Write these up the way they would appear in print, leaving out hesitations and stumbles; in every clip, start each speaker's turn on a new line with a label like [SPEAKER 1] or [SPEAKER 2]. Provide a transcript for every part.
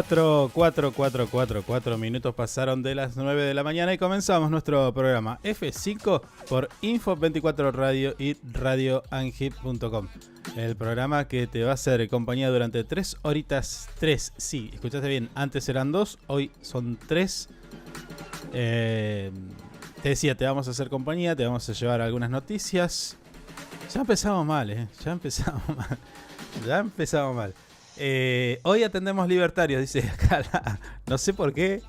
[SPEAKER 1] 4 minutos pasaron de las 9 de la mañana y comenzamos nuestro programa F5 por Info24 Radio y radioangip.com. El programa que te va a hacer compañía durante 3 horitas. 3, sí, escuchaste bien, antes eran 2, hoy son 3. Te decía, te vamos a hacer compañía, te vamos a llevar algunas noticias. Ya empezamos mal, ya empezamos mal. Hoy atendemos libertarios, dice acá. No sé por qué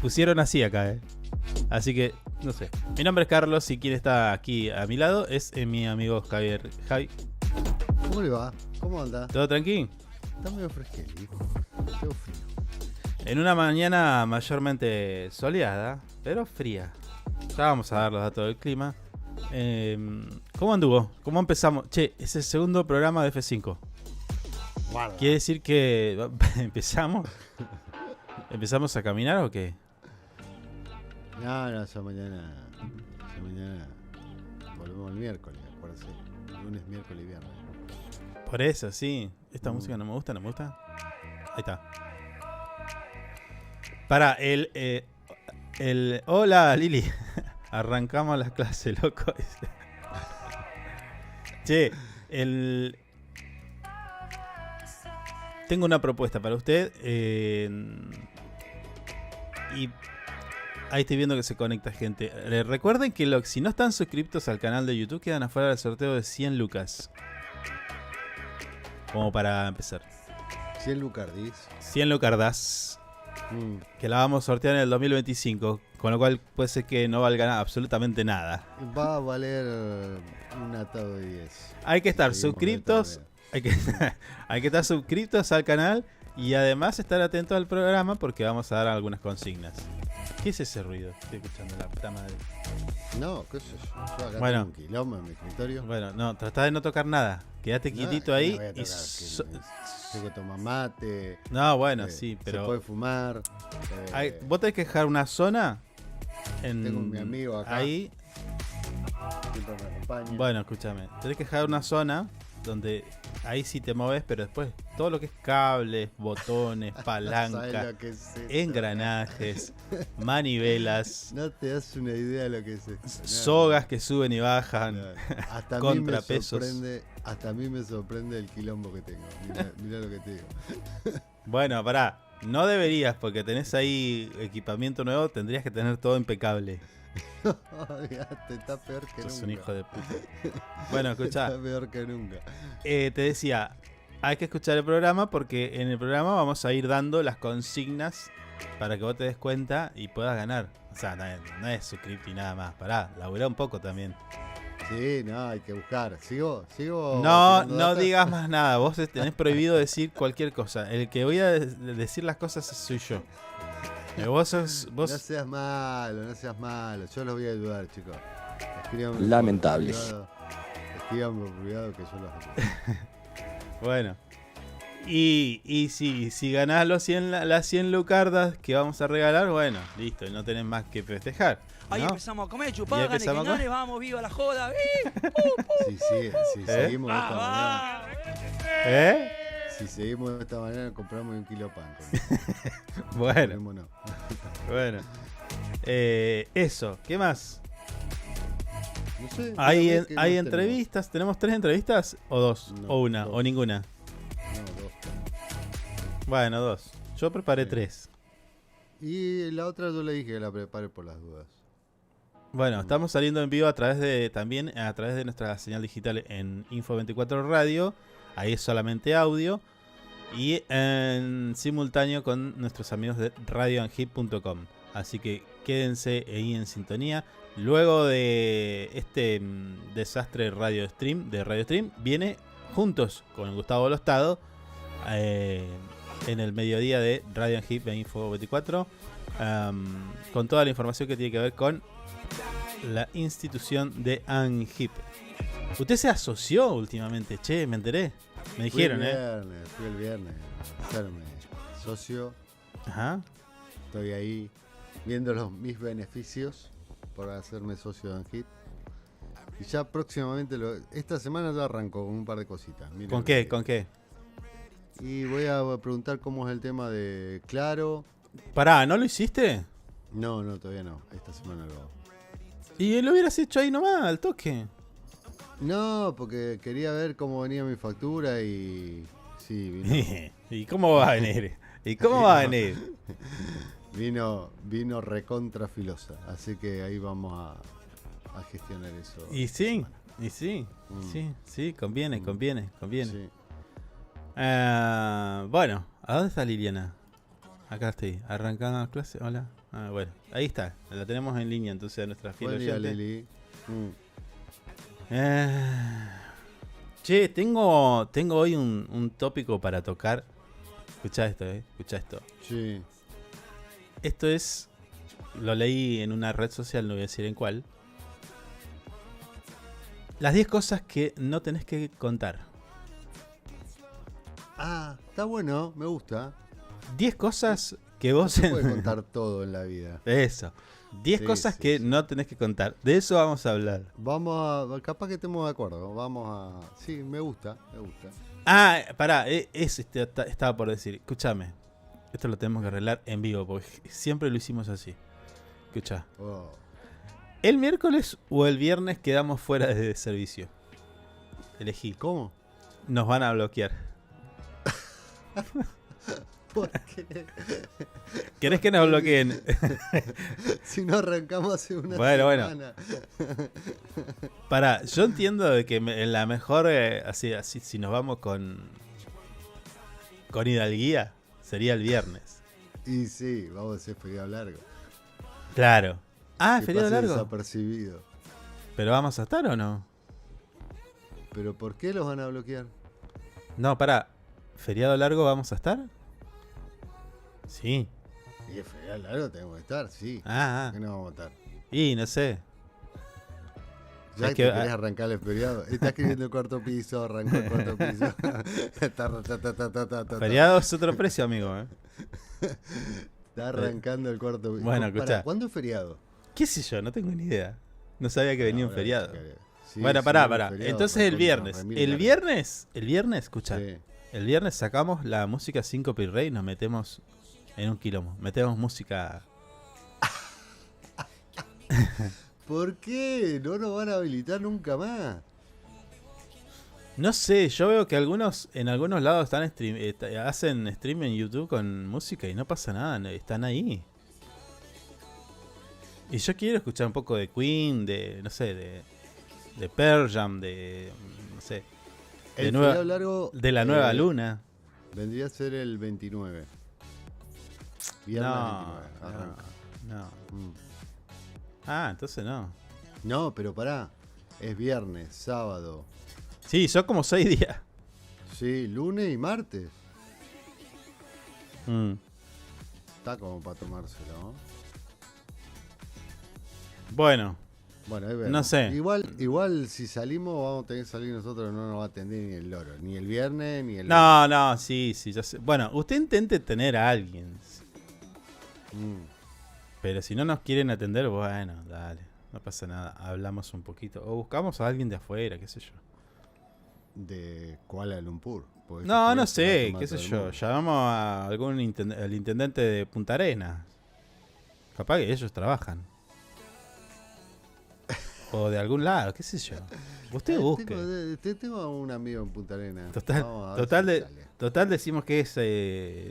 [SPEAKER 1] pusieron así acá, Así que, no sé. Mi nombre es Carlos y quien está aquí a mi lado es mi amigo Javier. Javi.
[SPEAKER 2] ¿Cómo le va? ¿Cómo anda?
[SPEAKER 1] ¿Todo tranquilo?
[SPEAKER 2] Está medio fresquito, tengo frío.
[SPEAKER 1] En una mañana mayormente soleada, pero fría. Ya vamos a dar los datos del clima. ¿Cómo anduvo? ¿Cómo empezamos? Che, es el segundo programa de F5.
[SPEAKER 2] Guarda.
[SPEAKER 1] ¿Quiere decir que empezamos? ¿Empezamos a caminar o qué?
[SPEAKER 2] No, ya mañana volvemos el miércoles, acuérdense. Lunes, miércoles y viernes.
[SPEAKER 1] Por eso, sí. Esta música no me gusta. Ahí está. Para el hola, Lili. Arrancamos las clases, loco. Che, tengo una propuesta para usted. Y ahí estoy viendo que se conecta gente. Recuerden que si no están suscriptos al canal de YouTube, quedan afuera del sorteo de 100 lucas. Como para empezar.
[SPEAKER 2] 100 lucardis.
[SPEAKER 1] 100 lucardas. Que la vamos a sortear en el 2025. Con lo cual puede ser que no valga absolutamente nada.
[SPEAKER 2] Va a valer un atado de 10.
[SPEAKER 1] Hay que estar suscriptos. Hay que estar suscriptos al canal. Y además estar atentos al programa porque vamos a dar algunas consignas. ¿Qué es ese ruido? Estoy escuchando la puta madre.
[SPEAKER 2] No, qué sé yo. Yo acá
[SPEAKER 1] Bueno,
[SPEAKER 2] tengo un quilombo en mi escritorio.
[SPEAKER 1] Bueno, no, tratá de no tocar nada. Quédate quietito ahí.
[SPEAKER 2] No voy a tocar, tengo que tomar mate.
[SPEAKER 1] No, bueno, sí, pero
[SPEAKER 2] se puede fumar.
[SPEAKER 1] vos tenés que dejar una zona.
[SPEAKER 2] Tengo mi amigo acá.
[SPEAKER 1] Ahí.
[SPEAKER 2] Siempre me acompaña.
[SPEAKER 1] Bueno, escúchame. Tenés que dejar una zona donde ahí sí te moves, pero después todo lo que es cables, botones, palanca, engranajes, manivelas,
[SPEAKER 2] no te das una idea de lo que es esto.
[SPEAKER 1] Sogas que suben y bajan,
[SPEAKER 2] hasta
[SPEAKER 1] contrapesos.
[SPEAKER 2] Hasta a mí me sorprende el quilombo que tengo. Mirá lo que te digo.
[SPEAKER 1] Bueno, pará. No deberías, porque tenés ahí equipamiento nuevo, tendrías que tener todo impecable.
[SPEAKER 2] Olvídate, está peor que nunca.
[SPEAKER 1] Es un hijo de puta. Bueno, escuchá.
[SPEAKER 2] Está peor que nunca.
[SPEAKER 1] Te decía, hay que escuchar el programa porque en el programa vamos a ir dando las consignas para que vos te des cuenta y puedas ganar. O sea, no es suscripto y nada más. Pará, laburá un poco también.
[SPEAKER 2] Sí, no, hay que buscar. ¿Sigo?
[SPEAKER 1] No digas más nada. Vos tenés prohibido decir cualquier cosa. El que voy a decir las cosas soy yo. Vos...
[SPEAKER 2] No seas malo. Yo los voy a ayudar, chicos.
[SPEAKER 3] Lamentables.
[SPEAKER 2] Escriban por privado que yo los ayudo.
[SPEAKER 1] Bueno. Y si ganás las 100 lucardas que vamos a regalar, bueno, listo, no tenés más que festejar, ¿no?
[SPEAKER 4] Ahí empezamos a comer, chupar, gane, que gane, vamos, viva la joda.
[SPEAKER 2] Si seguimos de esta manera. Si seguimos de esta manera, compramos un kilo de pan.
[SPEAKER 1] Bueno. Eso, ¿qué más?
[SPEAKER 2] No sé,
[SPEAKER 1] hay entrevistas. ¿Tenemos 3 entrevistas? ¿O 2?
[SPEAKER 2] No,
[SPEAKER 1] ¿O una?
[SPEAKER 2] 2.
[SPEAKER 1] ¿O ninguna?
[SPEAKER 2] No, 2.
[SPEAKER 1] Bueno, 2. Yo preparé 3.
[SPEAKER 2] Y la otra yo le dije que la prepare por las dudas.
[SPEAKER 1] Bueno, estamos saliendo en vivo también a través de nuestra señal digital en Info24 Radio. Ahí es solamente audio. Y en simultáneo con nuestros amigos de radioangip.com. Así que quédense ahí en sintonía. Luego de este desastre de Radio Stream, viene juntos con Gustavo Lostado en el mediodía de Radio Angip e Info 24 con toda la información que tiene que ver con la institución de Angip. Usted se asoció últimamente, che, me enteré. Me dijeron,
[SPEAKER 2] Fui el viernes a hacerme socio.
[SPEAKER 1] Ajá.
[SPEAKER 2] Estoy ahí viendo mis beneficios por hacerme socio de Angip. Y ya próximamente, esta semana ya arranco con un par de cositas. Miren,
[SPEAKER 1] ¿Con qué?
[SPEAKER 2] Y voy a preguntar cómo es el tema de Claro.
[SPEAKER 1] Pará, ¿no lo hiciste?
[SPEAKER 2] No, todavía no. Esta semana lo hago.
[SPEAKER 1] Y lo hubieras hecho ahí nomás, al toque.
[SPEAKER 2] No, porque quería ver cómo venía mi factura y... Sí, vino.
[SPEAKER 1] ¿Y cómo va a venir? ¿Y cómo va a venir?
[SPEAKER 2] Vino recontra filosa. Así que ahí vamos a gestionar eso.
[SPEAKER 1] Y sí, sí, conviene.
[SPEAKER 2] Sí.
[SPEAKER 1] Bueno, ¿a dónde está Liliana? Acá estoy, arrancando clase, hola. Bueno, ahí está, la tenemos en línea entonces a nuestra fiel
[SPEAKER 2] Buen día,
[SPEAKER 1] oyente.
[SPEAKER 2] Lili.
[SPEAKER 1] Che, tengo hoy un tópico para tocar. Escuchá esto.
[SPEAKER 2] Sí.
[SPEAKER 1] Esto es, lo leí en una red social, no voy a decir en cuál. Las 10 cosas que no tenés que contar.
[SPEAKER 2] Está bueno, me gusta.
[SPEAKER 1] 10 cosas que vos...
[SPEAKER 2] No se puede contar todo en la vida.
[SPEAKER 1] Eso. 10
[SPEAKER 2] Sí,
[SPEAKER 1] cosas
[SPEAKER 2] sí,
[SPEAKER 1] que
[SPEAKER 2] sí.
[SPEAKER 1] no tenés que contar. De eso vamos a hablar.
[SPEAKER 2] Capaz que estemos de acuerdo. Sí, me gusta.
[SPEAKER 1] Pará, estaba por decir. Escúchame. Esto lo tenemos que arreglar en vivo, porque siempre lo hicimos así. Escuchá.
[SPEAKER 2] Oh.
[SPEAKER 1] ¿El miércoles o el viernes quedamos fuera de servicio? Elegí.
[SPEAKER 2] ¿Cómo?
[SPEAKER 1] Nos van a bloquear.
[SPEAKER 2] ¿Por qué?
[SPEAKER 1] ¿Querés que nos bloqueen?
[SPEAKER 2] Si no arrancamos hace una
[SPEAKER 1] Bueno.
[SPEAKER 2] semana.
[SPEAKER 1] Pará, yo entiendo de que en la mejor, así, si nos vamos con hidalguía, sería el viernes.
[SPEAKER 2] Y sí, vamos a hacer feriado largo.
[SPEAKER 1] Claro.
[SPEAKER 2] Que
[SPEAKER 1] Feriado
[SPEAKER 2] pase
[SPEAKER 1] largo.
[SPEAKER 2] desapercibido.
[SPEAKER 1] ¿Pero vamos a estar o no?
[SPEAKER 2] ¿Pero por qué los van a bloquear?
[SPEAKER 1] No, pará. ¿Feriado largo vamos a estar? Sí.
[SPEAKER 2] Y el feriado largo tenemos que estar, sí.
[SPEAKER 1] Ah.
[SPEAKER 2] ¿Por qué no vamos a estar?
[SPEAKER 1] Y no sé.
[SPEAKER 2] Ya
[SPEAKER 1] Es
[SPEAKER 2] que
[SPEAKER 1] que-
[SPEAKER 2] querés arrancar el feriado. Está escribiendo el cuarto piso, arrancó el cuarto piso.
[SPEAKER 1] Feriado es otro precio, amigo.
[SPEAKER 2] Está arrancando el cuarto piso.
[SPEAKER 1] Bueno, escuchá.
[SPEAKER 2] ¿Cuándo es feriado?
[SPEAKER 1] ¿Qué sé yo? No tengo ni idea. No sabía que venía un
[SPEAKER 2] Ahora
[SPEAKER 1] feriado.
[SPEAKER 2] checaré. Sí,
[SPEAKER 1] Bueno,
[SPEAKER 2] sí,
[SPEAKER 1] pará.
[SPEAKER 2] un feriado,
[SPEAKER 1] Entonces el
[SPEAKER 2] recontra,
[SPEAKER 1] viernes.
[SPEAKER 2] remil
[SPEAKER 1] El
[SPEAKER 2] largo.
[SPEAKER 1] viernes, escucha.
[SPEAKER 2] Sí.
[SPEAKER 1] El viernes sacamos la música sin copyright y nos metemos en un quilombo. Metemos música.
[SPEAKER 2] ¿Por qué? No nos van a habilitar nunca más.
[SPEAKER 1] No sé, yo veo que en algunos lados hacen stream en YouTube con música y no pasa nada, están ahí. Y yo quiero escuchar un poco de Queen, de Pearl Jam, no sé,
[SPEAKER 2] El feriado largo
[SPEAKER 1] de la nueva luna.
[SPEAKER 2] vendría a ser el 29. Viernes 29. Arranca.
[SPEAKER 1] No.
[SPEAKER 2] Mm.
[SPEAKER 1] Entonces no.
[SPEAKER 2] No, pero pará. Es viernes, sábado.
[SPEAKER 1] Sí, son como 6 días.
[SPEAKER 2] Sí, lunes y martes.
[SPEAKER 1] Mm.
[SPEAKER 2] Está como para tomárselo, ¿no?
[SPEAKER 1] Bueno,
[SPEAKER 2] Bueno, ahí vemos.
[SPEAKER 1] No sé.
[SPEAKER 2] Igual si salimos, vamos a tener que salir nosotros, no nos va a atender ni el loro. Ni el viernes, ni el
[SPEAKER 1] no, sí, ya sé. Bueno, usted intente tener a alguien.
[SPEAKER 2] Mm.
[SPEAKER 1] Pero si no nos quieren atender, bueno, dale. No pasa nada. Hablamos un poquito. O buscamos a alguien de afuera, qué sé yo.
[SPEAKER 2] De Kuala Lumpur. porque
[SPEAKER 1] No,
[SPEAKER 2] eso
[SPEAKER 1] no
[SPEAKER 2] se va a
[SPEAKER 1] sé,
[SPEAKER 2] tomar
[SPEAKER 1] qué sé
[SPEAKER 2] todo el
[SPEAKER 1] yo.
[SPEAKER 2] mundo.
[SPEAKER 1] Llamamos a algún al intendente de Punta Arenas. Capaz que ellos trabajan. O de algún lado, qué sé yo. Usted busque.
[SPEAKER 2] Tengo un amigo en Punta Arenas.
[SPEAKER 1] Total,
[SPEAKER 2] Vamos a ver si sale.
[SPEAKER 1] total decimos que es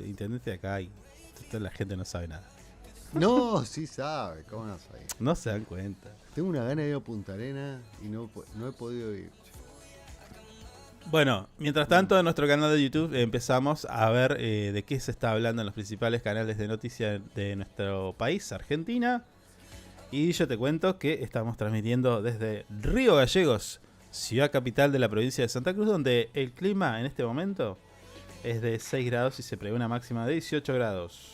[SPEAKER 1] intendente de acá y total la gente no sabe nada.
[SPEAKER 2] No, sí sabe, ¿cómo no sabe?
[SPEAKER 1] No se dan cuenta.
[SPEAKER 2] Tengo una gana de ir a Punta Arenas y no he podido ir.
[SPEAKER 1] Bueno, mientras tanto en nuestro canal de YouTube empezamos a ver de qué se está hablando en los principales canales de noticias de nuestro país, Argentina. Y yo te cuento que estamos transmitiendo desde Río Gallegos, ciudad capital de la provincia de Santa Cruz, donde el clima en este momento es de 6 grados y se prevé una máxima de 18 grados.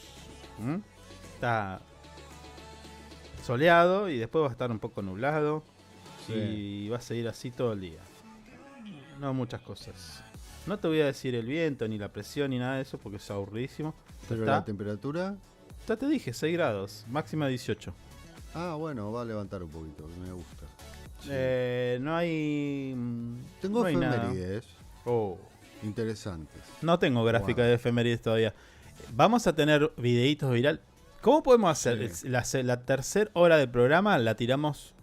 [SPEAKER 1] Está soleado y después va a estar un poco nublado.
[SPEAKER 2] Sí.
[SPEAKER 1] Y va a seguir así todo el día. No muchas cosas. No te voy a decir el viento, ni la presión, ni nada de eso, porque es aburridísimo.
[SPEAKER 2] Pero
[SPEAKER 1] Está-
[SPEAKER 2] la temperatura,
[SPEAKER 1] Ya te dije, 6 grados, máxima 18.
[SPEAKER 2] bueno, va a levantar un poquito, que me gusta. Sí.
[SPEAKER 1] No hay...
[SPEAKER 2] Tengo
[SPEAKER 1] no hay nada.
[SPEAKER 2] efemérides.
[SPEAKER 1] Oh,
[SPEAKER 2] interesantes.
[SPEAKER 1] No tengo gráfica de efemérides todavía. Vamos a tener videitos viral. ¿Cómo podemos hacer?
[SPEAKER 2] Sí.
[SPEAKER 1] La tercera hora del programa la tiramos.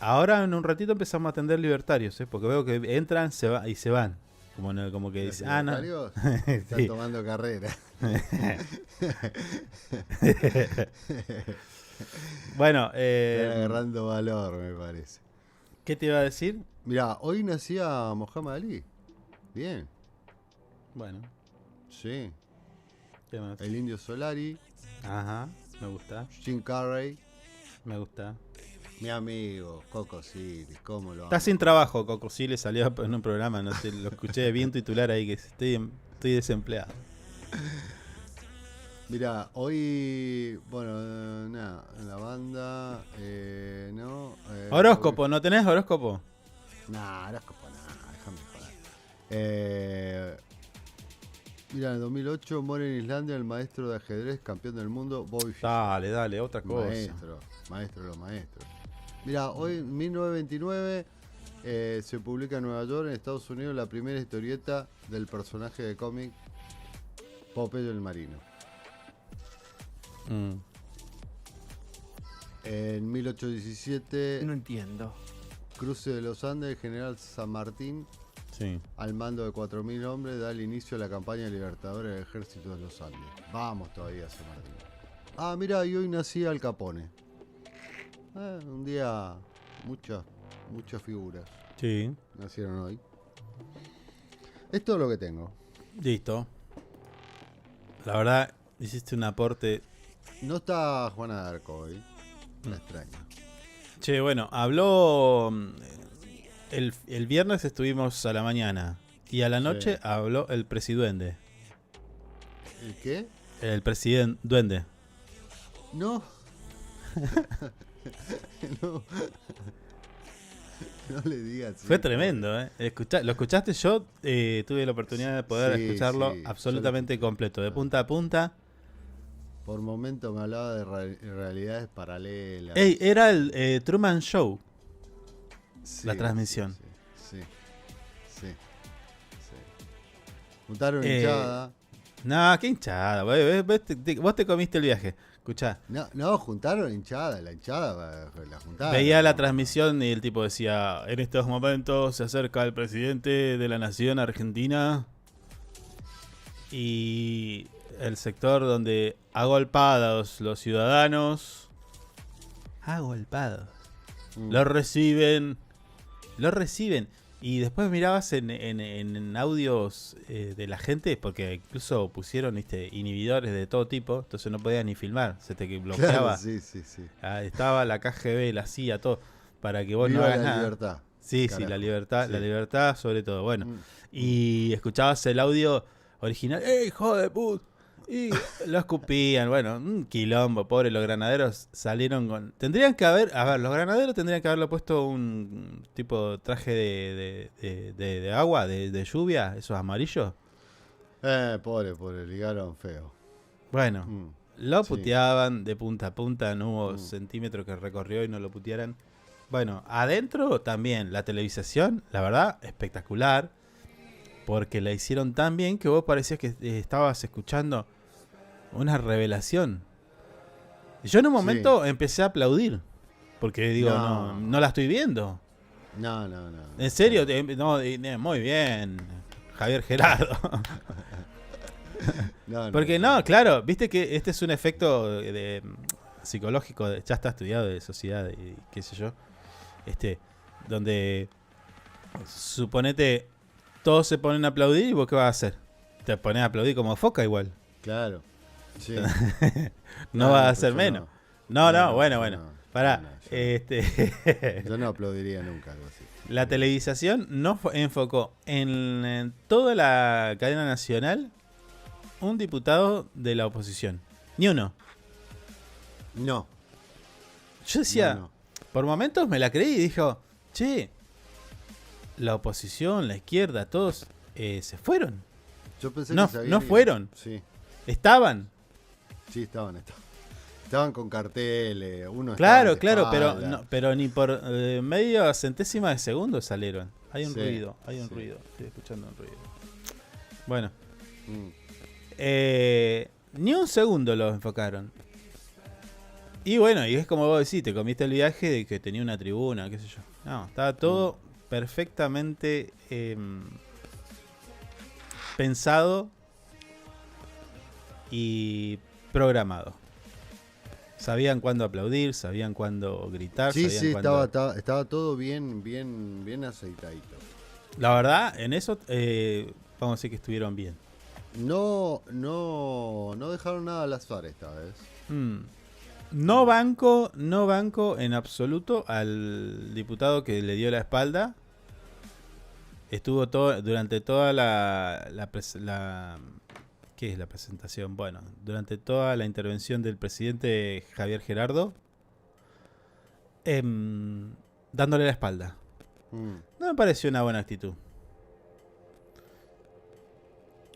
[SPEAKER 1] Ahora en un ratito empezamos a atender libertarios, porque veo que entran y se van. Como que dicen, no.
[SPEAKER 2] Están
[SPEAKER 1] Sí.
[SPEAKER 2] tomando carrera.
[SPEAKER 1] Bueno,
[SPEAKER 2] Están agarrando valor, me parece.
[SPEAKER 1] ¿qué te iba a decir?
[SPEAKER 2] Mirá, hoy nacía Muhammad Ali. Bien.
[SPEAKER 1] Bueno,
[SPEAKER 2] Sí.
[SPEAKER 1] ¿qué más?
[SPEAKER 2] El Indio Solari,
[SPEAKER 1] Ajá, me gusta,
[SPEAKER 2] Jim Carrey,
[SPEAKER 1] me gusta.
[SPEAKER 2] mi amigo, Coco Siris, ¿cómo lo
[SPEAKER 1] Está
[SPEAKER 2] amo?
[SPEAKER 1] sin trabajo, Coco. Sí, le salió en un programa, no sé, lo escuché bien titular ahí, que estoy desempleado.
[SPEAKER 2] Mirá, hoy, bueno, nada, en la banda, no.
[SPEAKER 1] Horóscopo, ¿no tenés horóscopo?
[SPEAKER 2] Nah, horóscopo, nada, déjame joder. Mira, en el 2008 muere en Islandia el maestro de ajedrez, campeón del mundo, Bobby Fischer.
[SPEAKER 1] Dale, otra cosa.
[SPEAKER 2] Maestro de los maestros. Mira, hoy en 1929 se publica en Nueva York, en Estados Unidos, la primera historieta del personaje de cómic Popeye el Marino. En 1817,
[SPEAKER 4] No entiendo.
[SPEAKER 2] cruce de los Andes, el general San Martín,
[SPEAKER 1] Sí.
[SPEAKER 2] al mando de 4.000 hombres, da el inicio a la campaña libertadora del ejército de los Andes. Vamos todavía, San Martín. Ah, mira, y hoy nacía Al Capone. Un día, muchas figuras
[SPEAKER 1] Sí.
[SPEAKER 2] nacieron hoy. Es todo lo que tengo.
[SPEAKER 1] Listo. La verdad, hiciste un aporte.
[SPEAKER 2] No está Juana de Arco hoy. La extraño.
[SPEAKER 1] Che, bueno, habló. El viernes estuvimos a la mañana. Y a la noche
[SPEAKER 2] Sí.
[SPEAKER 1] habló el presidente.
[SPEAKER 2] ¿El qué?
[SPEAKER 1] El presidente duende.
[SPEAKER 2] No. No. No le digas.
[SPEAKER 1] Fue
[SPEAKER 2] sí,
[SPEAKER 1] tremendo, ¿eh? ¿Lo escuchaste? Yo tuve la oportunidad de poder
[SPEAKER 2] Sí,
[SPEAKER 1] escucharlo
[SPEAKER 2] sí,
[SPEAKER 1] absolutamente
[SPEAKER 2] yo lo-
[SPEAKER 1] completo, de punta a punta.
[SPEAKER 2] Por momento me hablaba de realidades paralelas.
[SPEAKER 1] Ey, era el Truman Show.
[SPEAKER 2] Sí,
[SPEAKER 1] la transmisión.
[SPEAKER 2] Sí. Juntaron hinchada.
[SPEAKER 1] No, qué hinchada. Vos te comiste el viaje. Escuchá.
[SPEAKER 2] No, juntaron hinchada. La hinchada la juntaron.
[SPEAKER 1] Veía la transmisión y el tipo decía: en estos momentos se acerca el presidente de la nación argentina. Y el sector donde agolpados los ciudadanos. Agolpados. Lo reciben. Y después mirabas en audios de la gente, porque incluso pusieron inhibidores de todo tipo, entonces no podías ni filmar, se te bloqueaba.
[SPEAKER 2] Claro, sí.
[SPEAKER 1] Estaba la KGB, la CIA, todo, para que vos
[SPEAKER 2] Viva
[SPEAKER 1] no hagas
[SPEAKER 2] la
[SPEAKER 1] nada.
[SPEAKER 2] libertad.
[SPEAKER 1] Sí,
[SPEAKER 2] Carajo.
[SPEAKER 1] la libertad,
[SPEAKER 2] Sí.
[SPEAKER 1] la libertad sobre todo. Bueno, y escuchabas el audio original, ¡ey, hijo de puta! Y lo escupían, bueno, un quilombo, pobre, los granaderos salieron con... los granaderos tendrían que haberle puesto un tipo traje de agua, de lluvia, esos amarillos.
[SPEAKER 2] Pobre, ligaron feo.
[SPEAKER 1] Bueno, lo
[SPEAKER 2] sí.
[SPEAKER 1] puteaban de punta a punta, no hubo centímetro que recorrió y no lo putearan. Bueno, adentro también, la televisación, la verdad, espectacular, porque la hicieron tan bien que vos parecías que estabas escuchando una revelación. Y yo en un momento empecé a aplaudir, porque digo, no la estoy viendo.
[SPEAKER 2] No.
[SPEAKER 1] En serio, muy bien, Javier Gerardo. Porque claro, viste que este es un efecto psicológico, ya está estudiado de sociedad y qué sé yo, donde suponete todos se ponen a aplaudir y vos qué vas a hacer, te pones a aplaudir como foca igual.
[SPEAKER 2] Claro. Sí.
[SPEAKER 1] No vas a hacer menos. Bueno. Pará.
[SPEAKER 2] Yo no aplaudiría nunca algo así.
[SPEAKER 1] La televisación no enfocó en toda la cadena nacional un diputado de la oposición. Ni uno.
[SPEAKER 2] No.
[SPEAKER 1] Yo decía,
[SPEAKER 2] No.
[SPEAKER 1] por momentos me la creí y dijo, che, la oposición, la izquierda, todos se fueron.
[SPEAKER 2] Yo pensé
[SPEAKER 1] No,
[SPEAKER 2] que se habían
[SPEAKER 1] no
[SPEAKER 2] ido.
[SPEAKER 1] fueron.
[SPEAKER 2] Sí,
[SPEAKER 1] Estaban.
[SPEAKER 2] estaban. Estaban con carteles, uno
[SPEAKER 1] Claro,
[SPEAKER 2] estaba de
[SPEAKER 1] pero
[SPEAKER 2] espalda.
[SPEAKER 1] pero ni por medio centésima de segundo salieron. Hay un
[SPEAKER 2] Sí,
[SPEAKER 1] ruido, hay un
[SPEAKER 2] sí.
[SPEAKER 1] ruido. Estoy escuchando un ruido. Bueno,
[SPEAKER 2] Mm.
[SPEAKER 1] ni un segundo lo enfocaron. Y bueno, y es como vos decís, te comiste el viaje de que tenía una tribuna, qué sé yo. No, estaba todo perfectamente pensado y programado. Sabían cuándo aplaudir, sabían cuándo gritar,
[SPEAKER 2] Sí,
[SPEAKER 1] sabían
[SPEAKER 2] sí,
[SPEAKER 1] cuándo...
[SPEAKER 2] estaba todo bien aceitadito.
[SPEAKER 1] La verdad, en eso vamos a decir que estuvieron bien.
[SPEAKER 2] No dejaron nada al azar esta vez.
[SPEAKER 1] No banco en absoluto al diputado que le dio la espalda. Estuvo durante toda ¿qué es la presentación? Bueno, durante toda la intervención del presidente Javier Gerardo, dándole la espalda.
[SPEAKER 2] Mm.
[SPEAKER 1] No me pareció una buena actitud.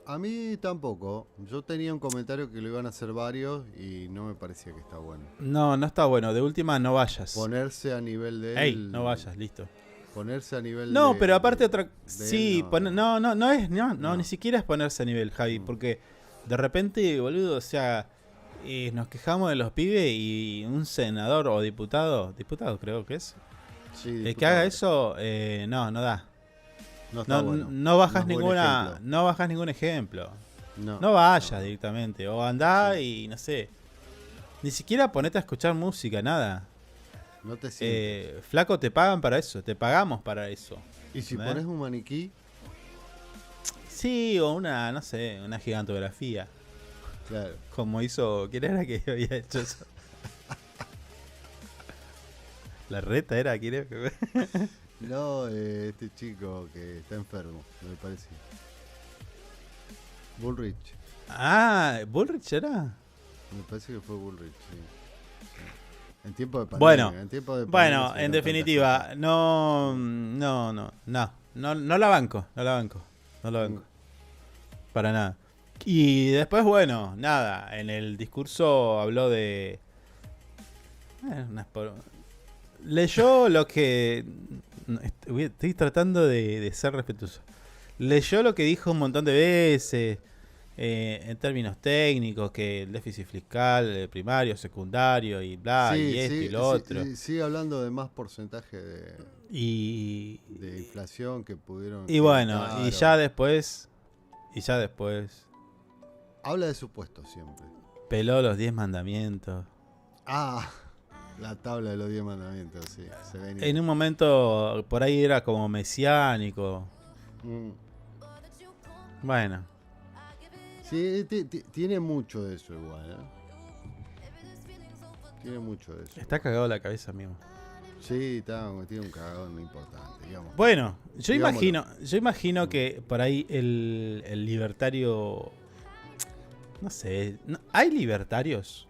[SPEAKER 2] A mí tampoco. Yo tenía un comentario que lo iban a hacer varios y no me parecía que está bueno.
[SPEAKER 1] No está bueno. De última, no vayas.
[SPEAKER 2] Ponerse a nivel de
[SPEAKER 1] Ey,
[SPEAKER 2] él.
[SPEAKER 1] no vayas, listo.
[SPEAKER 2] Ponerse a nivel
[SPEAKER 1] No,
[SPEAKER 2] de.
[SPEAKER 1] pero aparte
[SPEAKER 2] de-
[SPEAKER 1] otra...
[SPEAKER 2] de
[SPEAKER 1] Sí,
[SPEAKER 2] él,
[SPEAKER 1] no,
[SPEAKER 2] No.
[SPEAKER 1] ni siquiera es ponerse a nivel, Javi, porque de repente, boludo, o sea, nos quejamos de los pibes y un senador o diputado creo que es,
[SPEAKER 2] Sí,
[SPEAKER 1] que
[SPEAKER 2] diputado.
[SPEAKER 1] haga eso, no da.
[SPEAKER 2] No está bueno.
[SPEAKER 1] No bajas
[SPEAKER 2] No es buen ejemplo.
[SPEAKER 1] no bajas ningún ejemplo.
[SPEAKER 2] No,
[SPEAKER 1] No vayas directamente, o andá y no sé. Ni siquiera ponete a escuchar música, nada.
[SPEAKER 2] no te sientes.
[SPEAKER 1] Flaco, te pagan para eso, te pagamos para eso.
[SPEAKER 2] Y si
[SPEAKER 1] ¿entendés?
[SPEAKER 2] pones un maniquí,
[SPEAKER 1] Sí, o una, no sé, una gigantografía.
[SPEAKER 2] claro.
[SPEAKER 1] Como hizo. ¿Quién era que había hecho eso? La reta era, ¿quién era?
[SPEAKER 2] No, este chico que está enfermo, me parece. Bullrich.
[SPEAKER 1] Ah, ¿Bullrich era?
[SPEAKER 2] Me parece que fue Bullrich, sí. En tiempo de pandemia.
[SPEAKER 1] Bueno,
[SPEAKER 2] en tiempo de pandemia
[SPEAKER 1] bueno,
[SPEAKER 2] se
[SPEAKER 1] en
[SPEAKER 2] dieron
[SPEAKER 1] definitiva,
[SPEAKER 2] tantas
[SPEAKER 1] no la banco. Para nada. Y después, bueno, nada, en el discurso habló de... leyó lo que... Estoy tratando de ser respetuoso. Leyó lo que dijo un montón de veces, en términos técnicos, que el déficit fiscal primario, secundario y bla,
[SPEAKER 2] Sí,
[SPEAKER 1] y esto
[SPEAKER 2] sí,
[SPEAKER 1] y lo otro.
[SPEAKER 2] sigue hablando de más porcentaje
[SPEAKER 1] Y
[SPEAKER 2] inflación que pudieron.
[SPEAKER 1] y bueno,
[SPEAKER 2] evitar,
[SPEAKER 1] y ya después
[SPEAKER 2] Habla de supuestos siempre.
[SPEAKER 1] peló los 10 mandamientos.
[SPEAKER 2] Ah, la tabla de los 10 mandamientos, sí. Se venía.
[SPEAKER 1] En un momento por ahí era como mesiánico.
[SPEAKER 2] Mm.
[SPEAKER 1] Bueno,
[SPEAKER 2] Sí, tiene mucho de eso igual, Tiene mucho de eso.
[SPEAKER 1] está cagado la cabeza mismo.
[SPEAKER 2] Sí, tiene un cagón importante, digamos.
[SPEAKER 1] Bueno, yo
[SPEAKER 2] Digámoslo.
[SPEAKER 1] imagino que por ahí el libertario... No sé, ¿hay libertarios?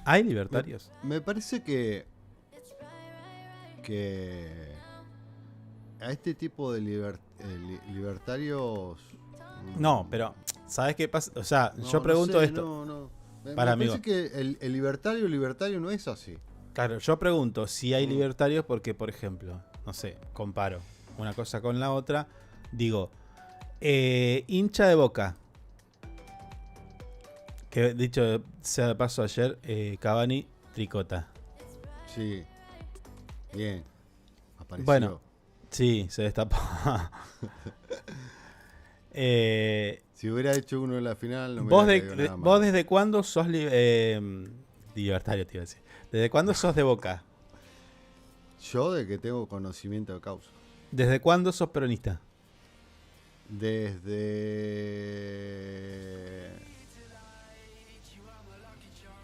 [SPEAKER 1] ¿Hay libertarios?
[SPEAKER 2] Me parece que a este tipo de libertarios.
[SPEAKER 1] No, pero ¿sabes qué pasa? O sea,
[SPEAKER 2] no,
[SPEAKER 1] yo
[SPEAKER 2] no
[SPEAKER 1] pregunto
[SPEAKER 2] sé,
[SPEAKER 1] esto.
[SPEAKER 2] No. Me
[SPEAKER 1] Para,
[SPEAKER 2] parece
[SPEAKER 1] amigo.
[SPEAKER 2] que el libertario no es así.
[SPEAKER 1] Claro, yo pregunto si hay libertarios porque, por ejemplo, no sé, comparo una cosa con la otra. Digo, hincha de Boca. Que dicho sea de paso ayer, Cavani tricota.
[SPEAKER 2] Sí. Bien. Apareció.
[SPEAKER 1] Bueno, sí, se destapó.
[SPEAKER 2] Si hubiera hecho uno en la final, no me
[SPEAKER 1] ¿Vos,
[SPEAKER 2] hubiera caído nada mal.
[SPEAKER 1] ¿Vos desde cuándo sos libertario, te iba a decir? ¿Desde cuándo sos de Boca?
[SPEAKER 2] Yo de que tengo conocimiento de causa.
[SPEAKER 1] ¿Desde cuándo sos peronista?
[SPEAKER 2] Desde...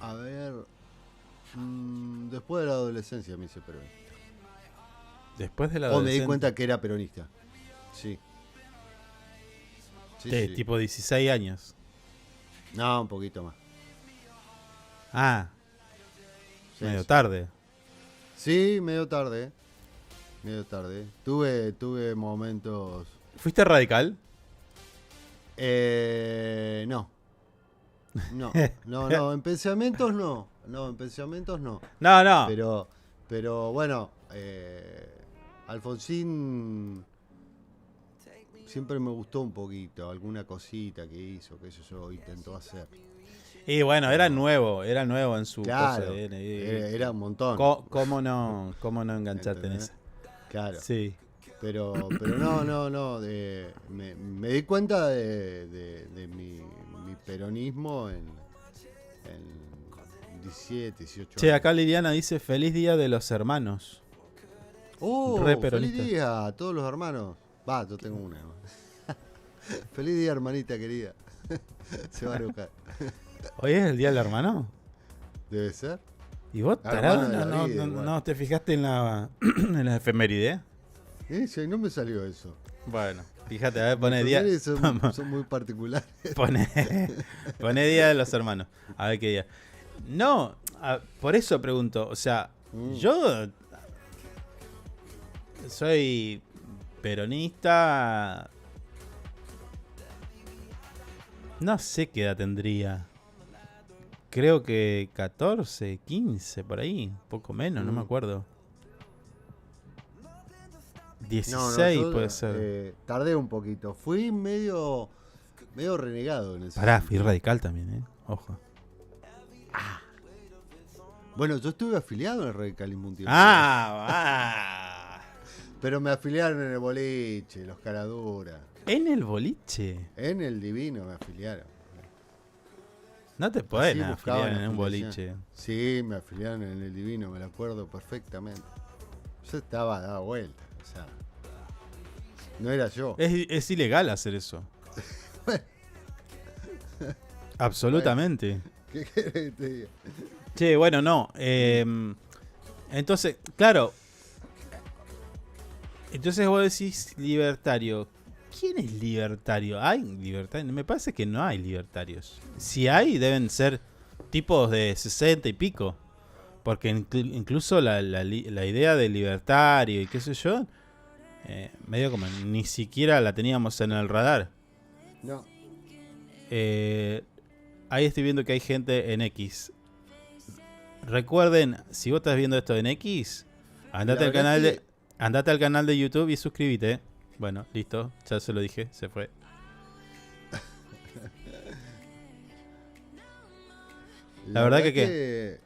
[SPEAKER 2] A ver... después de la adolescencia me hice peronista.
[SPEAKER 1] Después de la
[SPEAKER 2] O me di
[SPEAKER 1] adolescencia.
[SPEAKER 2] cuenta que era peronista. Sí. Sí, sí.
[SPEAKER 1] Tipo 16 años.
[SPEAKER 2] No, un poquito más.
[SPEAKER 1] Ah,
[SPEAKER 2] Sí,
[SPEAKER 1] medio
[SPEAKER 2] sí.
[SPEAKER 1] tarde.
[SPEAKER 2] Sí, medio tarde. Medio tarde. Tuve momentos...
[SPEAKER 1] ¿Fuiste radical?
[SPEAKER 2] No. No, en pensamientos no. No, en pensamientos no.
[SPEAKER 1] No.
[SPEAKER 2] Pero bueno, Alfonsín siempre me gustó un poquito, alguna cosita que hizo, que eso intentó hacer.
[SPEAKER 1] Y bueno, era nuevo en su
[SPEAKER 2] Claro,
[SPEAKER 1] cosa.
[SPEAKER 2] era un montón.
[SPEAKER 1] ¿Cómo no engancharte en esa?
[SPEAKER 2] Claro.
[SPEAKER 1] Sí.
[SPEAKER 2] Pero no. Me di cuenta de mi peronismo en 17, 18 años.
[SPEAKER 1] Che, acá Liliana dice feliz día de los hermanos. Re peronista.
[SPEAKER 2] Feliz día a todos los hermanos. Va, yo tengo una. Feliz día, hermanita querida. Se va a enojar.
[SPEAKER 1] ¿Hoy es el día del hermano?
[SPEAKER 2] Debe ser.
[SPEAKER 1] ¿Y vos, tarado? No te fijaste en la efeméride?
[SPEAKER 2] Sí, no me salió eso.
[SPEAKER 1] Bueno, fíjate, a ver, pone día.
[SPEAKER 2] Son muy particulares.
[SPEAKER 1] Pone día de los hermanos. A ver qué día. No, por eso pregunto. O sea, yo soy peronista. No sé qué edad tendría. Creo que 14, 15, por ahí. Un poco menos, no me acuerdo. 16
[SPEAKER 2] yo,
[SPEAKER 1] puede ser.
[SPEAKER 2] Tardé un poquito. Fui medio renegado en ese
[SPEAKER 1] Pará,
[SPEAKER 2] sentido.
[SPEAKER 1] fui radical también, ojo.
[SPEAKER 2] Bueno, yo estuve afiliado en el radicalismo un tiempo. Pero me afiliaron en el boliche, los caraduras.
[SPEAKER 1] ¿En el boliche?
[SPEAKER 2] En el divino me afiliaron.
[SPEAKER 1] No te pueden
[SPEAKER 2] Así
[SPEAKER 1] afiliar
[SPEAKER 2] buscaban
[SPEAKER 1] en un
[SPEAKER 2] afiliación.
[SPEAKER 1] boliche.
[SPEAKER 2] Sí, me afiliaron en el divino, me lo acuerdo perfectamente. Yo estaba dado vuelta, o sea, no era yo.
[SPEAKER 1] Es ilegal hacer eso. Absolutamente.
[SPEAKER 2] ¿Qué querés que te diga?
[SPEAKER 1] Che, bueno, no. Entonces, claro. Entonces vos decís libertario. ¿Quién es libertario? ¿Hay libertarios? Me parece que no hay libertarios. Si hay, deben ser tipos de 60 y pico. Porque incluso la idea de libertario y qué sé yo, medio como ni siquiera la teníamos en el radar.
[SPEAKER 2] No.
[SPEAKER 1] Ahí estoy viendo que hay gente en X. Recuerden, si vos estás viendo esto en X, andate al canal de YouTube y suscríbete. Bueno, listo, ya se lo dije, se fue. La verdad que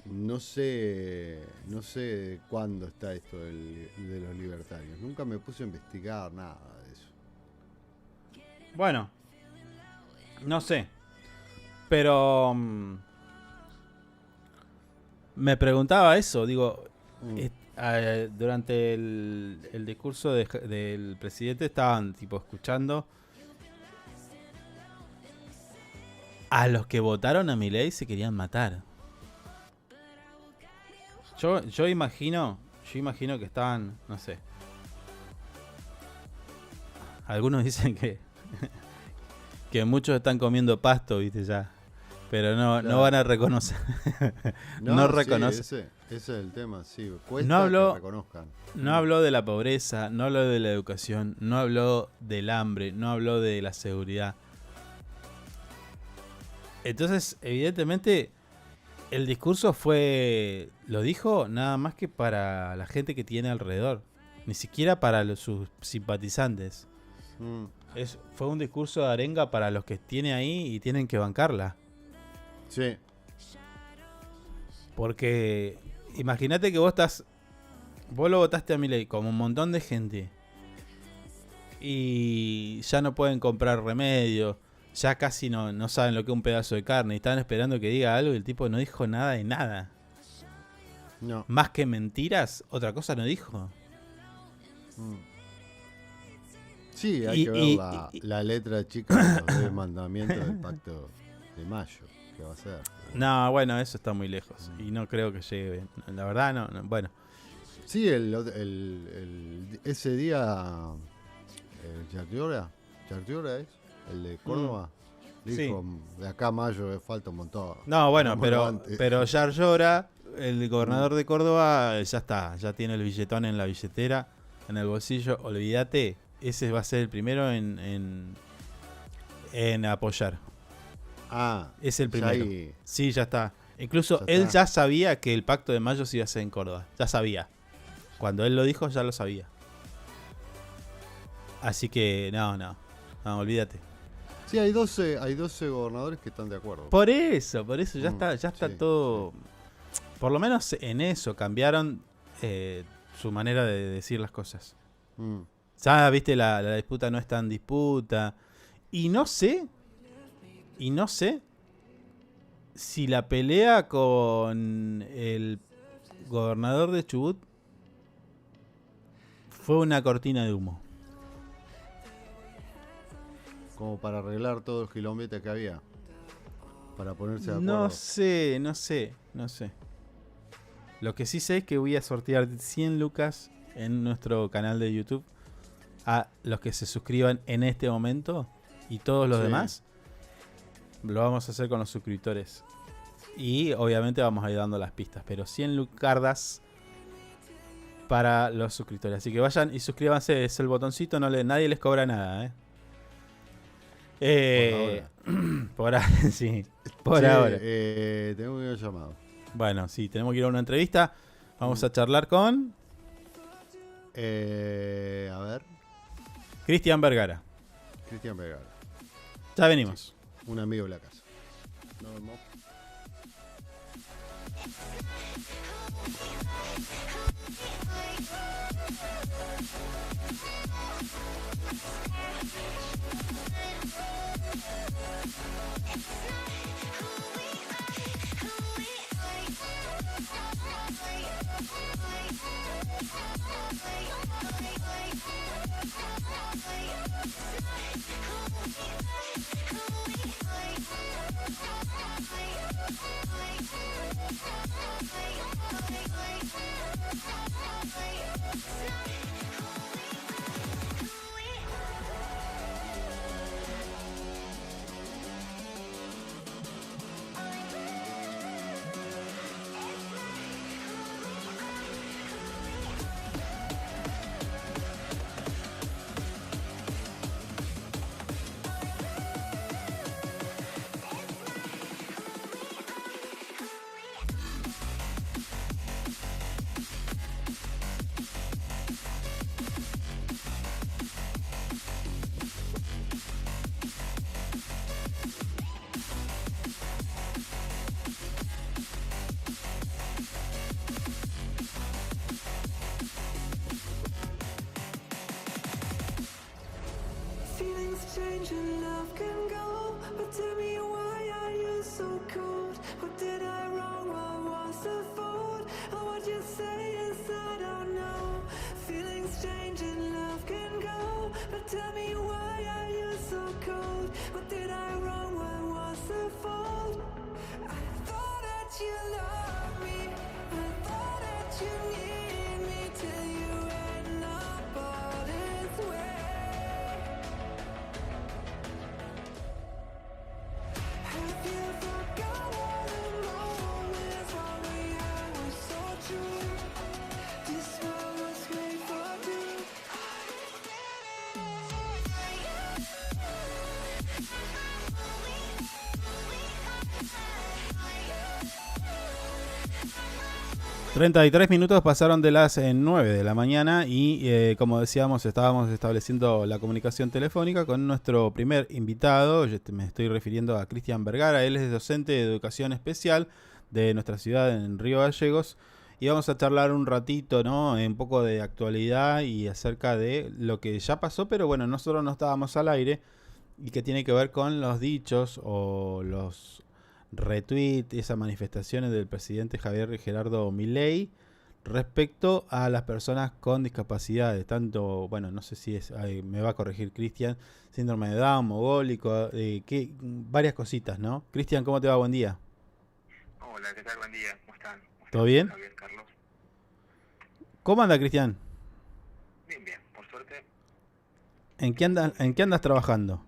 [SPEAKER 2] no sé cuándo está esto de los libertarios. Nunca me puse a investigar nada de eso.
[SPEAKER 1] Bueno, no sé. Pero me preguntaba eso, digo, durante el discurso del presidente estaban tipo escuchando a los que votaron a Milei se querían matar. Yo imagino que estaban, no sé. Algunos dicen que muchos están comiendo pasto, viste ya. Pero no van a reconocer. No reconocen.
[SPEAKER 2] Sí, ese es el tema, sí. Cuesta que reconozcan.
[SPEAKER 1] No habló de la pobreza, no habló de la educación, no habló del hambre, no habló de la seguridad. Entonces, evidentemente, el discurso lo dijo nada más que para la gente que tiene alrededor. Ni siquiera para sus simpatizantes. Fue un discurso de arenga para los que tiene ahí y tienen que bancarla.
[SPEAKER 2] Sí.
[SPEAKER 1] Porque imagínate que vos lo votaste a Milei como un montón de gente y ya no pueden comprar remedio, ya casi no saben lo que es un pedazo de carne y estaban esperando que diga algo y el tipo no dijo nada de nada.
[SPEAKER 2] No.
[SPEAKER 1] Más que mentiras, otra cosa no dijo.
[SPEAKER 2] Sí, hay que ver la letra chica de los mandamientos del Pacto de Mayo. ¿Qué va a ser?
[SPEAKER 1] No, bueno, eso está muy lejos y no creo que llegue. La verdad, no. Bueno.
[SPEAKER 2] Sí, ese día, Yarlora es, el de Córdoba, dijo, sí, de acá a mayo falta un montón.
[SPEAKER 1] No, bueno, pero Yarlora, el gobernador de Córdoba, ya tiene el billetón en la billetera, en el bolsillo. Olvídate, ese va a ser el primero en en apoyar. Es el primero.
[SPEAKER 2] Ahí...
[SPEAKER 1] Sí, ya está. Incluso
[SPEAKER 2] ya
[SPEAKER 1] él
[SPEAKER 2] está.
[SPEAKER 1] ya sabía que el pacto de mayo se iba a hacer en Córdoba. Ya sabía. Cuando él lo dijo, ya lo sabía. Así que no, olvídate.
[SPEAKER 2] Sí, hay 12 gobernadores que están de acuerdo.
[SPEAKER 1] Por eso, ya está
[SPEAKER 2] sí,
[SPEAKER 1] todo.
[SPEAKER 2] Sí.
[SPEAKER 1] Por lo menos en eso cambiaron su manera de decir las cosas. Ya, viste, la disputa no está en disputa. Y no sé si la pelea con el gobernador de Chubut fue una cortina de humo.
[SPEAKER 2] Como para arreglar todo el quilombete que había. Para ponerse de acuerdo.
[SPEAKER 1] No sé. Lo que sí sé es que voy a sortear 100 lucas en nuestro canal de YouTube a los que se suscriban en este momento, y todos los demás lo vamos a hacer con los suscriptores. Y obviamente vamos a ir dando las pistas, pero 100 lucardas para los suscriptores. Así que vayan y suscríbanse, es el botoncito, nadie les cobra nada, por ahora. Sí, por ahora.
[SPEAKER 2] Tengo un llamado.
[SPEAKER 1] Bueno, sí, tenemos que ir a una entrevista. Vamos a charlar con
[SPEAKER 2] A ver.
[SPEAKER 1] Cristian Vergara.
[SPEAKER 2] Cristian Vergara.
[SPEAKER 1] Ya venimos.
[SPEAKER 2] Sí, un amigo de la casa. Nos vemos.
[SPEAKER 5] Change and love can go, but tell me why are you so cold? What did I wrong? What was the fault? And what you say is I don't know. Feelings change and love can go, but tell me why are you so cold? What did I wrong? What was the fault? I thought that you loved me, I thought that you need me till you end up all this way. Have you forgot all the moments while we were so true? This world was made for two.
[SPEAKER 1] ...33 minutos pasaron de las 9 de la mañana... ...y como decíamos, estábamos estableciendo la comunicación telefónica... ...con nuestro primer invitado. Yo me estoy refiriendo a Cristian Vergara. Él es docente de educación especial... ...de nuestra ciudad en Río Gallegos... ...y vamos a charlar un ratito, ¿no? Un poco de actualidad... ...y acerca de lo que ya pasó... ...pero bueno, nosotros no estábamos al aire... ...y que tiene que ver con los dichos... ...o los retweet, esas manifestaciones del presidente Javier Gerardo Milei respecto a las personas con discapacidades, tanto, bueno, no sé si es, me va a corregir Cristian, síndrome de Down, mogólico, varias cositas, ¿no? Cristian, ¿cómo te va? Buen día.
[SPEAKER 6] Hola, ¿qué tal? Buen día, ¿cómo están?
[SPEAKER 1] ¿Todo bien?
[SPEAKER 6] Javier, Carlos.
[SPEAKER 1] ¿Cómo anda, Cristian?
[SPEAKER 6] Bien, por suerte.
[SPEAKER 1] ¿En qué andas trabajando?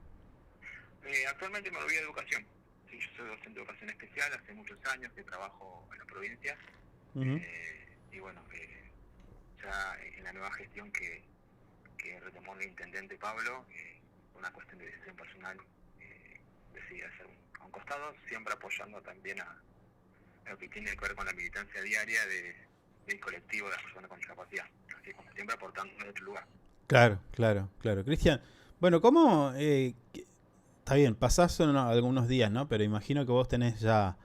[SPEAKER 6] Actualmente me volví a educación. Sí, yo soy docente de educación especial, hace muchos años que trabajo en la provincia. Y bueno, ya en la nueva gestión que retomó el intendente Pablo, una cuestión de decisión personal, decidí hacer a un costado, siempre apoyando también a lo que tiene que ver con la militancia diaria del colectivo de las personas con discapacidad, así como siempre aportando en otro lugar.
[SPEAKER 1] Claro. Cristian, bueno, ¿cómo? Está bien, pasás algunos días, ¿no? Pero imagino que vos tenés ya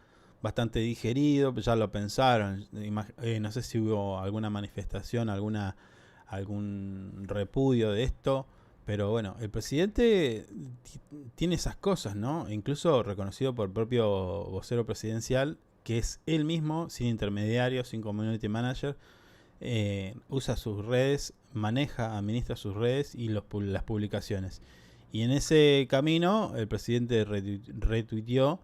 [SPEAKER 1] bastante digerido, ya lo pensaron. No sé si hubo alguna manifestación, algún repudio de esto. Pero bueno, el presidente tiene esas cosas, ¿no? Incluso reconocido por el propio vocero presidencial, que es él mismo, sin intermediarios, sin community manager, usa sus redes, administra sus redes y las publicaciones. Y en ese camino el presidente retuiteó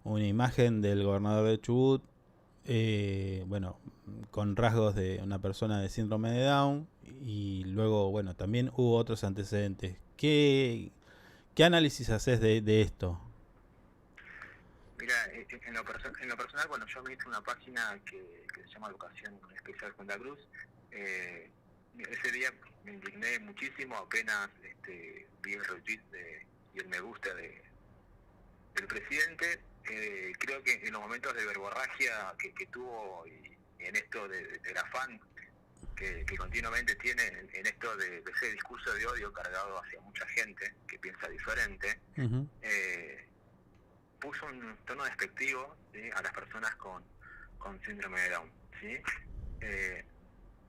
[SPEAKER 1] una imagen del gobernador de Chubut, bueno, con rasgos de una persona de síndrome de Down, y luego, bueno, también hubo otros antecedentes. ¿Qué análisis haces de esto?
[SPEAKER 6] Mira, en lo personal, bueno, yo me hice una página que se llama Educación Especial Santa Cruz. Ese día me indigné muchísimo, apenas vi el retweet y el me gusta del presidente. Creo que en los momentos de verborragia que tuvo y en esto del afán que continuamente tiene en esto de ese discurso de odio cargado hacia mucha gente que piensa diferente,
[SPEAKER 1] Uh-huh.
[SPEAKER 6] Puso un tono despectivo, ¿sí?, a las personas con síndrome de Down, ¿sí?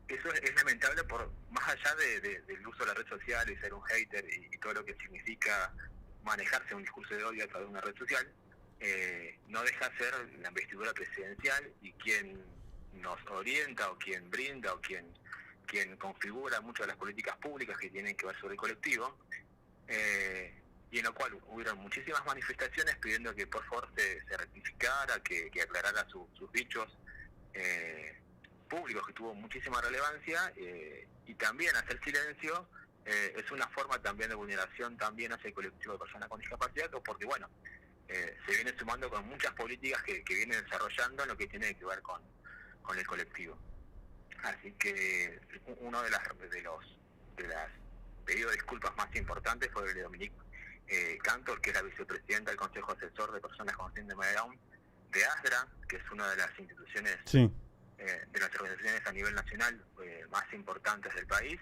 [SPEAKER 6] Eso es lamentable, por más allá del uso de la red social y ser un hater y todo lo que significa manejarse un discurso de odio a través de una red social. No deja de ser la investidura presidencial y quien nos orienta o quien brinda o quien configura muchas de las políticas públicas que tienen que ver sobre el colectivo, y en lo cual hubieron muchísimas manifestaciones pidiendo que por favor se rectificara, que aclarara sus dichos públicos, que tuvo muchísima relevancia, y también hacer silencio es una forma también de vulneración también hacia el colectivo de personas con discapacidad, porque bueno, se viene sumando con muchas políticas que vienen desarrollando en lo que tiene que ver con el colectivo. Así que uno de las pedidos de disculpas más importantes fue el de Dominique Cantor, que es la vicepresidenta del Consejo Asesor de Personas con Síndrome de Down, de ASDRA, que es una de las instituciones,
[SPEAKER 1] sí,
[SPEAKER 6] de las organizaciones a nivel nacional más importantes del país,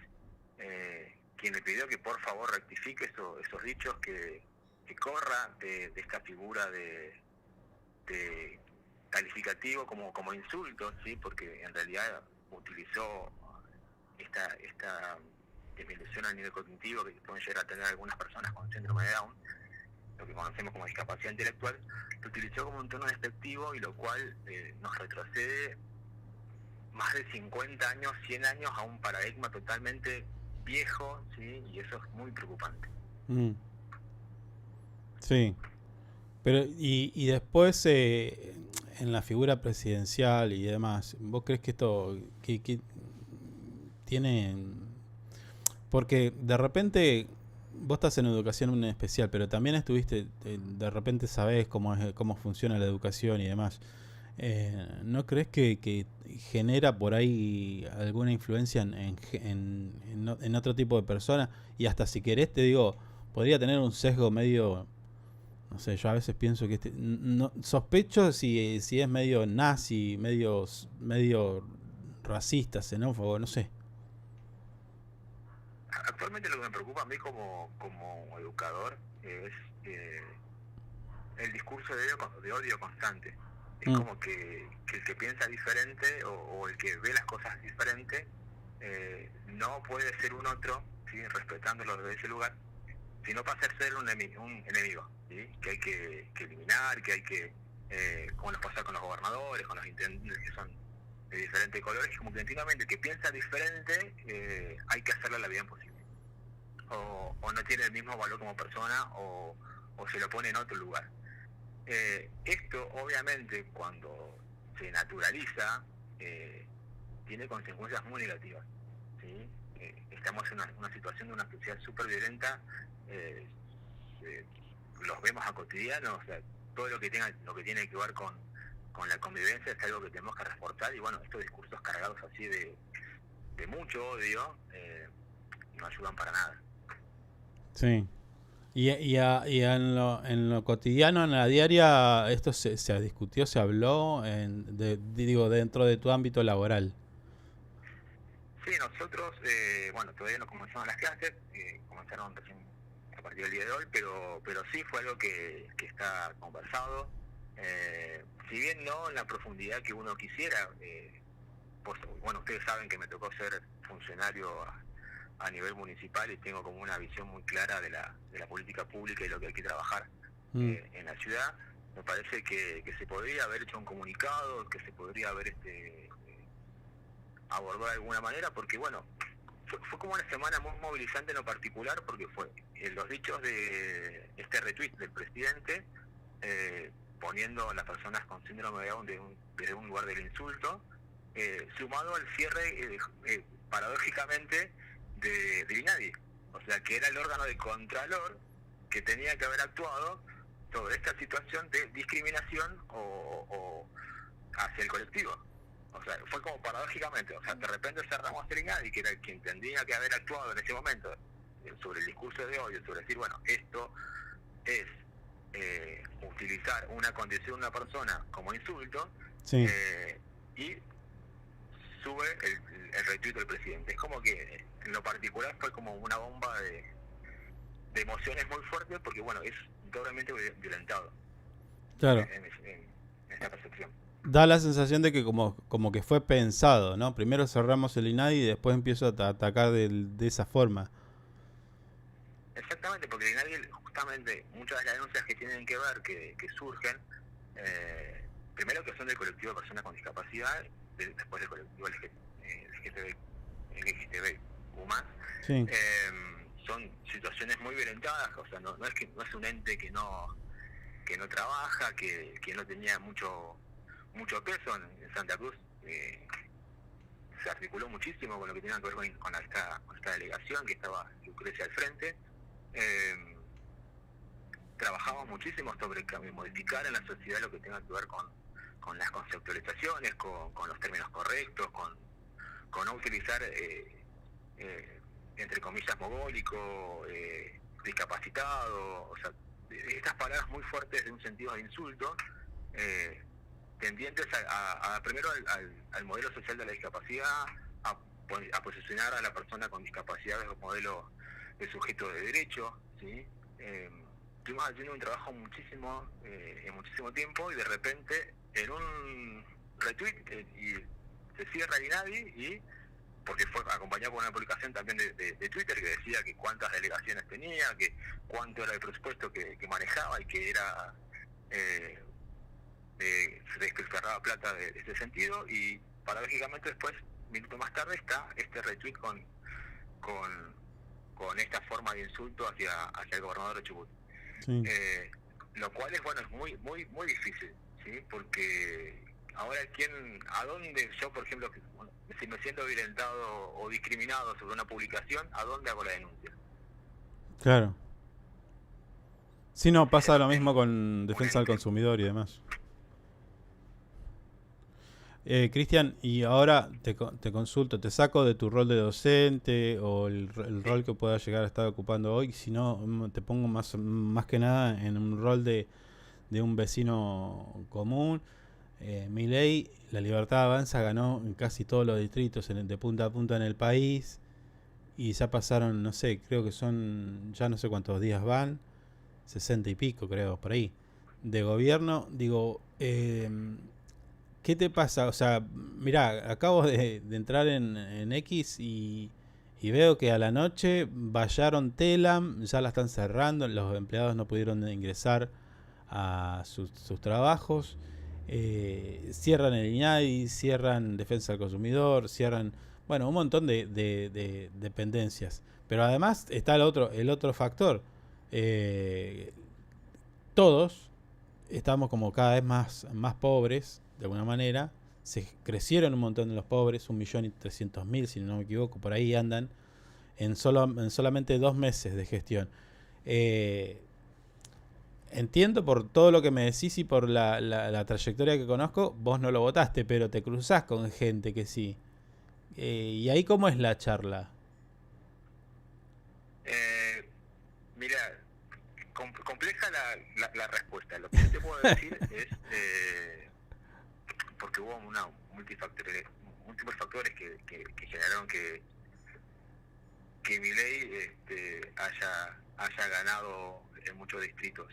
[SPEAKER 6] quien le pidió que por favor rectifique esos dichos, que corra de esta figura de calificativo como insulto, ¿sí?, porque en realidad utilizó esta disminución a nivel cognitivo que pueden llegar a tener algunas personas con síndrome de Down, lo que conocemos como discapacidad intelectual, lo utilizó como un tono despectivo, y lo cual nos retrocede más de 50 años, 100 años a un paradigma totalmente viejo, ¿sí?, y eso es muy preocupante.
[SPEAKER 1] Sí, pero y después en la figura presidencial y demás, ¿vos crees que esto que tiene? Porque de repente vos estás en educación especial, pero también estuviste, de repente sabés cómo funciona la educación y demás. ¿No crees que genera por ahí alguna influencia en otro tipo de persona? Y hasta si querés, te digo, podría tener un sesgo medio, no sé, yo a veces pienso que sospecho si es medio nazi, medio racista, xenófobo, no sé.
[SPEAKER 6] Actualmente lo que me preocupa a mí como educador es el discurso de odio constante. Es como que el que piensa diferente o el que ve las cosas diferente no puede ser un otro, ¿sí?, respetándolo desde ese lugar, sino pasa a ser un enemigo, ¿sí?, que hay que eliminar, que hay que, como nos pasa con los gobernadores, con los intendentes que son de diferentes colores, como que continuamente el que piensa diferente hay que hacerle la vida imposible. O no tiene el mismo valor como persona, o se lo pone en otro lugar. Esto obviamente cuando se naturaliza tiene consecuencias muy negativas, ¿sí? Estamos en una situación de una sociedad súper violenta, los vemos a cotidiano, o sea, todo lo que tiene que ver con la convivencia es algo que tenemos que reforzar, y bueno, estos discursos cargados así de mucho odio no ayudan para nada.
[SPEAKER 1] Sí. Y en lo cotidiano, en la diaria, esto se discutió, se habló, digo, dentro de tu ámbito laboral.
[SPEAKER 6] Sí, nosotros, bueno, todavía no comenzamos las clases, comenzaron recién a partir del día de hoy, pero sí fue algo que está conversado. Si bien no en la profundidad que uno quisiera, pues, bueno, ustedes saben que me tocó ser funcionario a nivel municipal y tengo como una visión muy clara de la política pública y lo que hay que trabajar en la ciudad. Me parece que se podría haber hecho un comunicado, que se podría haber abordado de alguna manera, porque bueno, fue como una semana muy movilizante en lo particular, porque fue los dichos de este retweet del presidente, poniendo a las personas con síndrome de Down desde un lugar del insulto, sumado al cierre, paradójicamente, de INADI, o sea, que era el órgano de contralor que tenía que haber actuado sobre esta situación de discriminación o hacia el colectivo. O sea, fue como paradójicamente, o sea, de repente cerramos el INADI, que era quien tendría que haber actuado en ese momento sobre el discurso de odio, sobre decir, bueno, esto es utilizar una condición de una persona como insulto,
[SPEAKER 1] sí.
[SPEAKER 6] Y sube el retweet del presidente. Es como que en lo particular fue como una bomba de emociones muy fuertes, porque bueno, es doblemente violentado.
[SPEAKER 1] Claro.
[SPEAKER 6] En esta percepción.
[SPEAKER 1] Da la sensación de que como que fue pensado, ¿no? Primero cerramos el INADI y después empiezo a atacar de esa forma.
[SPEAKER 6] Exactamente, porque el INADI, justamente, muchas de las denuncias que tienen que ver, que surgen, primero que son del colectivo de personas con discapacidad, después del colectivo LGTB+,
[SPEAKER 1] sí.
[SPEAKER 6] Son situaciones muy violentadas, o sea, no es un ente que no trabaja, que no tenía mucho peso en Santa Cruz. Se articuló muchísimo con lo que tenía que ver con esta delegación que estaba Lucrecia al frente. Trabajamos muchísimo sobre modificar en la sociedad lo que tenga que ver con las conceptualizaciones, con los términos correctos, con no utilizar, entre comillas, mogólico, discapacitado, o sea, estas palabras muy fuertes de un sentido de insulto, tendientes primero al modelo social de la discapacidad, a posicionar a la persona con discapacidad como modelo de sujeto de derecho, ¿sí? Estuvimos haciendo un trabajo en muchísimo tiempo, y de repente en un retweet y se cierra el INADI, y porque fue acompañado por una publicación también de Twitter que decía que cuántas delegaciones tenía, que cuánto era el presupuesto que manejaba, y que era se despilfarraba plata de ese sentido, y paradójicamente después, minutos más tarde, está este retweet con esta forma de insulto hacia el gobernador de Chubut.
[SPEAKER 1] Sí.
[SPEAKER 6] Lo cual es, bueno, es muy muy muy difícil, ¿sí? Porque ahora a dónde yo, por ejemplo, si me siento violentado o discriminado sobre una publicación, ¿a dónde hago la denuncia?
[SPEAKER 1] Claro. Sí, no, pasa lo mismo con defensa del consumidor y demás. Cristian, y ahora te consulto, te saco de tu rol de docente o el rol que puedas llegar a estar ocupando hoy, si no te pongo más que nada en un rol de un vecino común. Milei, La Libertad Avanza, ganó en casi todos los distritos de punta a punta en el país, y ya pasaron, no sé, creo que son, ya no sé cuántos días van, 60 y pico creo, por ahí, de gobierno. Digo, ¿qué te pasa? O sea, mirá, acabo de entrar en X y veo que a la noche vallaron Telam, ya la están cerrando, los empleados no pudieron ingresar a sus trabajos, cierran el INADI, cierran Defensa del Consumidor, cierran, bueno, un montón de dependencias. Pero además está el otro factor. Todos estamos como cada vez más pobres, de alguna manera. Se crecieron un montón de los pobres, 1.300.000, si no me equivoco, por ahí andan, en solamente 2 meses de gestión. Entiendo por todo lo que me decís y por la trayectoria que conozco, vos no lo votaste, pero te cruzás con gente que sí. ¿Y ahí cómo es la charla?
[SPEAKER 6] Mira, compleja la respuesta. Lo que yo te puedo decir es, porque hubo múltiples factores que generaron que Milei haya ganado en muchos distritos.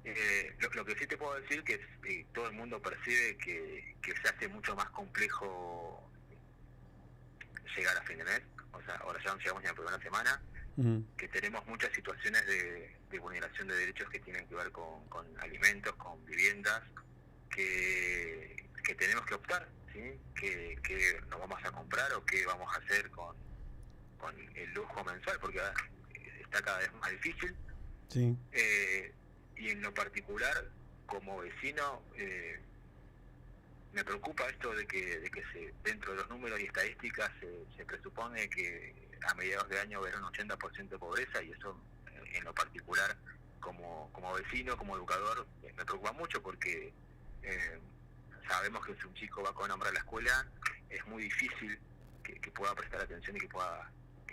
[SPEAKER 6] Lo que sí te puedo decir que todo el mundo percibe que se hace mucho más complejo llegar a fin de mes. O sea, ahora ya no llegamos ni a la primera semana, que tenemos muchas situaciones de vulneración de derechos que tienen que ver con alimentos, con viviendas, que tenemos que optar, ¿sí? Que nos vamos a comprar o qué vamos a hacer con el lujo mensual, porque está cada vez más difícil.
[SPEAKER 1] Sí.
[SPEAKER 6] Y en lo particular, como vecino, me preocupa esto de que dentro de los números y estadísticas se presupone que a mediados de año habrá un 80% de pobreza, y eso en lo particular como vecino, como educador, me preocupa mucho, porque sabemos que si un chico va con hambre a la escuela es muy difícil que pueda prestar atención y que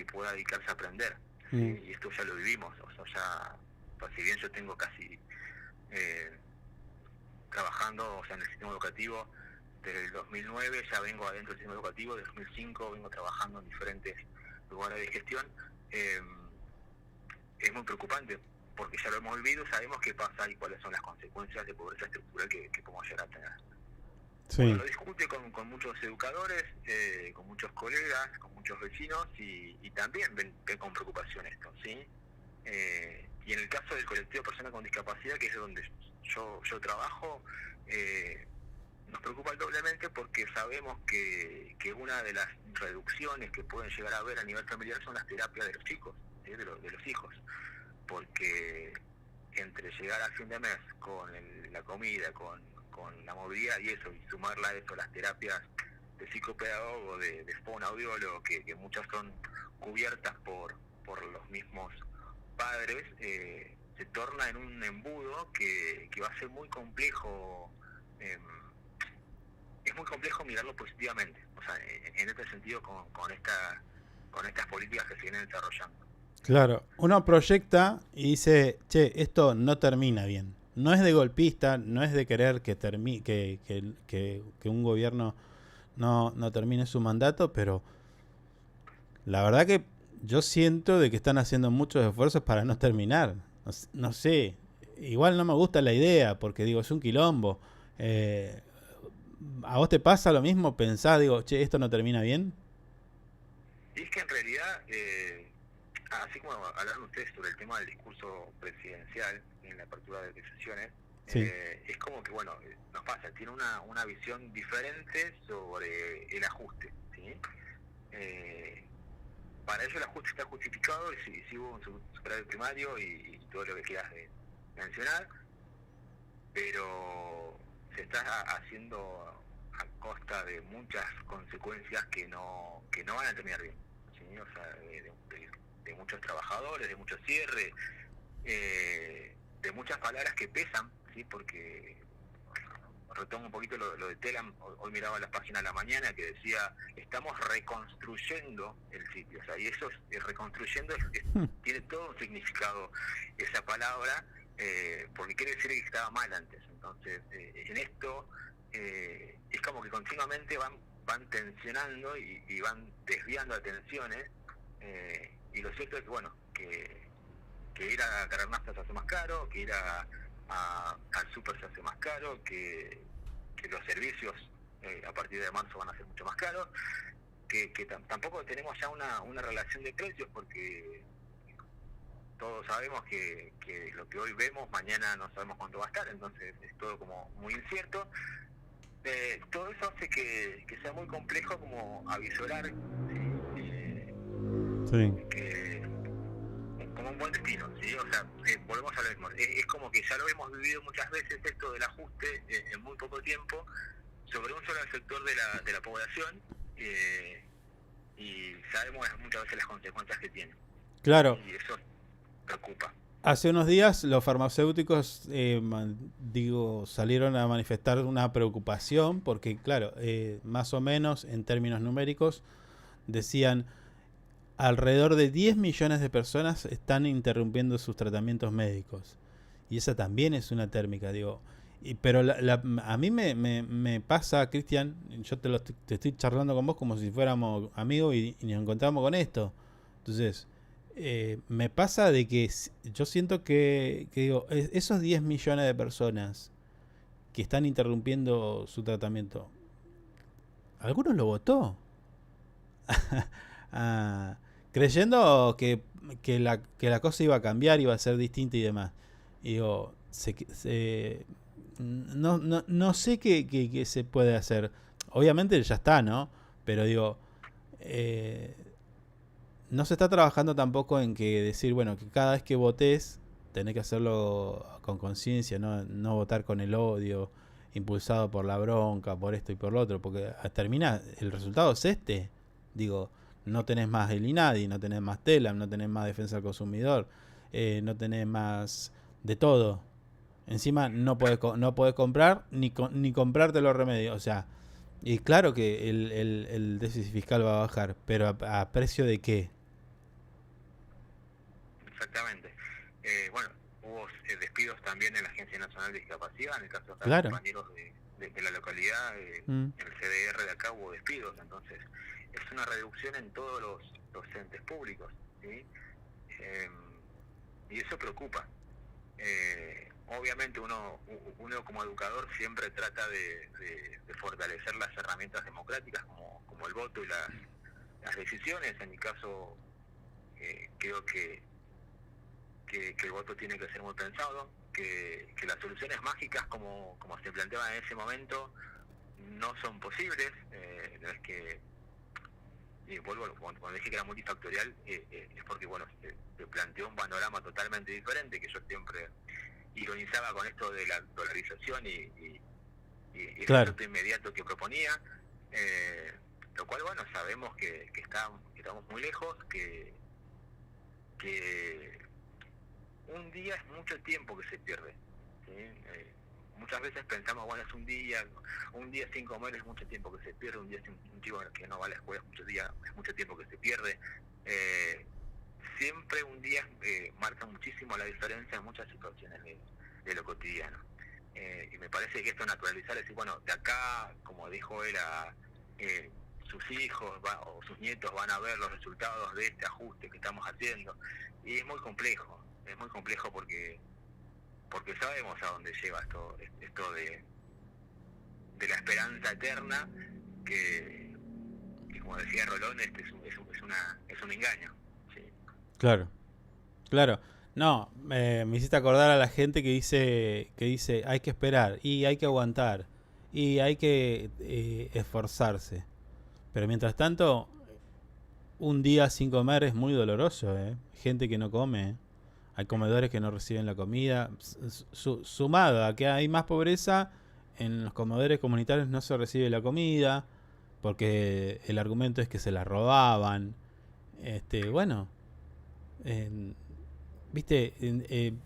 [SPEAKER 6] pueda dedicarse a aprender. ¿Sí? Y esto ya lo vivimos. O sea, pues si bien yo tengo casi trabajando, o sea, en el sistema educativo desde el 2009, ya vengo adentro del sistema educativo, desde 2005 vengo trabajando en diferentes lugares de gestión. Es muy preocupante, porque ya lo hemos vivido, sabemos qué pasa y cuáles son las consecuencias de pobreza estructural que podemos llegar a tener.
[SPEAKER 1] Sí.
[SPEAKER 6] Uno lo discute con muchos educadores, con muchos colegas, con muchos vecinos, y también ven con preocupación esto, ¿sí? Y en el caso del colectivo de personas con discapacidad, que es donde yo trabajo, nos preocupa doblemente, porque sabemos que una de las reducciones que pueden llegar a haber a nivel familiar son las terapias de los chicos, ¿sí? de los hijos, porque entre llegar a fin de mes con la comida, con la movilidad y eso, y sumarla a eso las terapias de psicopedagogo, de fonoaudiólogo, que muchas son cubiertas por los mismos padres, se torna en un embudo que va a ser muy complejo. Es muy complejo mirarlo positivamente, o sea, en este sentido con estas políticas que se vienen desarrollando.
[SPEAKER 1] Claro, uno proyecta y dice, che, esto no termina bien. No es de golpista, no es de querer que un gobierno no termine su mandato, pero la verdad que yo siento de que están haciendo muchos esfuerzos para no terminar. No sé, igual no me gusta la idea, porque digo, es un quilombo. ¿A vos te pasa lo mismo? ¿Pensás, digo, che, esto no termina bien?
[SPEAKER 6] Y es que en realidad, así como hablaron ustedes sobre el tema del discurso presidencial en la apertura de sesiones, sí. Es como que, bueno, nos pasa, tiene una visión diferente sobre el ajuste, ¿sí? Para ello el ajuste está justificado, y si hubo un superávit primario y todo lo que quieras de mencionar, pero se está haciendo a costa de muchas consecuencias que no van a terminar bien, ¿sí? O sea, de muchos trabajadores, de muchos cierres, de muchas palabras que pesan, ¿sí? Porque retomo un poquito lo de Telam. Hoy miraba las páginas de la mañana que decía, estamos reconstruyendo el sitio, o sea, y eso reconstruyendo tiene todo un significado esa palabra, porque quiere decir que estaba mal antes. Entonces, en esto es como que continuamente van tensionando y van desviando atenciones, y lo cierto es que, bueno, que ir a cargar nafta se hace más caro, que ir al súper se hace más caro, que los servicios a partir de marzo van a ser mucho más caros, que tampoco tenemos ya una relación de precios, porque todos sabemos que lo que hoy vemos, mañana no sabemos cuánto va a estar, entonces es todo como muy incierto. Todo eso hace que sea muy complejo como avisorar, ¿sí? Como un buen destino, ¿sí? O sea, volvemos a lo mismo. Es como que ya lo hemos vivido muchas veces, esto del ajuste en muy poco tiempo sobre un solo sector de la población, y sabemos muchas veces las consecuencias que tiene.
[SPEAKER 1] Claro.
[SPEAKER 6] Y eso preocupa.
[SPEAKER 1] Hace unos días los farmacéuticos salieron a manifestar una preocupación porque, claro, más o menos en términos numéricos decían alrededor de 10 millones de personas están interrumpiendo sus tratamientos médicos. y esa también es una térmica, digo. Pero a mí me pasa, Cristian, yo te estoy charlando con vos como si fuéramos amigos y nos encontramos con esto. Entonces, me pasa de que yo siento que digo, esos 10 millones de personas que están interrumpiendo su tratamiento, algunos lo votó. Creyendo que la cosa iba a cambiar, iba a ser distinta y demás. Y digo, no sé qué se puede hacer. Obviamente ya está, ¿no? Pero digo, no se está trabajando tampoco en que decir, bueno, que cada vez que votes tenés que hacerlo con conciencia, no votar con el odio, impulsado por la bronca, por esto y por lo otro, porque termina, el resultado es este. Digo, no tenés más el INADI, no tenés más TELAM, no tenés más defensa del consumidor, no tenés más de todo. Encima no podés comprar ni comprarte los remedios. O sea, y claro que el déficit fiscal va a bajar, pero ¿a precio de qué?
[SPEAKER 6] Exactamente. Bueno, hubo despidos también en la Agencia Nacional de Discapacidad, en el caso de
[SPEAKER 1] Claro.
[SPEAKER 6] compañeros de la localidad, en el CDR de acá hubo despidos, entonces es una reducción en todos los entes públicos, ¿sí? Y eso preocupa. Obviamente uno como educador siempre trata de fortalecer las herramientas democráticas como el voto y las decisiones. En mi caso creo que el voto tiene que ser muy pensado, que las soluciones mágicas como se planteaban en ese momento no son posibles. No es que, y vuelvo cuando dije que era multifactorial, es porque bueno, se planteó un panorama totalmente diferente, que yo siempre ironizaba con esto de la dolarización y el
[SPEAKER 1] Claro.
[SPEAKER 6] efecto inmediato que proponía, lo cual bueno, sabemos que estamos muy lejos, que un día es mucho tiempo que se pierde, ¿sí? Muchas veces pensamos, bueno, es un día sin comer es mucho tiempo que se pierde, un día sin un chico que no va a la escuela es mucho tiempo que se pierde. Siempre un día marca muchísimo la diferencia en muchas situaciones de lo cotidiano. Y me parece que esto naturalizar, es decir, bueno, de acá, como dijo él, sus hijos o sus nietos van a ver los resultados de este ajuste que estamos haciendo. Y es muy complejo porque sabemos a dónde lleva esto de la esperanza eterna, que como decía Rolón, es un engaño, ¿sí?
[SPEAKER 1] Claro. No, me hiciste acordar a la gente que dice hay que esperar y hay que aguantar y hay que esforzarse. Pero mientras tanto, un día sin comer es muy doloroso, ¿eh? Gente que no come, hay comedores que no reciben la comida, sumado a que hay más pobreza, en los comedores comunitarios no se recibe la comida porque el argumento es que se la robaban. Bueno, viste,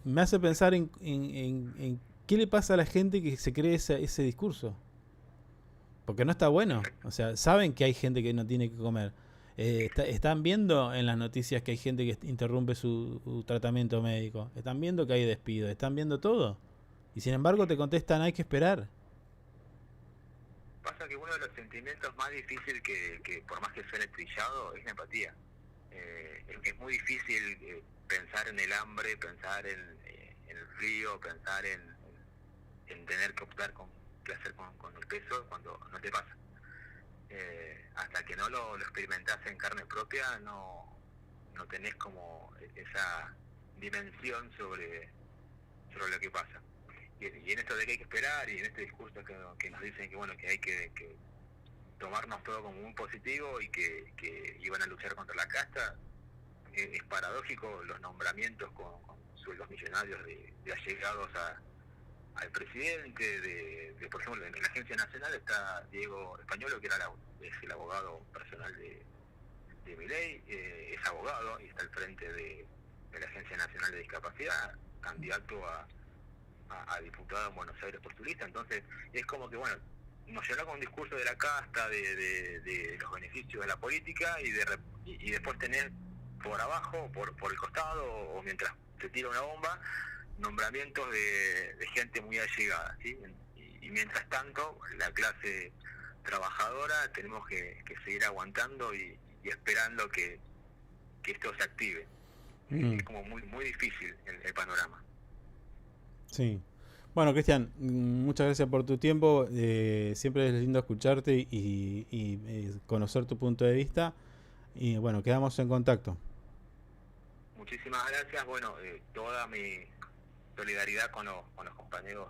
[SPEAKER 1] me hace pensar en qué le pasa a la gente que se cree ese discurso, porque no está bueno. O sea, saben que hay gente que no tiene que comer. Están viendo en las noticias que hay gente que interrumpe su tratamiento médico, están viendo que hay despidos, están viendo todo, y sin embargo te contestan hay que esperar.
[SPEAKER 6] Pasa que uno de los sentimientos más difíciles que por más que suene trillado, es la empatía. Es muy difícil pensar en el hambre, pensar en el frío, pensar en tener que optar qué hacer con el peso cuando no te pasa. Hasta que no lo experimentás en carne propia, no tenés como esa dimensión sobre lo que pasa. Y en esto de que hay que esperar, y en este discurso que nos dicen que bueno, que hay que tomarnos todo como un positivo y que iban a luchar contra la casta, es paradójico los nombramientos con sueldos millonarios de allegados al presidente, por ejemplo, en la Agencia Nacional está Diego Españolo, que es el abogado personal de Milei, es abogado y está al frente de la Agencia Nacional de Discapacidad, candidato a diputado en Buenos Aires por su lista. Entonces es como que bueno, nos llenó con un discurso de la casta, de los beneficios de la política, y después tener por abajo, por el costado, o mientras se tira una bomba, nombramientos de gente muy allegada, ¿sí? Y mientras tanto, la clase trabajadora tenemos que seguir aguantando y esperando que esto se active. Es como muy difícil el panorama.
[SPEAKER 1] Sí. Bueno, Cristian, muchas gracias por tu tiempo. Siempre es lindo escucharte y conocer tu punto de vista. Y bueno, quedamos en contacto.
[SPEAKER 6] Muchísimas gracias. Bueno, toda mi solidaridad con los compañeros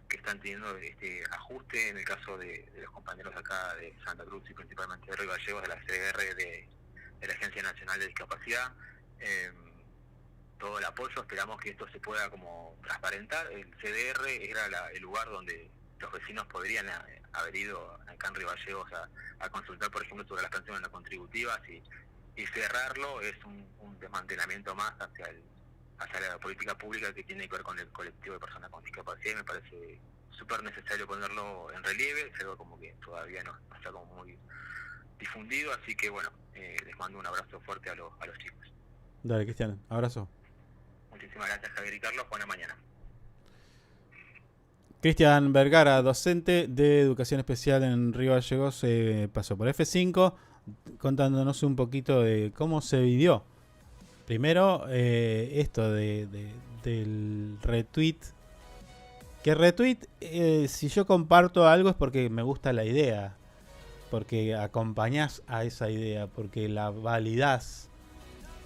[SPEAKER 6] que están teniendo este ajuste, en el caso de los compañeros acá de Santa Cruz y principalmente de Río Gallegos, de la CDR, de la Agencia Nacional de Discapacidad. Todo el apoyo, esperamos que esto se pueda como transparentar. El CDR era el lugar donde los vecinos podrían haber ido acá en Río Gallegos a consultar, por ejemplo, sobre las pensiones no contributivas, y cerrarlo es un desmantelamiento más hacia la política pública que tiene que ver con el colectivo de personas con discapacidad, y me parece súper necesario ponerlo en relieve. Es algo como que todavía no está como muy difundido, así que bueno, les mando un abrazo fuerte a los chicos.
[SPEAKER 1] Dale, Cristian, abrazo.
[SPEAKER 6] Muchísimas gracias, Javier y Carlos. Buena mañana.
[SPEAKER 1] Cristian Vergara, docente de Educación Especial en Río Gallegos, pasó por F5 contándonos un poquito de cómo se vivió. Primero, esto del retweet. Que retweet, si yo comparto algo es porque me gusta la idea, porque acompañás a esa idea, porque la validás.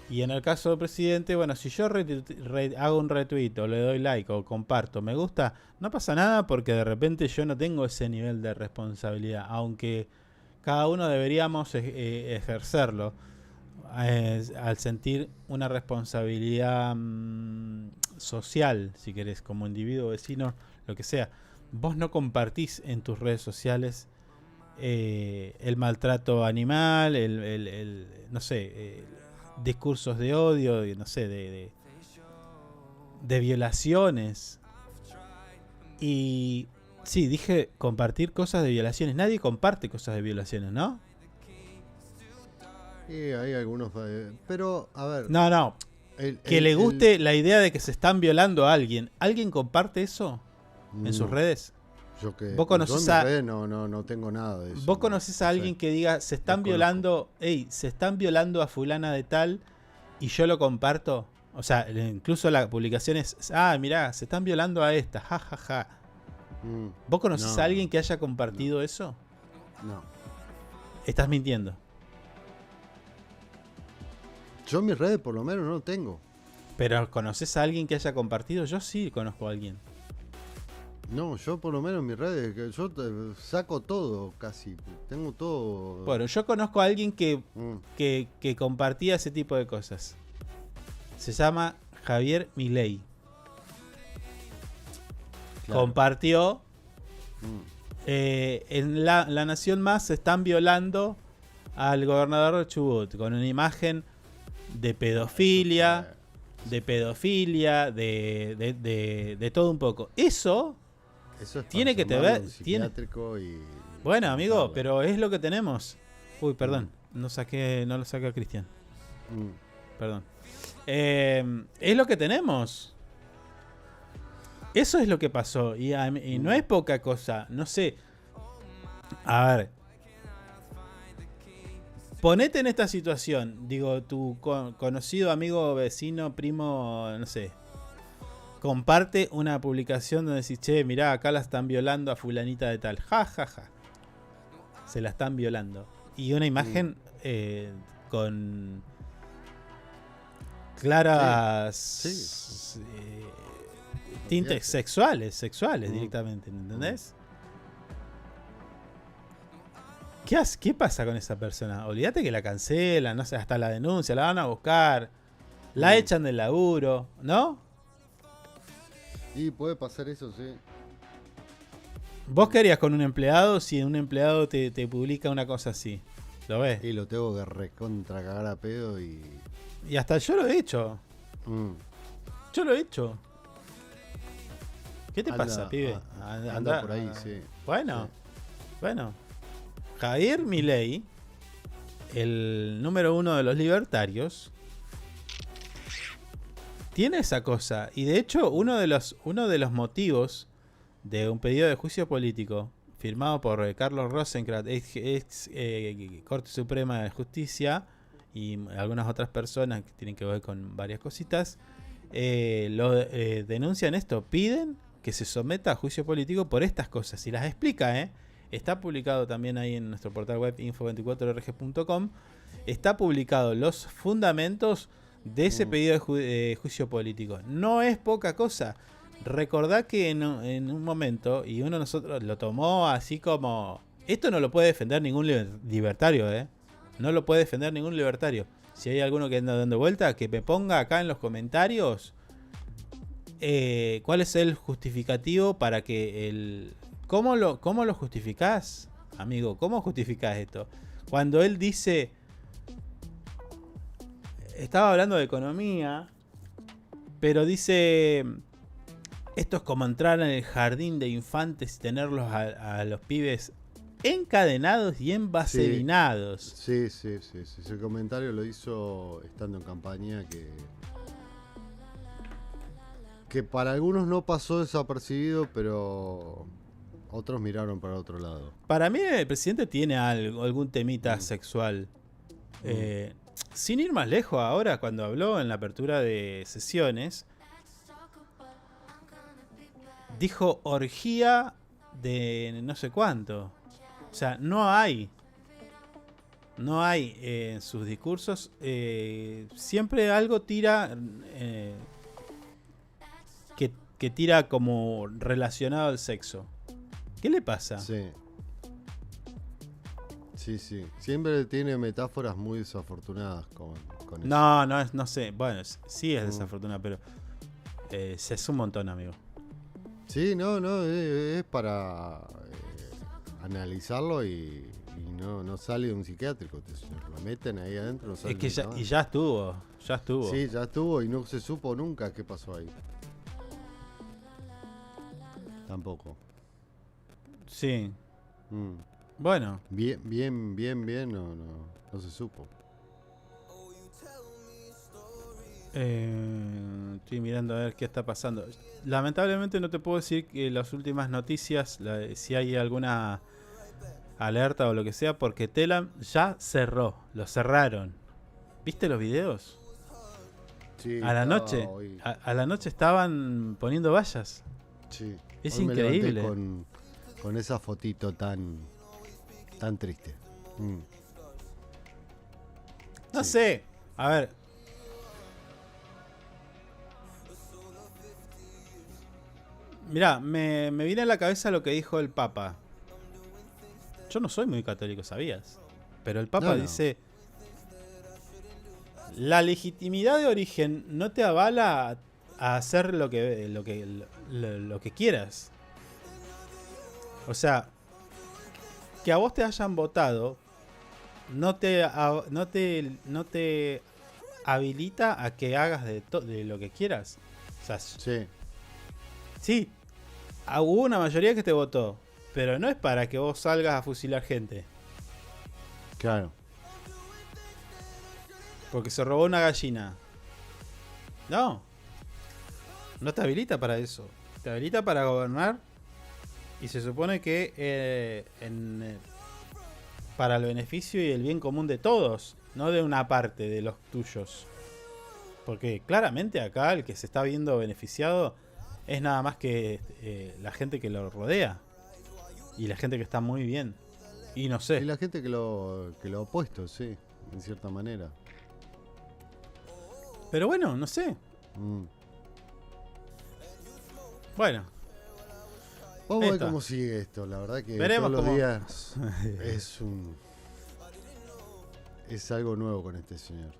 [SPEAKER 1] Y en el caso del presidente, bueno, si yo hago un retweet o le doy like o comparto, me gusta, no pasa nada, porque de repente yo no tengo ese nivel de responsabilidad, aunque cada uno deberíamos ejercerlo al sentir una responsabilidad social, si querés, como individuo, vecino, lo que sea. Vos no compartís en tus redes sociales el maltrato animal, no sé, discursos de odio, no sé, de violaciones. Y sí, dije compartir cosas de violaciones. Nadie comparte cosas de violaciones, ¿no?
[SPEAKER 2] Sí, hay algunos, pero a ver.
[SPEAKER 1] No. Que le guste la idea de que se están violando a alguien. ¿Alguien comparte eso en sus redes?
[SPEAKER 2] Yo que
[SPEAKER 1] ¿Vos conocés a
[SPEAKER 2] redes no tengo nada de eso.
[SPEAKER 1] ¿Vos conocés a alguien que diga se están violando, se están violando a fulana de tal y yo lo comparto? O sea, incluso la publicación es, mirá, se están violando a esta, jajaja. ¿Vos conocés a alguien que haya compartido eso?
[SPEAKER 2] No.
[SPEAKER 1] Estás mintiendo.
[SPEAKER 2] Yo en mis redes por lo menos no tengo.
[SPEAKER 1] ¿Pero conocés a alguien que haya compartido? Yo sí conozco a alguien.
[SPEAKER 2] No, yo por lo menos en mis redes, yo saco todo casi, tengo todo.
[SPEAKER 1] Bueno, yo conozco a alguien que compartía ese tipo de cosas. Se llama Javier Milei. Claro. Compartió en la Nación Más se están violando al gobernador de Chubut con una imagen de pedofilia, de todo un poco. Eso tiene que ver. Bueno, amigo, pero es lo que tenemos. Uy, perdón, no lo saqué a Cristian. Perdón. Es lo que tenemos. Eso es lo que pasó. Y no es poca cosa. No sé. A ver. Ponete en esta situación. Digo, tu conocido, amigo, vecino, primo, no sé. Comparte una publicación donde decís, che, mirá, acá la están violando a fulanita de tal. Ja, ja, ja. Se la están violando. Y una imagen con claras tintes sexuales directamente, ¿entendés? ¿Qué pasa con esa persona? Olvídate que la cancelan, no sé, hasta la denuncia, la van a buscar, la echan del laburo, ¿no?
[SPEAKER 2] Y puede pasar eso, sí.
[SPEAKER 1] ¿Vos qué harías con un empleado si un empleado te publica una cosa así? ¿Lo ves?
[SPEAKER 2] Y lo tengo que recontra cagar a pedo y
[SPEAKER 1] hasta yo lo he hecho. Yo lo he hecho. ¿Qué te pasa, pibe?
[SPEAKER 2] Anda por ahí, sí.
[SPEAKER 1] Bueno. Javier Milei, el número 1 de los libertarios, tiene esa cosa. Y de hecho, uno de los motivos de un pedido de juicio político firmado por Carlos Rosenkrantz, ex Corte Suprema de Justicia, y algunas otras personas que tienen que ver con varias cositas, denuncian esto, piden que se someta a juicio político por estas cosas. Y las explica, está publicado también ahí en nuestro portal web info24rg.com. Está publicado los fundamentos de ese pedido de juicio político. No es poca cosa. Recordá que en un momento, y uno de nosotros lo tomó así como... Esto no lo puede defender ningún libertario, No lo puede defender ningún libertario. Si hay alguno que anda dando vuelta, que me ponga acá en los comentarios cuál es el justificativo para que ¿Cómo lo justificás, amigo? ¿Cómo justificás esto? Cuando él dice... Estaba hablando de economía, pero dice... Esto es como entrar en el jardín de infantes y tenerlos a los pibes encadenados y envaselinados.
[SPEAKER 2] Sí. Ese comentario lo hizo estando en campaña que para algunos no pasó desapercibido, pero otros miraron para otro lado.
[SPEAKER 1] Para mí el presidente tiene algún temita sexual. Sin ir más lejos, ahora cuando habló en la apertura de sesiones, dijo orgía de no sé cuánto. O sea, no hay en sus discursos, siempre algo tira que tira como relacionado al sexo. ¿Qué le pasa?
[SPEAKER 2] Sí. Siempre tiene metáforas muy desafortunadas con eso.
[SPEAKER 1] No sé. Bueno, sí es desafortunado, pero es un montón, amigo.
[SPEAKER 2] Sí, es para analizarlo y no sale de un psiquiátrico. Lo meten ahí adentro. No sale.
[SPEAKER 1] Es que ya estuvo.
[SPEAKER 2] Sí, ya estuvo y no se supo nunca qué pasó ahí. Tampoco.
[SPEAKER 1] Sí. Bueno.
[SPEAKER 2] Bien, no se supo.
[SPEAKER 1] Estoy mirando a ver qué está pasando. Lamentablemente no te puedo decir que las últimas noticias, si hay alguna alerta o lo que sea, porque Telam ya cerró, lo cerraron. ¿Viste los videos?
[SPEAKER 2] Sí,
[SPEAKER 1] a la noche, a la noche estaban poniendo vallas.
[SPEAKER 2] Sí.
[SPEAKER 1] Es
[SPEAKER 2] Hoy
[SPEAKER 1] increíble.
[SPEAKER 2] Me levanté con esa fotito tan triste.
[SPEAKER 1] No sé. A ver. Mirá, me viene a la cabeza lo que dijo el Papa. Yo no soy muy católico, ¿sabías? Pero el Papa dice... La legitimidad de origen no te avala a hacer lo que quieras. O sea, que a vos te hayan votado no te habilita a que hagas de lo que quieras. O sea, sí, hubo una mayoría que te votó, pero no es para que vos salgas a fusilar gente.
[SPEAKER 2] Claro.
[SPEAKER 1] Porque se robó una gallina. No te habilita para eso. Te habilita para gobernar. Y se supone que para el beneficio y el bien común de todos, no de una parte de los tuyos. Porque claramente acá el que se está viendo beneficiado es nada más que la gente que lo rodea. Y la gente que está muy bien. Y no sé.
[SPEAKER 2] Y la gente que lo ha opuesto, sí, en cierta manera.
[SPEAKER 1] Pero bueno, no sé. Bueno.
[SPEAKER 2] Vamos a ver cómo sigue esto. La verdad que
[SPEAKER 1] veremos
[SPEAKER 2] todos los días es algo nuevo con este señor.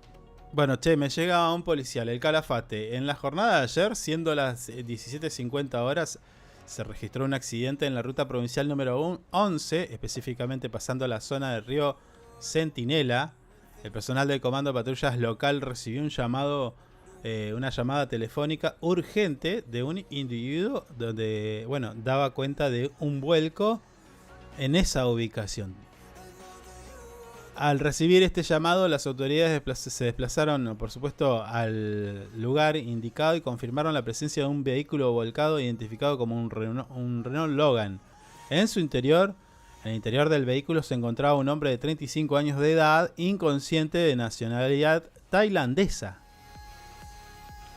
[SPEAKER 1] Bueno, me llega un policial, el Calafate. En la jornada de ayer, siendo las 17:50 horas, se registró un accidente en la ruta provincial número 11, específicamente pasando la zona del río Centinela. El personal del Comando de Patrullas Local recibió una llamada telefónica urgente de un individuo donde, daba cuenta de un vuelco en esa ubicación. Al recibir este llamado, las autoridades se desplazaron, por supuesto, al lugar indicado y confirmaron la presencia de un vehículo volcado identificado como un Renault Logan. En el interior del vehículo se encontraba un hombre de 35 años de edad, inconsciente, de nacionalidad tailandesa.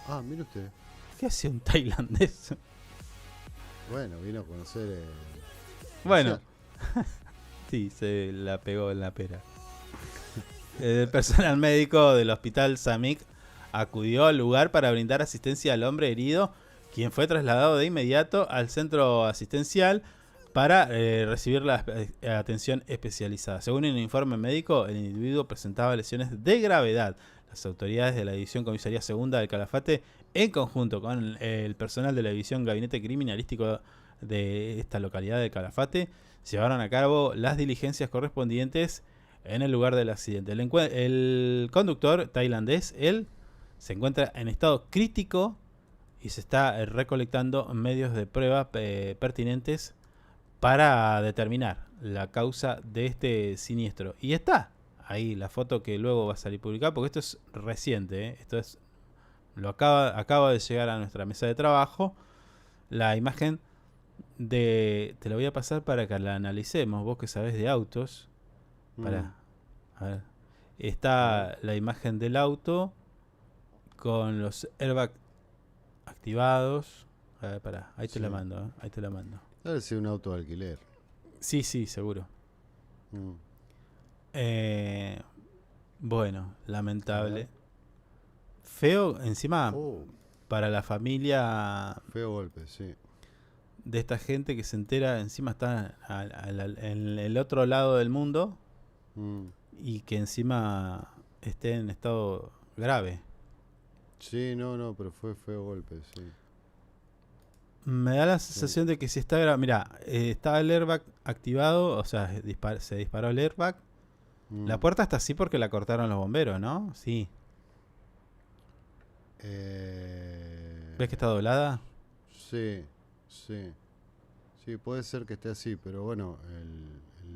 [SPEAKER 2] Ah, mire usted.
[SPEAKER 1] ¿Qué hace un tailandés?
[SPEAKER 2] Bueno, vino a conocer.
[SPEAKER 1] Bueno, sí, se la pegó en la pera. El personal médico del hospital Samik acudió al lugar para brindar asistencia al hombre herido, quien fue trasladado de inmediato al centro asistencial para recibir la atención especializada. Según un informe médico, el individuo presentaba lesiones de gravedad. Las autoridades de la División Comisaría Segunda del Calafate, en conjunto con el personal de la División Gabinete Criminalístico de esta localidad de Calafate, llevaron a cabo las diligencias correspondientes en el lugar del accidente. El conductor tailandés, él, se encuentra en estado crítico y se está recolectando medios de prueba pertinentes para determinar la causa de este siniestro. Y está ahí la foto que luego va a salir publicada, porque esto es reciente, ¿eh? Esto es acaba de llegar a nuestra mesa de trabajo. La imagen te la voy a pasar para que la analicemos, vos que sabés de autos. A ver. Está la imagen del auto con los airbags activados. A ver, pará, ahí te la mando, ahí te la mando.
[SPEAKER 2] Debe ser un auto de alquiler.
[SPEAKER 1] Sí, seguro. Bueno, lamentable. Feo, encima, para la familia.
[SPEAKER 2] Feo golpe, sí.
[SPEAKER 1] De esta gente que se entera, encima está en el otro lado del mundo. Y que encima esté en estado grave.
[SPEAKER 2] Sí, no, pero fue feo golpe, sí.
[SPEAKER 1] Me da la sensación de que si está grave. Mirá, estaba el airbag activado, o sea, se disparó el airbag. La puerta está así porque la cortaron los bomberos, ¿no? Sí. ¿Ves que está doblada?
[SPEAKER 2] Sí. Sí, puede ser que esté así, pero bueno,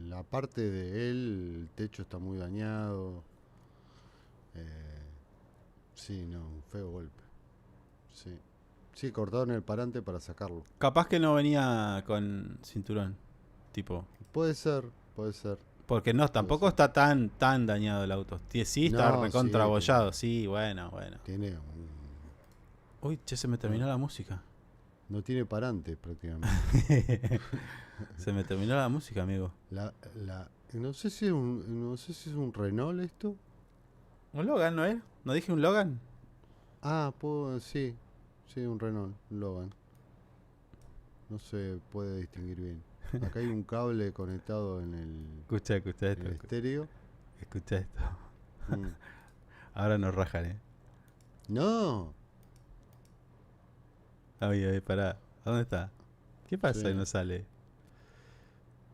[SPEAKER 2] la parte de él, el techo está muy dañado. Sí, no, un feo golpe. Sí, cortaron el parante para sacarlo.
[SPEAKER 1] Capaz que no venía con cinturón, tipo.
[SPEAKER 2] Puede ser.
[SPEAKER 1] Porque no, tampoco está tan dañado el auto. Sí, está recontrabollado. Sí, bueno.
[SPEAKER 2] Tiene
[SPEAKER 1] Uy, se me terminó la música.
[SPEAKER 2] No tiene parante prácticamente.
[SPEAKER 1] Se me terminó la música, amigo.
[SPEAKER 2] No sé si es un Renault esto.
[SPEAKER 1] ¿Un Logan, no es? ¿No dije un Logan?
[SPEAKER 2] Ah, sí, un Renault, un Logan. No se puede distinguir bien. Acá hay un cable conectado en el
[SPEAKER 1] Escucha esto.
[SPEAKER 2] el estéreo.
[SPEAKER 1] Escucha esto. Ahora nos rajan, No. Ay, pará. ¿Dónde está? ¿Qué pasa y no sale?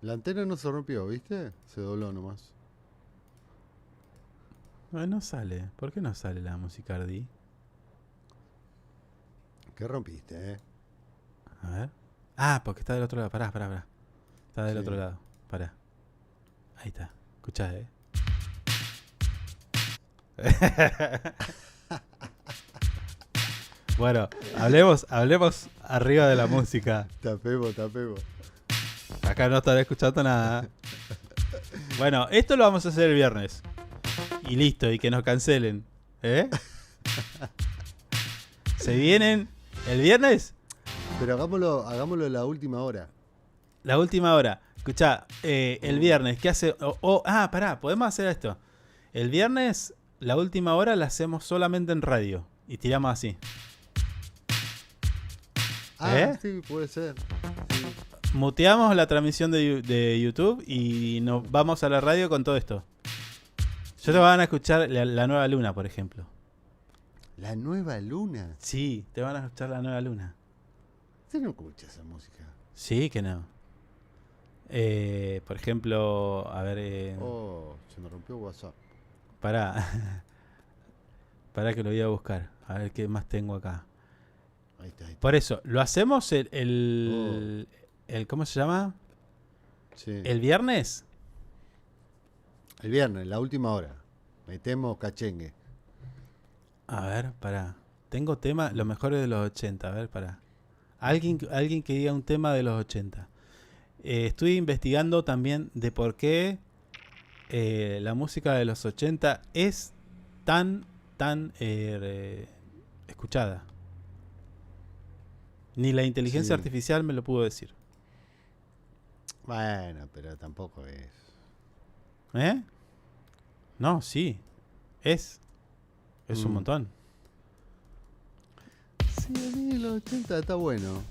[SPEAKER 2] La antena no se rompió, ¿viste? Se dobló nomás.
[SPEAKER 1] No sale. ¿Por qué no sale la Musicardi?
[SPEAKER 2] ¿Qué rompiste,
[SPEAKER 1] A ver. Ah, porque está del otro lado. Pará. Está del otro lado. Pará. Ahí está. Escuchá, Bueno, hablemos arriba de la música.
[SPEAKER 2] Tapemos.
[SPEAKER 1] Acá no estaré escuchando nada. Bueno, esto lo vamos a hacer el viernes. Y listo, y que nos cancelen. ¿Se vienen el viernes?
[SPEAKER 2] Pero hagámoslo la última hora.
[SPEAKER 1] La última hora. Escuchá, el viernes, ¿qué hace? Pará, podemos hacer esto. El viernes, la última hora la hacemos solamente en radio. Y tiramos así.
[SPEAKER 2] Sí, puede ser. Sí.
[SPEAKER 1] Muteamos la transmisión de YouTube y nos vamos a la radio con todo esto. Yo te van a escuchar la Nueva Luna, por ejemplo.
[SPEAKER 2] ¿La Nueva Luna?
[SPEAKER 1] Sí, te van a escuchar la Nueva Luna.
[SPEAKER 2] ¿Usted no escucha esa música?
[SPEAKER 1] Sí, que no. Por ejemplo, a ver...
[SPEAKER 2] se me rompió WhatsApp.
[SPEAKER 1] Pará que lo voy a buscar. A ver qué más tengo acá.
[SPEAKER 2] Ahí está.
[SPEAKER 1] Por eso, lo hacemos el ¿cómo se llama?
[SPEAKER 2] Sí.
[SPEAKER 1] ¿El viernes?
[SPEAKER 2] El viernes, la última hora. Metemos cachengue.
[SPEAKER 1] A ver, pará. Tengo tema, los mejores de los 80. A ver, pará. Alguien que diga un tema de los 80. Estoy investigando también de por qué la música de los 80 es tan escuchada. Ni la inteligencia artificial me lo pudo decir.
[SPEAKER 2] Bueno, pero tampoco es.
[SPEAKER 1] ¿Eh? No, sí. Es un montón.
[SPEAKER 2] Sí, a mí los 80 está bueno.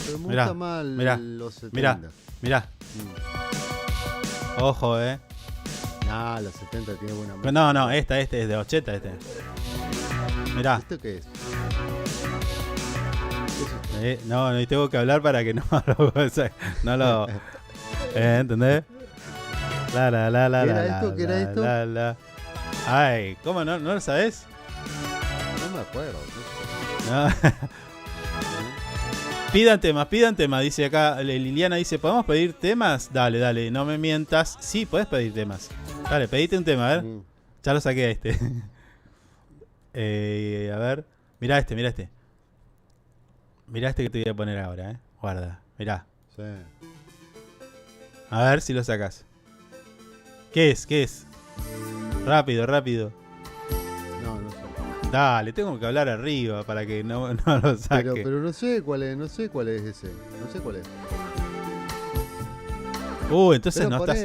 [SPEAKER 2] Pero me
[SPEAKER 1] Mirá,
[SPEAKER 2] gusta más
[SPEAKER 1] mirá,
[SPEAKER 2] los 70.
[SPEAKER 1] Mirá. Ojo,
[SPEAKER 2] Ah, los 70 tiene buena música.
[SPEAKER 1] No, este es de 80, Mirá.
[SPEAKER 2] ¿Esto qué es?
[SPEAKER 1] No, y tengo que hablar para que no lo ¿entendés?
[SPEAKER 2] ¿Qué era esto?
[SPEAKER 1] Ay, ¿cómo no lo sabés?
[SPEAKER 2] No me acuerdo.
[SPEAKER 1] No. Pidan temas, dice acá Liliana, dice, ¿podemos pedir temas? Dale, no me mientas. Sí, podés pedir temas. Dale, pedite un tema, a ver. Ya lo saqué a este. A ver, mirá este. Mirá este que te voy a poner ahora, Guarda, mirá.
[SPEAKER 2] Sí.
[SPEAKER 1] A ver si lo sacas. ¿Qué es? Rápido.
[SPEAKER 2] No sé.
[SPEAKER 1] Dale, tengo que hablar arriba para que no lo saque.
[SPEAKER 2] Pero no sé cuál es ese. No sé cuál es.
[SPEAKER 1] Entonces
[SPEAKER 2] pero
[SPEAKER 1] no estás...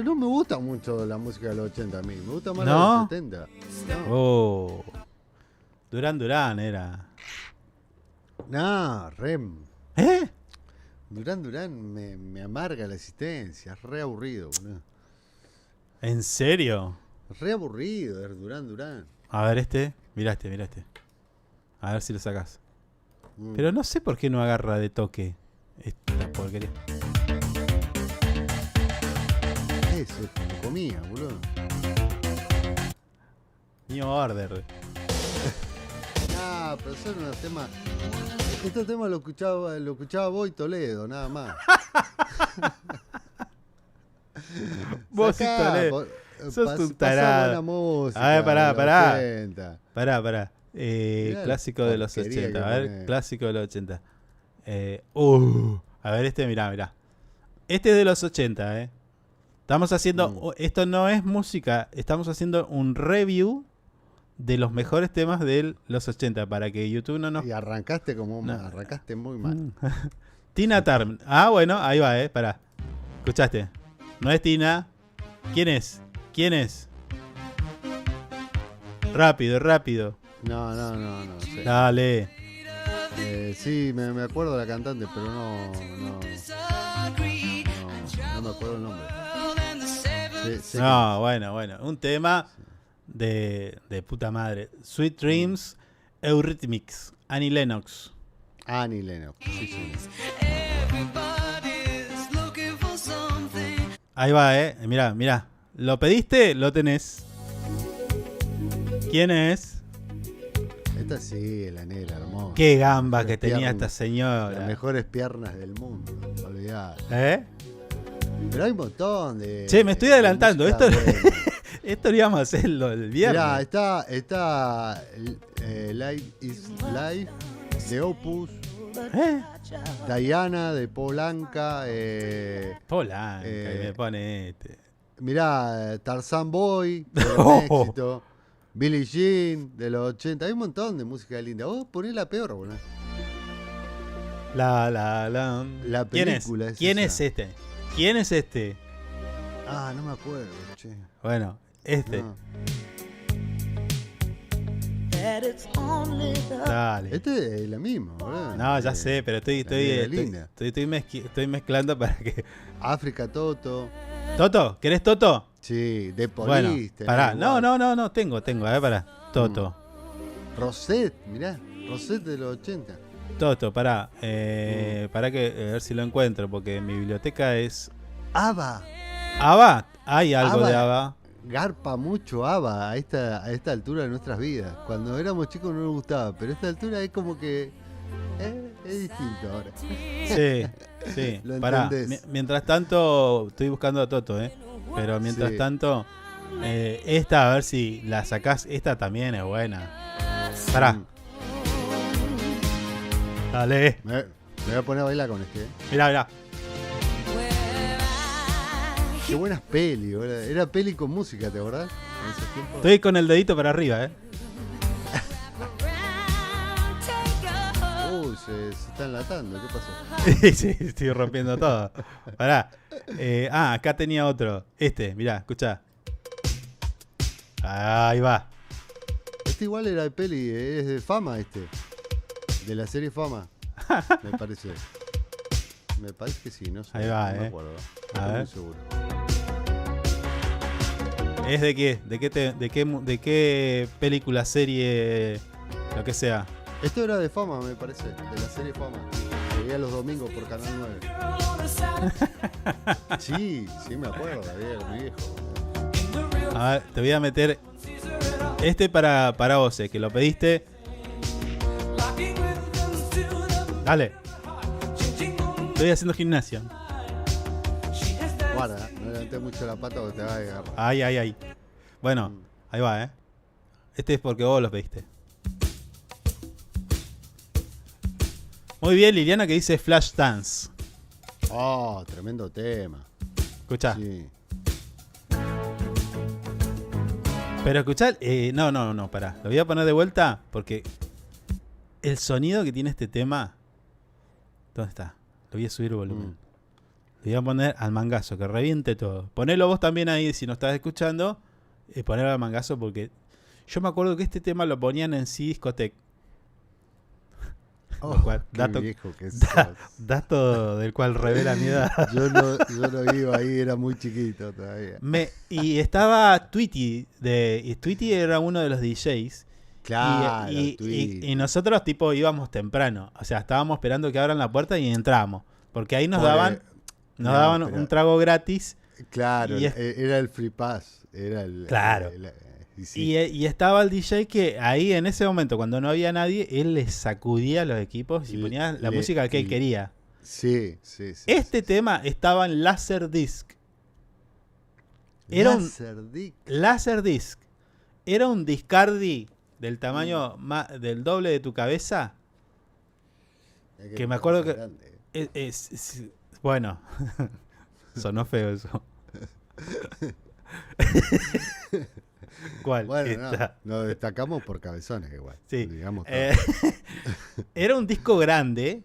[SPEAKER 2] no me gusta mucho la música de los 80 a mí. Me gusta más
[SPEAKER 1] ¿No?
[SPEAKER 2] la de los 70. No.
[SPEAKER 1] Duran era.
[SPEAKER 2] No, Rem.
[SPEAKER 1] ¿Eh?
[SPEAKER 2] Duran me amarga la existencia. Es re aburrido, boludo.
[SPEAKER 1] ¿En serio?
[SPEAKER 2] Re aburrido, es Duran.
[SPEAKER 1] A ver mirá este. A ver si lo sacas. Pero no sé por qué no agarra de toque esta porquería.
[SPEAKER 2] Eso es como comía, boludo.
[SPEAKER 1] New Order.
[SPEAKER 2] Ah, pero son unos temas. Estos temas lo escuchaba Boy Toledo, nada más.
[SPEAKER 1] Vos y Toledo. Sos un tarado.
[SPEAKER 2] Música,
[SPEAKER 1] A ver, pará.
[SPEAKER 2] 80.
[SPEAKER 1] Pará. Clásico de los
[SPEAKER 2] porquería
[SPEAKER 1] 80.
[SPEAKER 2] que
[SPEAKER 1] A ver,
[SPEAKER 2] pone.
[SPEAKER 1] clásico de los 80. A ver, mirá. Este es de los 80, Estamos haciendo... Esto no es música. Estamos haciendo un review de los mejores temas de los 80 para que YouTube no nos...
[SPEAKER 2] Y arrancaste muy mal.
[SPEAKER 1] Tina Turner. Ah, bueno, ahí va, pará. ¿Escuchaste? No es Tina. ¿Quién es? Rápido.
[SPEAKER 2] No sé.
[SPEAKER 1] Dale.
[SPEAKER 2] Sí, me acuerdo de la cantante, pero no me acuerdo el nombre. Sé
[SPEAKER 1] No, bueno. Un tema de puta madre. Sweet Dreams, Eurythmics, Annie Lennox.
[SPEAKER 2] Annie Lennox, sí.
[SPEAKER 1] Ahí va, Mirá. ¿Lo pediste? Lo tenés. ¿Quién es?
[SPEAKER 2] Esta sí, la negra, hermosa.
[SPEAKER 1] Qué gamba que
[SPEAKER 2] Piernas,
[SPEAKER 1] tenía esta señora.
[SPEAKER 2] Las mejores piernas del mundo, olvidate. Pero hay un montón de...
[SPEAKER 1] Che, me estoy adelantando.
[SPEAKER 2] de
[SPEAKER 1] Esto
[SPEAKER 2] música buena.
[SPEAKER 1] esto lo íbamos a hacerlo el viernes.
[SPEAKER 2] Mirá, está Life is Life de Opus, Diana de Polanca,
[SPEAKER 1] Polanca, que me pone
[SPEAKER 2] mirá, Tarzan Boy de los éxitos, Billie Jean de los 80, hay un montón de música linda. Vos ponés la peor, boludo. La película es
[SPEAKER 1] ¿Quién
[SPEAKER 2] esa.
[SPEAKER 1] es este? ¿Quién es este?
[SPEAKER 2] Ah, no me acuerdo, che.
[SPEAKER 1] Bueno, este.
[SPEAKER 2] No.
[SPEAKER 1] Dale.
[SPEAKER 2] Este es la misma, boludo.
[SPEAKER 1] No, ya sé, pero estoy mezclando para que...
[SPEAKER 2] África Toto.
[SPEAKER 1] ¿Toto? ¿Querés Toto?
[SPEAKER 2] Sí, de
[SPEAKER 1] Bueno,
[SPEAKER 2] Police.
[SPEAKER 1] pará. No, tengo. A ver, pará. Toto.
[SPEAKER 2] Rosette, mirá. Rosette de los 80.
[SPEAKER 1] Toto, pará. Pará que a ver si lo encuentro, porque mi biblioteca es...
[SPEAKER 2] ABBA.
[SPEAKER 1] ¿ABBA? Hay algo
[SPEAKER 2] ABBA.
[SPEAKER 1] de ABBA.
[SPEAKER 2] Garpa mucho ABBA a esta altura de nuestras vidas. Cuando éramos chicos no nos gustaba, pero a esta altura es como que es distinto ahora.
[SPEAKER 1] Sí.
[SPEAKER 2] Lo
[SPEAKER 1] Pará.
[SPEAKER 2] entendés.
[SPEAKER 1] Mientras tanto, estoy buscando a Toto, Pero mientras
[SPEAKER 2] Sí.
[SPEAKER 1] tanto, esta, a ver si la sacás. Esta también es buena. Pará. Dale.
[SPEAKER 2] Me voy a poner a bailar con este.
[SPEAKER 1] Mirá, mirá.
[SPEAKER 2] Qué buenas peli, boludo. Era peli con música, ¿te acordás? En esos tiempos.
[SPEAKER 1] Estoy con el dedito para arriba,
[SPEAKER 2] Uy, se está enlatando. ¿Qué pasó?
[SPEAKER 1] Sí, estoy rompiendo todo. Pará. Acá tenía otro. Mirá, escuchá. Ahí va.
[SPEAKER 2] Este igual era de peli, es de Fama este. De la serie Fama. Me parece. Me parece que sí, no sé.
[SPEAKER 1] Ahí va,
[SPEAKER 2] no me acuerdo. No
[SPEAKER 1] A
[SPEAKER 2] estoy
[SPEAKER 1] ver.
[SPEAKER 2] muy seguro.
[SPEAKER 1] ¿Es de qué? ¿De qué película, serie, lo que sea?
[SPEAKER 2] Esto era de Fama, me parece. De la serie Fama. Que veía los domingos por Canal 9. Sí, me acuerdo. Era muy viejo.
[SPEAKER 1] A ver, te voy a meter para vos, que lo pediste. Dale. Estoy haciendo gimnasia.
[SPEAKER 2] Guarda, no levanté mucho la pata porque te va a agarrar.
[SPEAKER 1] Ay. Bueno, ahí va, Este es porque vos los pediste. Muy bien, Liliana, que dice Flashdance.
[SPEAKER 2] Oh, tremendo tema.
[SPEAKER 1] Escuchá.
[SPEAKER 2] Sí.
[SPEAKER 1] Pero escuchá, no, pará. Lo voy a poner de vuelta porque el sonido que tiene este tema. ¿Dónde está? Lo voy a subir el volumen. Le voy a poner al mangazo, que reviente todo. Ponelo vos también ahí si no estás escuchando. Ponelo al mangazo porque yo me acuerdo que este tema lo ponían en C-Discotech.
[SPEAKER 2] Oh,
[SPEAKER 1] cual,
[SPEAKER 2] qué viejo que sos.
[SPEAKER 1] Dato del cual revela mi edad.
[SPEAKER 2] Yo no iba ahí, era muy chiquito todavía.
[SPEAKER 1] Y estaba Tweety. Y Tweety era uno de los DJs.
[SPEAKER 2] Claro,
[SPEAKER 1] y nosotros tipo íbamos temprano. O sea, estábamos esperando que abran la puerta y entramos. Porque ahí nos daban un trago gratis.
[SPEAKER 2] Claro,
[SPEAKER 1] y
[SPEAKER 2] era el free pass.
[SPEAKER 1] Claro. Y estaba el DJ que ahí en ese momento, cuando no había nadie, él le sacudía los equipos y ponía la música que él quería.
[SPEAKER 2] Sí.
[SPEAKER 1] Este tema estaba en Laserdisc. Laserdisc. Era un Discardi del tamaño del doble de tu cabeza. Que me acuerdo que... bueno, sonó feo eso. ¿Cuál?
[SPEAKER 2] Bueno, nos destacamos por cabezones igual.
[SPEAKER 1] Sí.
[SPEAKER 2] Digamos
[SPEAKER 1] era un disco grande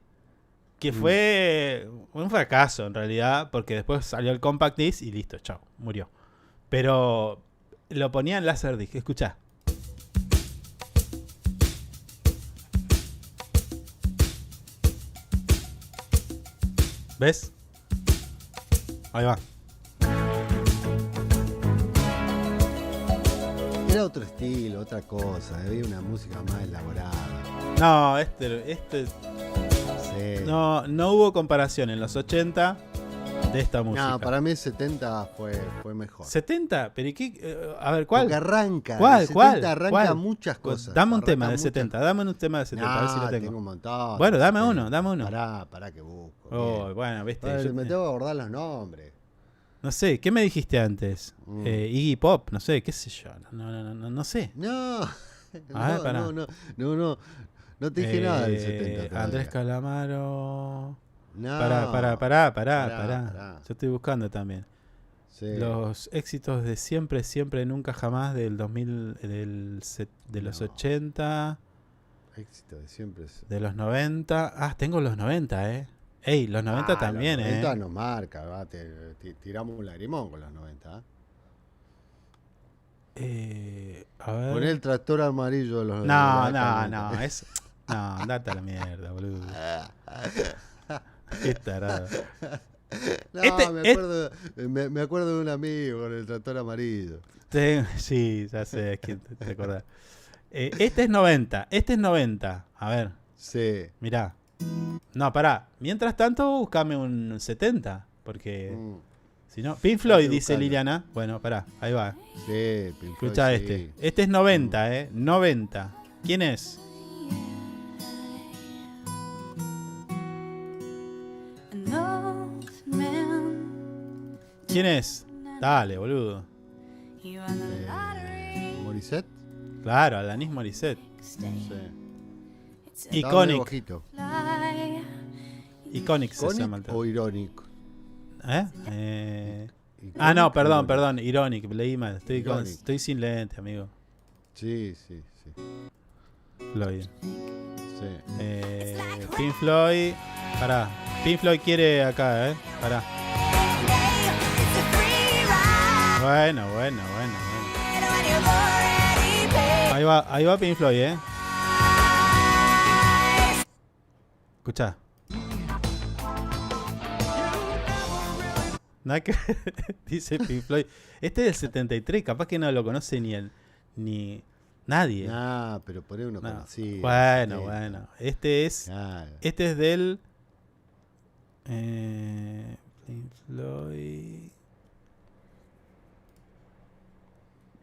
[SPEAKER 1] que fue un fracaso en realidad, porque después salió el Compact Disc y listo, chao, murió. Pero lo ponía en Laserdisc, escuchá. ¿Ves? Ahí va.
[SPEAKER 2] Era otro estilo, otra cosa. Había una música más elaborada.
[SPEAKER 1] No,
[SPEAKER 2] Sí.
[SPEAKER 1] no hubo comparación en los 80 de esta música.
[SPEAKER 2] No, para mí 70 fue mejor.
[SPEAKER 1] 70, pero ¿y qué? A ver, ¿cuál?
[SPEAKER 2] Porque arranca.
[SPEAKER 1] ¿Cuál?
[SPEAKER 2] El 70
[SPEAKER 1] ¿Cuál?
[SPEAKER 2] arranca
[SPEAKER 1] ¿Cuál?
[SPEAKER 2] muchas cosas.
[SPEAKER 1] Dame un
[SPEAKER 2] Arranca
[SPEAKER 1] tema de
[SPEAKER 2] muchas-
[SPEAKER 1] 70, dame un tema de 70, a ver si lo tengo.
[SPEAKER 2] Tengo un montón.
[SPEAKER 1] Bueno,
[SPEAKER 2] de
[SPEAKER 1] dame
[SPEAKER 2] 70.
[SPEAKER 1] uno.
[SPEAKER 2] Pará que busco.
[SPEAKER 1] Oh,
[SPEAKER 2] bien.
[SPEAKER 1] bueno, viste.
[SPEAKER 2] Ay, me tengo que acordar los nombres.
[SPEAKER 1] No sé, ¿qué me dijiste antes? Iggy Pop, no sé, qué sé yo. No sé.
[SPEAKER 2] No.
[SPEAKER 1] A ver, pará.
[SPEAKER 2] No te dije nada del 70 todavía.
[SPEAKER 1] Andrés Calamaro.
[SPEAKER 2] No.
[SPEAKER 1] Pará. Yo estoy buscando también.
[SPEAKER 2] Sí.
[SPEAKER 1] Los éxitos de Siempre, Nunca, Jamás del 2000, de los 80,
[SPEAKER 2] Éxito de siempre.
[SPEAKER 1] de los 90. Ah, tengo los 90, Ey, los 90 también,
[SPEAKER 2] los 90 nos marca, va, tiramos un lagrimón con los 90.
[SPEAKER 1] A ver.
[SPEAKER 2] Poné el tractor amarillo de los
[SPEAKER 1] No,
[SPEAKER 2] de la década del
[SPEAKER 1] no, andate a la mierda, boludo. Qué tarado.
[SPEAKER 2] No,
[SPEAKER 1] Este-
[SPEAKER 2] me acuerdo de un amigo con el tractor amarillo.
[SPEAKER 1] Sí, ya sé, quién te acordás. Este es 90. A ver,
[SPEAKER 2] Sí.
[SPEAKER 1] mirá. No, pará. Mientras tanto, buscame un 70. Porque si no. Pink Floyd,
[SPEAKER 2] Estoy
[SPEAKER 1] dice
[SPEAKER 2] buscando.
[SPEAKER 1] Liliana. Bueno, pará, ahí va.
[SPEAKER 2] Sí, Pink Floyd,
[SPEAKER 1] Escucha
[SPEAKER 2] sí.
[SPEAKER 1] este. Este es 90, 90. ¿Quién es? ¿Quién es? Dale, boludo.
[SPEAKER 2] Morissette.
[SPEAKER 1] Claro, Alanis Morissette.
[SPEAKER 2] Sí.
[SPEAKER 1] Iconic.
[SPEAKER 2] Iconic
[SPEAKER 1] Iconic se llama el tema.
[SPEAKER 2] o Ironic.
[SPEAKER 1] No, perdón. Ironic, leí mal.
[SPEAKER 2] Ironic.
[SPEAKER 1] Estoy sin lente, amigo.
[SPEAKER 2] Sí.
[SPEAKER 1] Floyd.
[SPEAKER 2] Sí.
[SPEAKER 1] Pink Floyd. Pará. Pink Floyd quiere acá, Pará. Bueno. Ahí va Pink Floyd, Escuchá. Nada que dice Pink Floyd. Este es del 73, capaz que no lo conoce ni nadie.
[SPEAKER 2] Pero poné uno conocido.
[SPEAKER 1] Bueno. Este es del Pink Floyd.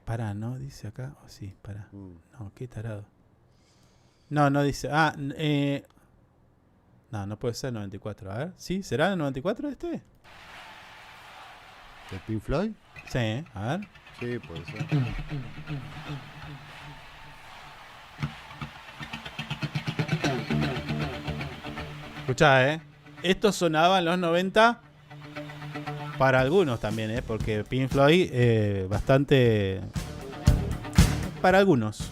[SPEAKER 1] Pará, ¿no? Dice acá. Sí, pará. No, qué tarado. No dice. No puede ser 94. A ver. ¿Sí? ¿Será el 94 este?
[SPEAKER 2] ¿De Pink Floyd?
[SPEAKER 1] Sí, a ver.
[SPEAKER 2] Sí, puede ser.
[SPEAKER 1] Escuchá, Esto sonaba en los 90 para algunos también, porque Pink Floyd bastante para algunos.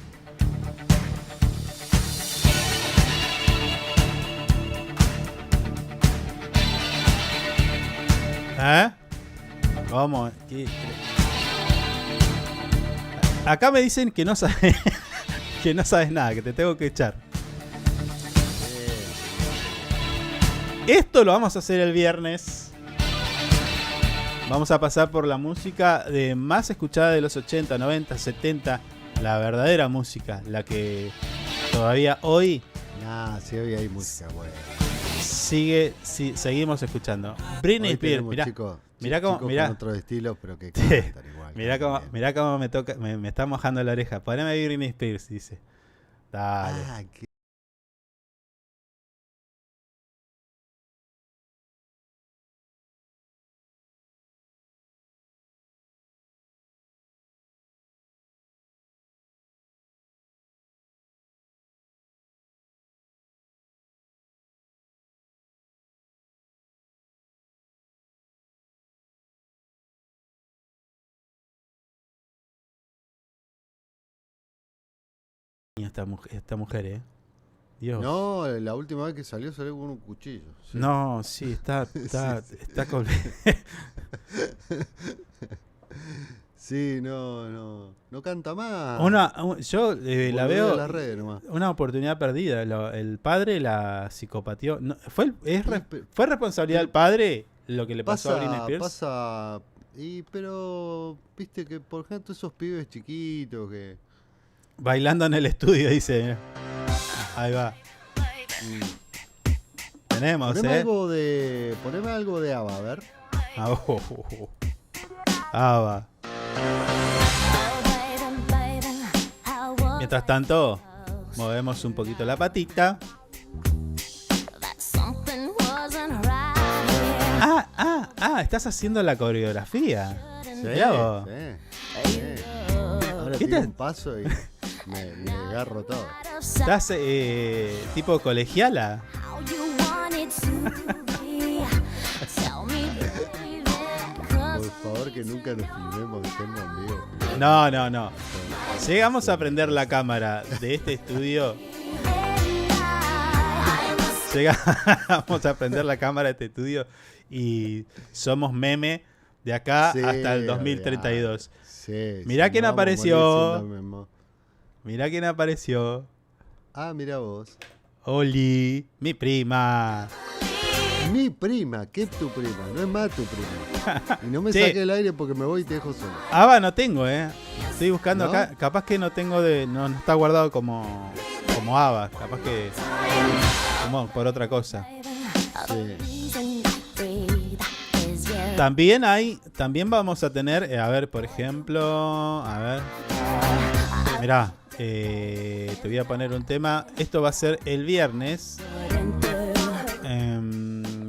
[SPEAKER 1] ¿Cómo? Acá me dicen que no sabes que no sabes nada, que te tengo que echar. Esto lo vamos a hacer el viernes. Vamos a pasar por la música más escuchada de los 80, 90, 70. La verdadera música, la que todavía hoy
[SPEAKER 2] sí, hoy hay música buena.
[SPEAKER 1] Seguimos escuchando. Britney Spears, mirá cómo,
[SPEAKER 2] con otros estilos, pero que igual.
[SPEAKER 1] Mirá cómo me está mojando la oreja. Poneme ahí Britney Spears, dice. Dale. Esta mujer, Dios.
[SPEAKER 2] No, la última vez que salió con un cuchillo. Sí.
[SPEAKER 1] No, sí, está con...
[SPEAKER 2] Sí, no canta más.
[SPEAKER 1] Yo la veo
[SPEAKER 2] a la red nomás.
[SPEAKER 1] una oportunidad perdida. El padre la psicopateó. No, ¿Fue responsabilidad del padre lo que le pasó a Britney Spears?
[SPEAKER 2] Pero viste que por ejemplo esos pibes chiquitos que
[SPEAKER 1] bailando en el estudio, dice. Ahí va. Tenemos,
[SPEAKER 2] Poneme algo de ABBA, a ver.
[SPEAKER 1] ABBA. Mientras tanto, movemos un poquito la patita. Estás haciendo la coreografía.
[SPEAKER 2] Sí. Ahora tiro un paso y me agarro todo.
[SPEAKER 1] ¿Estás tipo colegiala?
[SPEAKER 2] Por favor, que nunca nos filmemos que estemos en vivo.
[SPEAKER 1] No. Llegamos a prender la cámara de este estudio. Llegamos a prender la cámara de este estudio y somos meme de acá hasta el 2032. Mirá quién apareció. Mirá quién apareció.
[SPEAKER 2] Mirá vos.
[SPEAKER 1] Oli, mi prima.
[SPEAKER 2] Mi prima, ¿qué es tu prima? No es más tu prima. Y no me saques el aire porque me voy y te dejo solo.
[SPEAKER 1] ABBA no tengo, Estoy buscando acá. Capaz que no tengo no está guardado como ABBA. Capaz que como por otra cosa.
[SPEAKER 2] Sí.
[SPEAKER 1] También vamos a tener, a ver, por ejemplo, mirá, te voy a poner un tema. Esto va a ser el viernes.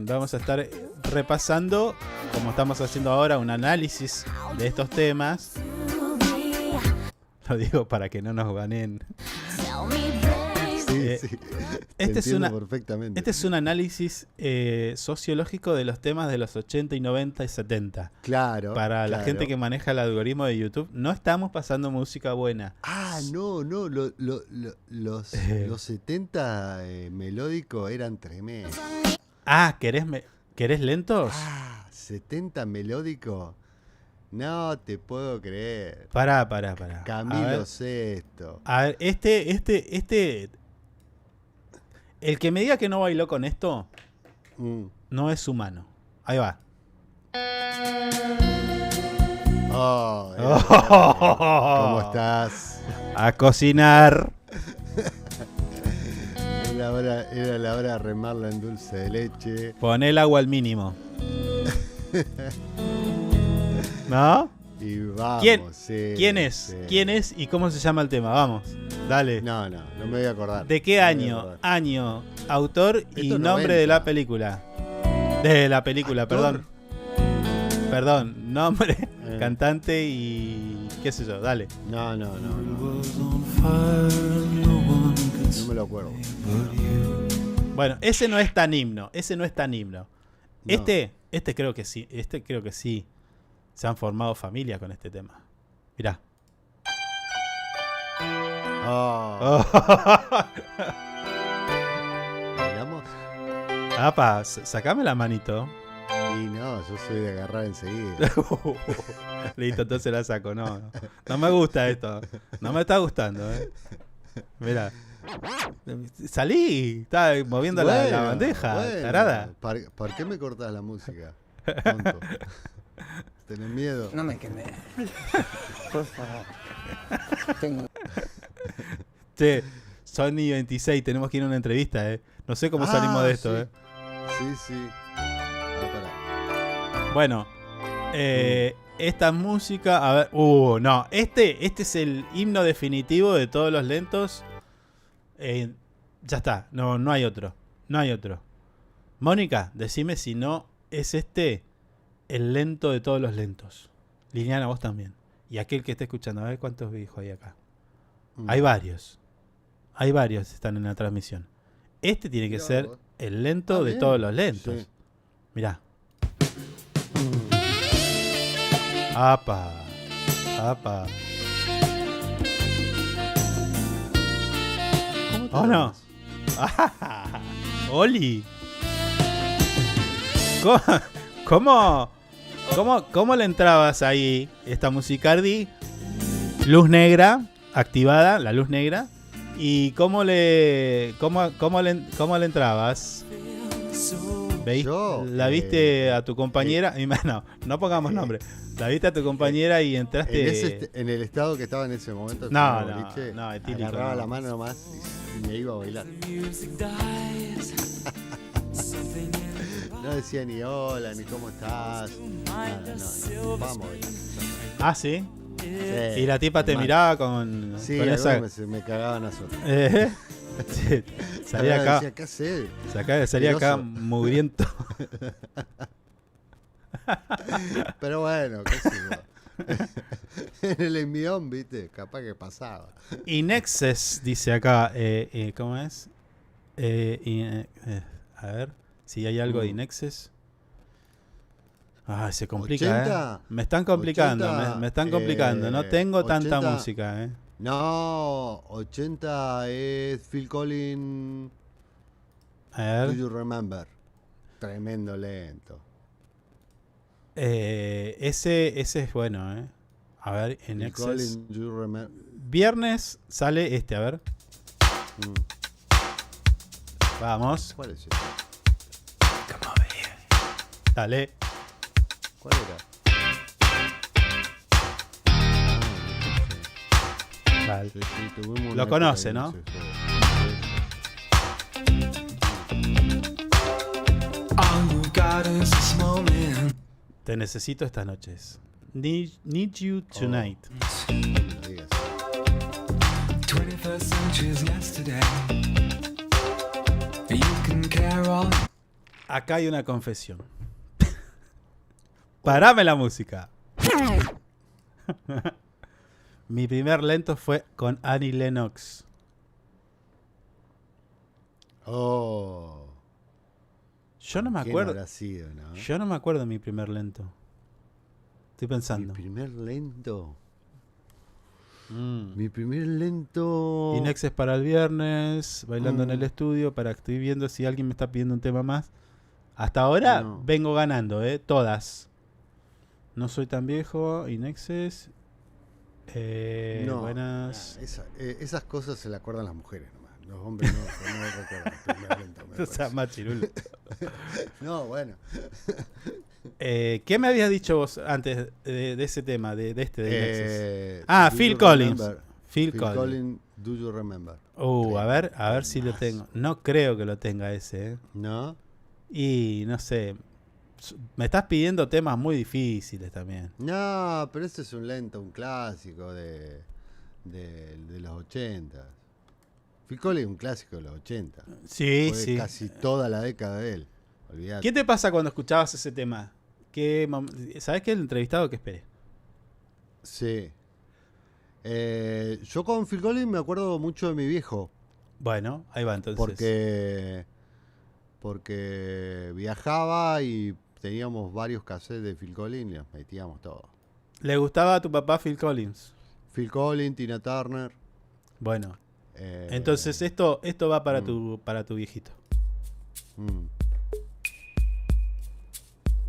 [SPEAKER 1] Vamos a estar repasando, como estamos haciendo ahora, un análisis de estos temas. Lo digo para que no nos baneen.
[SPEAKER 2] Sí.
[SPEAKER 1] Este
[SPEAKER 2] Perfectamente.
[SPEAKER 1] es un análisis sociológico de los temas de los 80 y 90 y 70.
[SPEAKER 2] Claro.
[SPEAKER 1] Para la gente que maneja el algoritmo de YouTube, no estamos pasando música buena.
[SPEAKER 2] Ah, no. Los 70 melódicos eran tremendos.
[SPEAKER 1] Ah, ¿querés lentos?
[SPEAKER 2] 70 melódicos. No te puedo creer.
[SPEAKER 1] Pará.
[SPEAKER 2] Camilo Sesto.
[SPEAKER 1] A ver, este. El que me diga que no bailó con esto, no es humano. Ahí va.
[SPEAKER 2] ¿Cómo estás?
[SPEAKER 1] A cocinar.
[SPEAKER 2] Era la hora de remarla en dulce de leche.
[SPEAKER 1] Pon el agua al mínimo. ¿No?
[SPEAKER 2] Y vamos.
[SPEAKER 1] ¿Quién es?
[SPEAKER 2] Sí.
[SPEAKER 1] ¿Quién es y cómo se llama el tema? Vamos, dale.
[SPEAKER 2] No me voy a acordar.
[SPEAKER 1] ¿De qué año? Año, autor y
[SPEAKER 2] Esto
[SPEAKER 1] nombre
[SPEAKER 2] 90.
[SPEAKER 1] de la película. De la película,
[SPEAKER 2] ¿Actor?
[SPEAKER 1] Perdón, nombre, cantante y qué sé yo, dale.
[SPEAKER 2] No me lo acuerdo.
[SPEAKER 1] Bueno, ese no es tan himno.
[SPEAKER 2] No.
[SPEAKER 1] Este creo que sí. Se han formado familias con este tema. Mirá.
[SPEAKER 2] ¿Bailamos?
[SPEAKER 1] Apa, sacame la manito.
[SPEAKER 2] Y no, yo soy de agarrar enseguida.
[SPEAKER 1] Listo, entonces la saco. No me gusta esto. No me está gustando, Mirá. Salí. Estaba moviendo la bandeja, tarada.
[SPEAKER 2] ¿Por qué me cortas la música? Tonto. ¿Tenés miedo?
[SPEAKER 7] No me quemé. Por favor.
[SPEAKER 1] Che, Sony 26, tenemos que ir a una entrevista, No sé cómo salimos de esto,
[SPEAKER 2] Sí.
[SPEAKER 1] Bueno, esta música, a ver, no, este es el himno definitivo de todos los lentos. Ya está, no hay otro. Mónica, decime si no es el lento de todos los lentos. Liliana, vos también. Y aquel que esté escuchando, a ver cuántos dijo hay acá. Hay varios están en la transmisión. Este tiene que ser el lento de todos los lentos.
[SPEAKER 2] Sí.
[SPEAKER 1] Mirá. Apa.
[SPEAKER 2] ¿Cómo te
[SPEAKER 1] no. Oli. ¿Cómo le entrabas ahí? Esta musicardi. Luz negra. Activada, la luz negra. ¿Y cómo le entrabas? ¿La viste a tu compañera? No pongamos nombre. La viste a tu compañera y entraste.
[SPEAKER 2] En el estado que estaba en ese momento.
[SPEAKER 1] No,
[SPEAKER 2] etílico, agarraba la mano nomás y me iba a bailar. No decía ni hola, ni cómo estás. Nada, no. Vamos a bailar.
[SPEAKER 1] Ah, ¿sí?
[SPEAKER 2] Sí,
[SPEAKER 1] y la tipa te miraba con esa.
[SPEAKER 2] Me cagaban a sol.
[SPEAKER 1] Sí, salía acá.
[SPEAKER 2] Decía, ¿qué haces?
[SPEAKER 1] Salía acá mugriento.
[SPEAKER 2] Pero bueno, qué sé yo. En el envión, viste, capaz que pasaba.
[SPEAKER 1] Inexes, dice acá. ¿Cómo es? A ver si hay algo de Inexes. Se complica,
[SPEAKER 2] 80,
[SPEAKER 1] Me están complicando,
[SPEAKER 2] 80,
[SPEAKER 1] me están complicando. No tengo
[SPEAKER 2] 80,
[SPEAKER 1] tanta música,
[SPEAKER 2] No, 80 es Phil Collins.
[SPEAKER 1] A ver.
[SPEAKER 2] Do You Remember? Tremendo lento.
[SPEAKER 1] Ese es bueno, A ver, en
[SPEAKER 2] Phil
[SPEAKER 1] Access.
[SPEAKER 2] Collins, Do You Remember?
[SPEAKER 1] Viernes sale a ver. Vamos.
[SPEAKER 2] ¿Cuál es ese?
[SPEAKER 1] Dale.
[SPEAKER 2] ¿Cuál era?
[SPEAKER 1] Vale.
[SPEAKER 2] Sí, tuvimos una
[SPEAKER 1] Lo
[SPEAKER 2] época
[SPEAKER 1] conoce,
[SPEAKER 2] que
[SPEAKER 1] ¿no?
[SPEAKER 2] se fue.
[SPEAKER 1] Te necesito estas noches. Need you tonight.
[SPEAKER 2] No me digas.
[SPEAKER 1] Acá hay una confesión. Parame la música. Mi primer lento fue con Annie Lennox.
[SPEAKER 2] Oh.
[SPEAKER 1] Yo no me
[SPEAKER 2] ¿Quién
[SPEAKER 1] acuerdo.
[SPEAKER 2] habrá sido, no?
[SPEAKER 1] Yo no me acuerdo de mi primer lento. Estoy pensando.
[SPEAKER 2] Mi primer lento.
[SPEAKER 1] Mm.
[SPEAKER 2] Mi primer lento.
[SPEAKER 1] Inexes para el viernes, bailando en el estudio, para que estoy viendo si alguien me está pidiendo un tema más. Hasta ahora
[SPEAKER 2] No.
[SPEAKER 1] vengo ganando, todas. No soy tan viejo, Inexes.
[SPEAKER 2] No,
[SPEAKER 1] Buenas.
[SPEAKER 2] esas cosas se le acuerdan las mujeres nomás. Los hombres no recuerdan el primer lento. me
[SPEAKER 1] O sea,
[SPEAKER 2] parece.
[SPEAKER 1] machirulo.
[SPEAKER 2] No, bueno.
[SPEAKER 1] ¿Qué me habías dicho vos antes de ese tema, de este de Inexes?
[SPEAKER 2] Do
[SPEAKER 1] Phil
[SPEAKER 2] you
[SPEAKER 1] Collins.
[SPEAKER 2] remember?
[SPEAKER 1] Phil
[SPEAKER 2] Phil
[SPEAKER 1] Collins.
[SPEAKER 2] Collins, Do You Remember?
[SPEAKER 1] A ver si lo tengo. No creo que lo tenga ese,
[SPEAKER 2] ¿No?
[SPEAKER 1] Y no sé. Me estás pidiendo temas muy difíciles también.
[SPEAKER 2] No, pero ese es un lento, un clásico de los 80. Phil Collins es un clásico de los 80.
[SPEAKER 1] Sí,
[SPEAKER 2] Fue
[SPEAKER 1] sí.
[SPEAKER 2] casi toda la década de él. Olvídate.
[SPEAKER 1] ¿Qué te pasa cuando escuchabas ese tema? ¿Sabes qué? El entrevistado que esperé.
[SPEAKER 2] Sí. Yo con Phil Collins me acuerdo mucho de mi viejo.
[SPEAKER 1] Bueno, ahí va entonces.
[SPEAKER 2] Porque viajaba y teníamos varios cassettes de Phil Collins y los metíamos todos.
[SPEAKER 1] ¿Le gustaba a tu papá Phil Collins?
[SPEAKER 2] Phil Collins, Tina Turner.
[SPEAKER 1] Bueno, entonces esto va para tu viejito.
[SPEAKER 2] mm.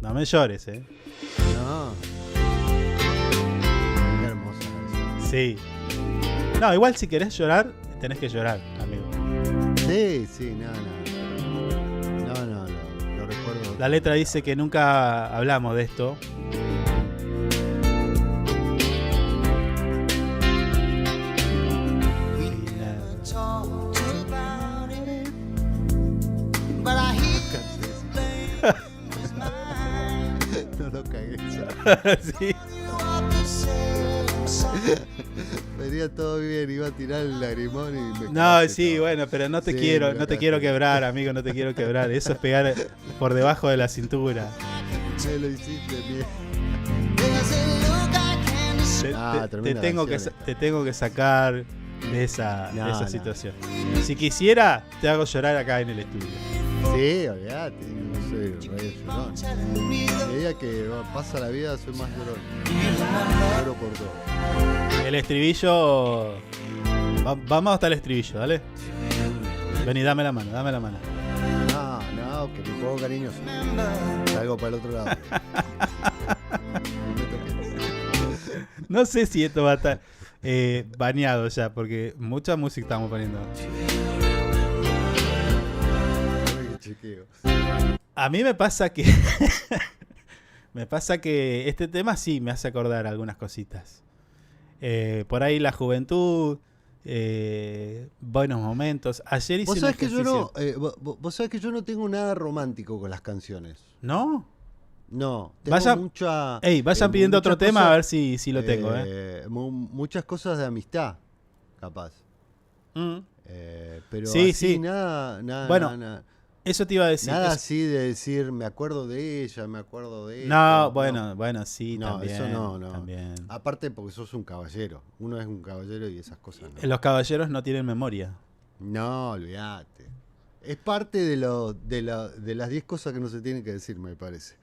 [SPEAKER 1] No me llores,
[SPEAKER 2] No. Qué hermosa canción.
[SPEAKER 1] Sí. No, igual si querés llorar, tenés que llorar, amigo.
[SPEAKER 2] Sí, no, lo recuerdo.
[SPEAKER 1] La letra dice que nunca hablamos de esto.
[SPEAKER 2] No lo cagué.
[SPEAKER 1] Sí.
[SPEAKER 2] Venía todo bien, iba a tirar el lagrimón y me
[SPEAKER 1] No,
[SPEAKER 2] cagaste
[SPEAKER 1] sí,
[SPEAKER 2] todo.
[SPEAKER 1] bueno, pero no te
[SPEAKER 2] Sí,
[SPEAKER 1] quiero,
[SPEAKER 2] me
[SPEAKER 1] no te
[SPEAKER 2] cagaste.
[SPEAKER 1] quiero quebrar, amigo, no te quiero quebrar. Eso es pegar por debajo de la cintura.
[SPEAKER 2] Me lo hiciste bien. Tremenda canción
[SPEAKER 1] Te tengo que sacar de esa
[SPEAKER 2] No.
[SPEAKER 1] situación. Si quisiera, te hago llorar acá en el estudio.
[SPEAKER 2] Sí, olvídate, no soy el rey llorón. A medida que pasa la vida soy más llorón. Lloro por todo.
[SPEAKER 1] El estribillo. Vamos hasta el estribillo, dale. Vení, dame la mano, dame la mano.
[SPEAKER 2] No, que me pongo cariñoso. Salgo para el otro lado. No me toques.
[SPEAKER 1] No sé si esto va a estar baneado ya, porque mucha música estamos poniendo.
[SPEAKER 2] Chequeo.
[SPEAKER 1] A mí me pasa que. Me pasa que este tema sí me hace acordar algunas cositas. Por ahí la juventud, buenos momentos. Ayer hice
[SPEAKER 2] Vos
[SPEAKER 1] un
[SPEAKER 2] sabés que
[SPEAKER 1] ejercicio.
[SPEAKER 2] vos sabés que yo no tengo nada romántico con las canciones.
[SPEAKER 1] ¿No?
[SPEAKER 2] No, tengo mucha.
[SPEAKER 1] Vayan pidiendo otro
[SPEAKER 2] muchas
[SPEAKER 1] tema
[SPEAKER 2] cosas,
[SPEAKER 1] a ver si lo tengo.
[SPEAKER 2] Muchas cosas de amistad, capaz.
[SPEAKER 1] Mm.
[SPEAKER 2] Pero
[SPEAKER 1] Sí,
[SPEAKER 2] así,
[SPEAKER 1] sí.
[SPEAKER 2] nada.
[SPEAKER 1] Bueno,
[SPEAKER 2] nada,
[SPEAKER 1] Eso te iba a decir.
[SPEAKER 2] nada
[SPEAKER 1] Eso-
[SPEAKER 2] así de decir, me acuerdo de ella, me acuerdo de ella.
[SPEAKER 1] No, bueno, sí,
[SPEAKER 2] No,
[SPEAKER 1] también.
[SPEAKER 2] eso no.
[SPEAKER 1] También.
[SPEAKER 2] Aparte porque sos un caballero. Uno es un caballero y esas cosas no.
[SPEAKER 1] Los caballeros no tienen memoria.
[SPEAKER 2] No, olvídate. Es parte de las 10 cosas que no se tienen que decir, me parece.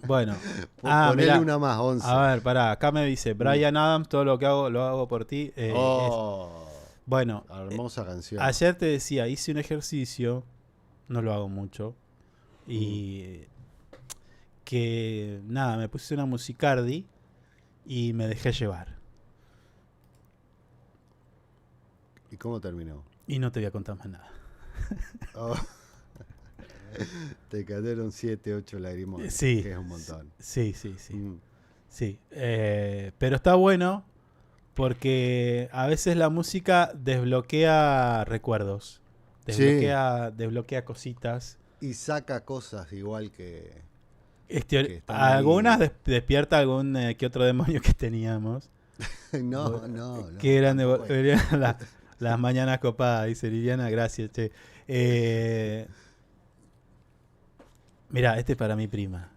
[SPEAKER 1] Bueno.
[SPEAKER 2] Ponele
[SPEAKER 1] mirá.
[SPEAKER 2] una más, 11.
[SPEAKER 1] A ver, pará. Acá me dice Brian Adams, todo lo que hago lo hago por ti. Bueno,
[SPEAKER 2] Hermosa canción.
[SPEAKER 1] ayer te decía, hice un ejercicio, no lo hago mucho, y que nada, me puse una musicardi y me dejé llevar.
[SPEAKER 2] ¿Y cómo terminó?
[SPEAKER 1] Y no te voy a contar más nada.
[SPEAKER 2] Oh. Te cayeron 7, 8 lagrimones.
[SPEAKER 1] Sí.
[SPEAKER 2] Que es un montón.
[SPEAKER 1] Sí.
[SPEAKER 2] Mm.
[SPEAKER 1] Sí. Pero está bueno porque a veces la música desbloquea recuerdos, desbloquea cositas.
[SPEAKER 2] Y saca cosas igual que están
[SPEAKER 1] Algunas
[SPEAKER 2] ahí.
[SPEAKER 1] despierta algún que otro demonio que teníamos.
[SPEAKER 2] No.
[SPEAKER 1] Qué grande
[SPEAKER 2] tampoco es.
[SPEAKER 1] volverían las mañanas copadas, dice Liliana, gracias, che. Mirá, este es para mi prima.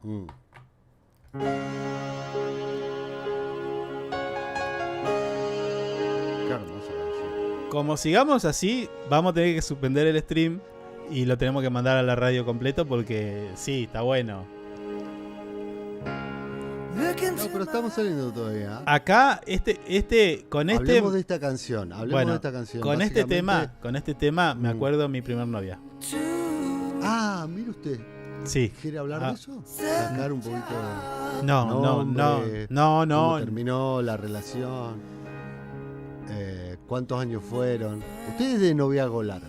[SPEAKER 2] Mm. Qué hermosa canción.
[SPEAKER 1] Como sigamos así, vamos a tener que suspender el stream y lo tenemos que mandar a la radio completo porque sí, está bueno.
[SPEAKER 2] No, pero estamos saliendo todavía.
[SPEAKER 1] Acá, con
[SPEAKER 2] Hablemos de esta canción.
[SPEAKER 1] Bueno,
[SPEAKER 2] de esta canción.
[SPEAKER 1] con este tema me acuerdo de mi primer novia.
[SPEAKER 2] Ah, mire usted.
[SPEAKER 1] Sí.
[SPEAKER 2] ¿Quiere hablar de eso? Sacar un poquito de...
[SPEAKER 1] No.
[SPEAKER 2] ¿Cómo terminó la relación? ¿Cuántos años fueron? Usted es de noviazgo largo.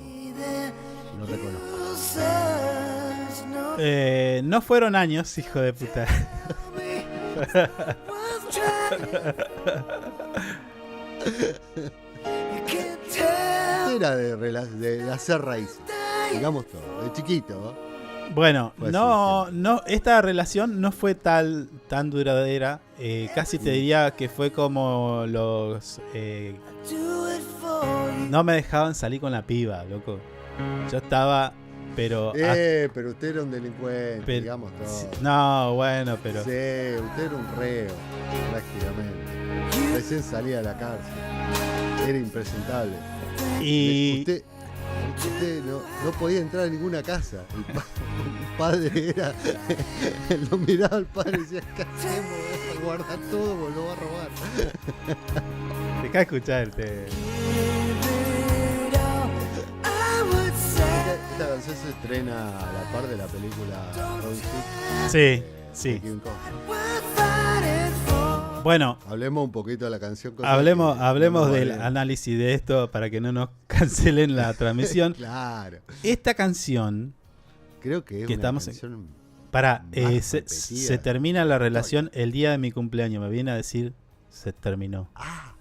[SPEAKER 2] Lo reconozco.
[SPEAKER 1] No fueron años, hijo de puta.
[SPEAKER 2] Era de hacer raíces. Digamos todo. De chiquito, ¿no?
[SPEAKER 1] Bueno,
[SPEAKER 2] Pues
[SPEAKER 1] no, esta relación no fue tan duradera. Casi te diría que fue como los... no me dejaban salir con la piba, loco. Yo estaba, pero...
[SPEAKER 2] pero usted era un delincuente, digamos todo.
[SPEAKER 1] No, bueno, pero...
[SPEAKER 2] Sí, usted era un reo, prácticamente. Recién salía de la cárcel. Era impresentable.
[SPEAKER 1] Y...
[SPEAKER 2] Usted no podía entrar a ninguna casa. El padre era... lo miraba al padre y decía, ¿qué hacemos? Guarda todo, vos lo va a robar.
[SPEAKER 1] Deja de escucharte.
[SPEAKER 2] Esta canción se estrena a la par de la película Robin Hood.
[SPEAKER 1] Sí, sí. Bueno,
[SPEAKER 2] hablemos un poquito de la canción.
[SPEAKER 1] Hablemos del análisis de esto para que no nos cancelen la transmisión.
[SPEAKER 2] Claro.
[SPEAKER 1] Esta canción,
[SPEAKER 2] creo que es
[SPEAKER 1] una
[SPEAKER 2] canción
[SPEAKER 1] se termina la relación el día de mi cumpleaños. Me viene a decir, se terminó.
[SPEAKER 2] Ah,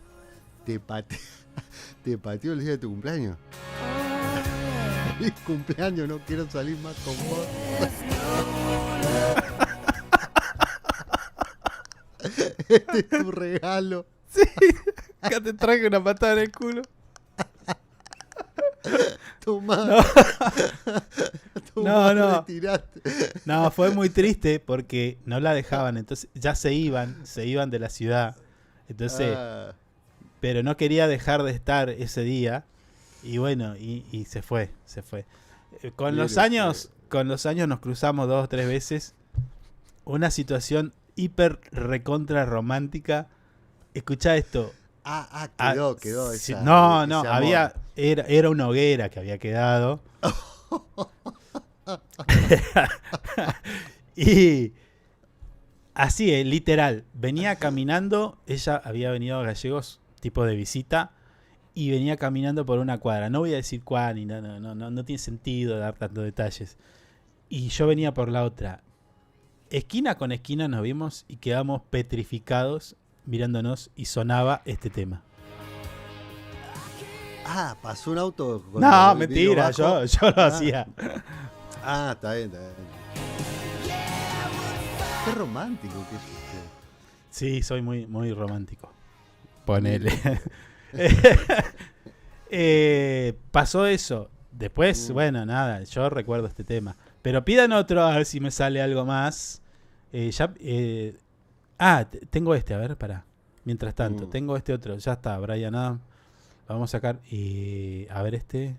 [SPEAKER 2] te pateó el día de tu cumpleaños. Mi cumpleaños, no quiero salir más con vos. Este es tu regalo.
[SPEAKER 1] Sí, acá te traje una patada en el culo.
[SPEAKER 2] Tomá.
[SPEAKER 1] No.
[SPEAKER 2] Retiraste.
[SPEAKER 1] No, fue muy triste porque no la dejaban, entonces ya se iban de la ciudad. Entonces, pero no quería dejar de estar ese día y bueno, y se fue. Con los años nos cruzamos 2 o 3 veces. Una situación hiper recontra romántica. Escuchá esto.
[SPEAKER 2] Quedó
[SPEAKER 1] sí,
[SPEAKER 2] esa,
[SPEAKER 1] no,
[SPEAKER 2] ese
[SPEAKER 1] era una hoguera que había quedado. Y así, literal, venía caminando, ella había venido a Gallegos tipo de visita y venía caminando por una cuadra. No voy a decir cuál, ni no tiene sentido dar tantos detalles. Y yo venía por la otra. Esquina con esquina nos vimos y quedamos petrificados mirándonos y sonaba este tema.
[SPEAKER 2] Pasó un auto con
[SPEAKER 1] no, mentira, yo lo hacía.
[SPEAKER 2] Está bien. Qué romántico que es usted.
[SPEAKER 1] Sí, soy muy, muy romántico. Ponele. Pasó eso. Después, bueno, nada, yo recuerdo este tema. Pero pidan otro a ver si me sale algo más. Tengo este, a ver, pará. Mientras tanto, tengo este otro. Ya está, Brian Adams. Lo vamos a sacar. A ver este.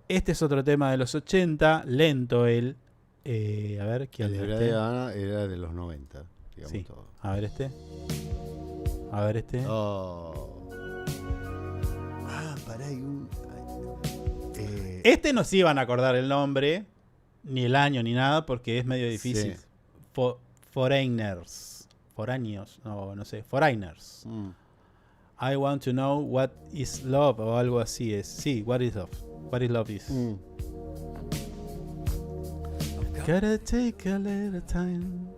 [SPEAKER 1] Este es otro tema de los 80. Lento él. A ver, ¿quién
[SPEAKER 2] el de Ana era de los 90. Digamos
[SPEAKER 1] sí.
[SPEAKER 2] Todo.
[SPEAKER 1] A ver este. A ver este.
[SPEAKER 2] Pará, hay un...
[SPEAKER 1] Este no se iban a acordar el nombre, ni el año, ni nada, porque es medio difícil.
[SPEAKER 2] Sí.
[SPEAKER 1] Foreigners. I want to know what is love o algo así es. Sí, what is love? What is love is. Gotta take a little time.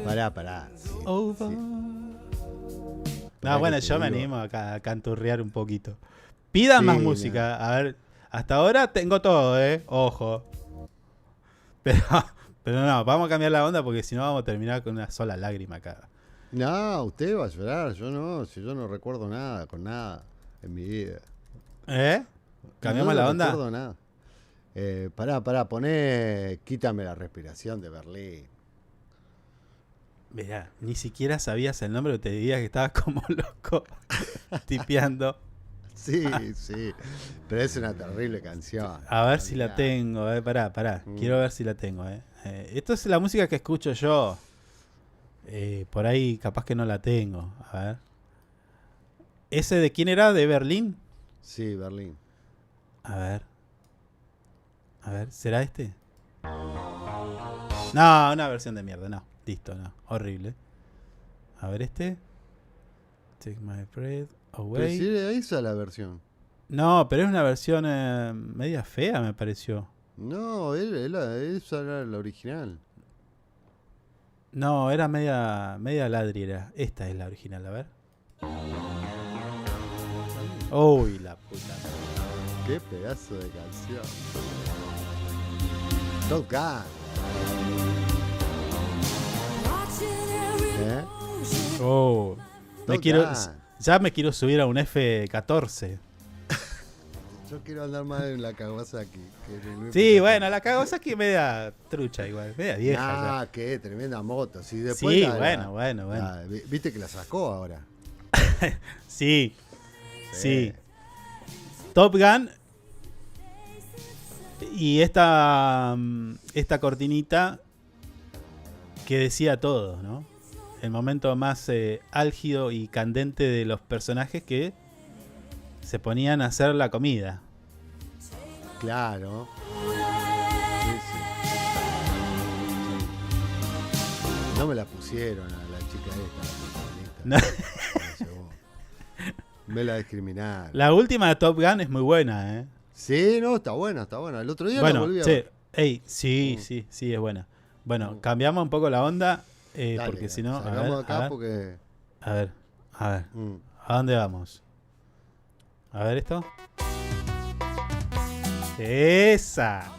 [SPEAKER 2] Pará. Sí,
[SPEAKER 1] over.
[SPEAKER 2] sí.
[SPEAKER 1] No, bueno, yo me animo a canturrear un poquito. Pidan más música. A ver, hasta ahora tengo todo, Ojo. Pero no, vamos a cambiar la onda porque si no vamos a terminar con una sola lágrima acá.
[SPEAKER 2] No, usted va a llorar, yo no, si yo no recuerdo nada, con nada en mi vida.
[SPEAKER 1] ¿Cambiamos la onda?
[SPEAKER 2] No recuerdo nada. Pará, poné Quítame la respiración de Berlín.
[SPEAKER 1] Mirá, ni siquiera sabías el nombre, te diría que estabas como loco tipeando.
[SPEAKER 2] Sí, pero es una terrible canción.
[SPEAKER 1] A ver si la tengo, pará. Quiero ver si la tengo, Esto es la música que escucho yo. Por ahí capaz que no la tengo. A ver. ¿Ese de quién era? ¿De Berlín?
[SPEAKER 2] Sí, Berlín.
[SPEAKER 1] A ver, ¿será este? No, una versión de mierda, no. Listo, no. Horrible. A ver este. Take my breath away.
[SPEAKER 2] Pero si era esa la versión.
[SPEAKER 1] No, pero es una versión media fea, me pareció.
[SPEAKER 2] No, esa era la original.
[SPEAKER 1] No, era media ladri era. Esta es la original, a ver. Uy, la puta.
[SPEAKER 2] Qué pedazo de canción. Top Gun. ¿Eh?
[SPEAKER 1] Oh,
[SPEAKER 2] Top Gun.
[SPEAKER 1] ya me quiero subir a un F-14.
[SPEAKER 2] Yo quiero andar más en la Kawasaki.
[SPEAKER 1] Sí, bueno, la Kawasaki media trucha igual, media vieja.
[SPEAKER 2] Qué tremenda moto. Sí, después
[SPEAKER 1] sí, bueno.
[SPEAKER 2] viste que la sacó ahora.
[SPEAKER 1] Sí. Top Gun. Y esta cortinita que decía todo, ¿no? El momento más álgido y candente de los personajes que se ponían a hacer la comida.
[SPEAKER 2] Claro. Sí. No me la pusieron a la chica esta.
[SPEAKER 1] No.
[SPEAKER 2] Me la discriminaron.
[SPEAKER 1] La última de Top Gun es muy buena,
[SPEAKER 2] Sí, no, está buena. El otro día la volví a ver.
[SPEAKER 1] Sí, es buena. Bueno, cambiamos un poco la onda, porque si no... A ver. ¿A dónde vamos? A ver esto. ¡Esa!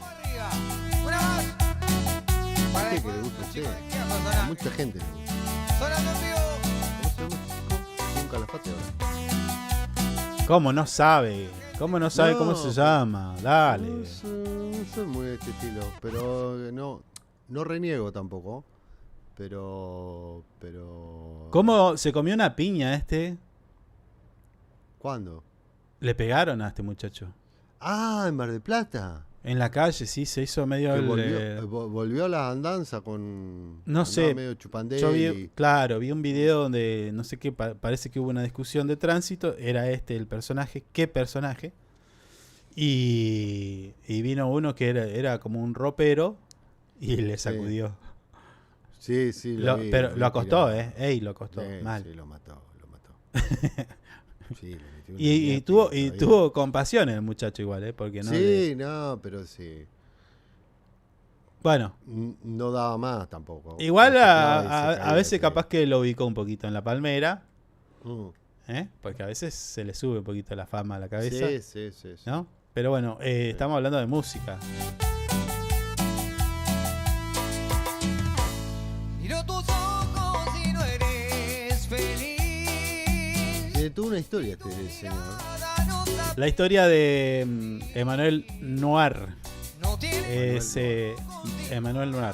[SPEAKER 2] ¿Qué que le gusta a usted? A mucha gente le gusta. ¿Cómo se llama este chico? Nunca la fate ahora.
[SPEAKER 1] ¿Cómo no sabe? ¿Cómo se llama? Dale.
[SPEAKER 2] No soy muy de este estilo, pero no reniego tampoco. Pero...
[SPEAKER 1] ¿Cómo se comió una piña este?
[SPEAKER 2] ¿Cuándo?
[SPEAKER 1] Le pegaron a este muchacho.
[SPEAKER 2] Ah, en Mar del Plata.
[SPEAKER 1] En la calle, sí, se hizo medio...
[SPEAKER 2] Volvió a la andanza con...
[SPEAKER 1] No sé.
[SPEAKER 2] Medio chupandé.
[SPEAKER 1] Yo vi un video donde, no sé qué, parece que hubo una discusión de tránsito. Era el personaje. ¿Qué personaje? Y vino uno que era como un ropero y le sacudió.
[SPEAKER 2] Sí.
[SPEAKER 1] Pero lo acostó, lo acostó. Mal.
[SPEAKER 2] Sí, lo mató. Sí,
[SPEAKER 1] y tuvo compasión el muchacho igual, porque no.
[SPEAKER 2] Sí, pero sí.
[SPEAKER 1] Bueno.
[SPEAKER 2] No daba más tampoco.
[SPEAKER 1] Igual a veces capaz que lo ubicó un poquito en la palmera. Porque a veces se le sube un poquito la fama a la cabeza.
[SPEAKER 2] Sí.
[SPEAKER 1] ¿No? Pero bueno, estamos hablando de música.
[SPEAKER 5] Miro tus ojos y no eres feliz.
[SPEAKER 2] Tuvo una historia este señor.
[SPEAKER 1] La historia de Emmanuel Noir. Emmanuel Noir.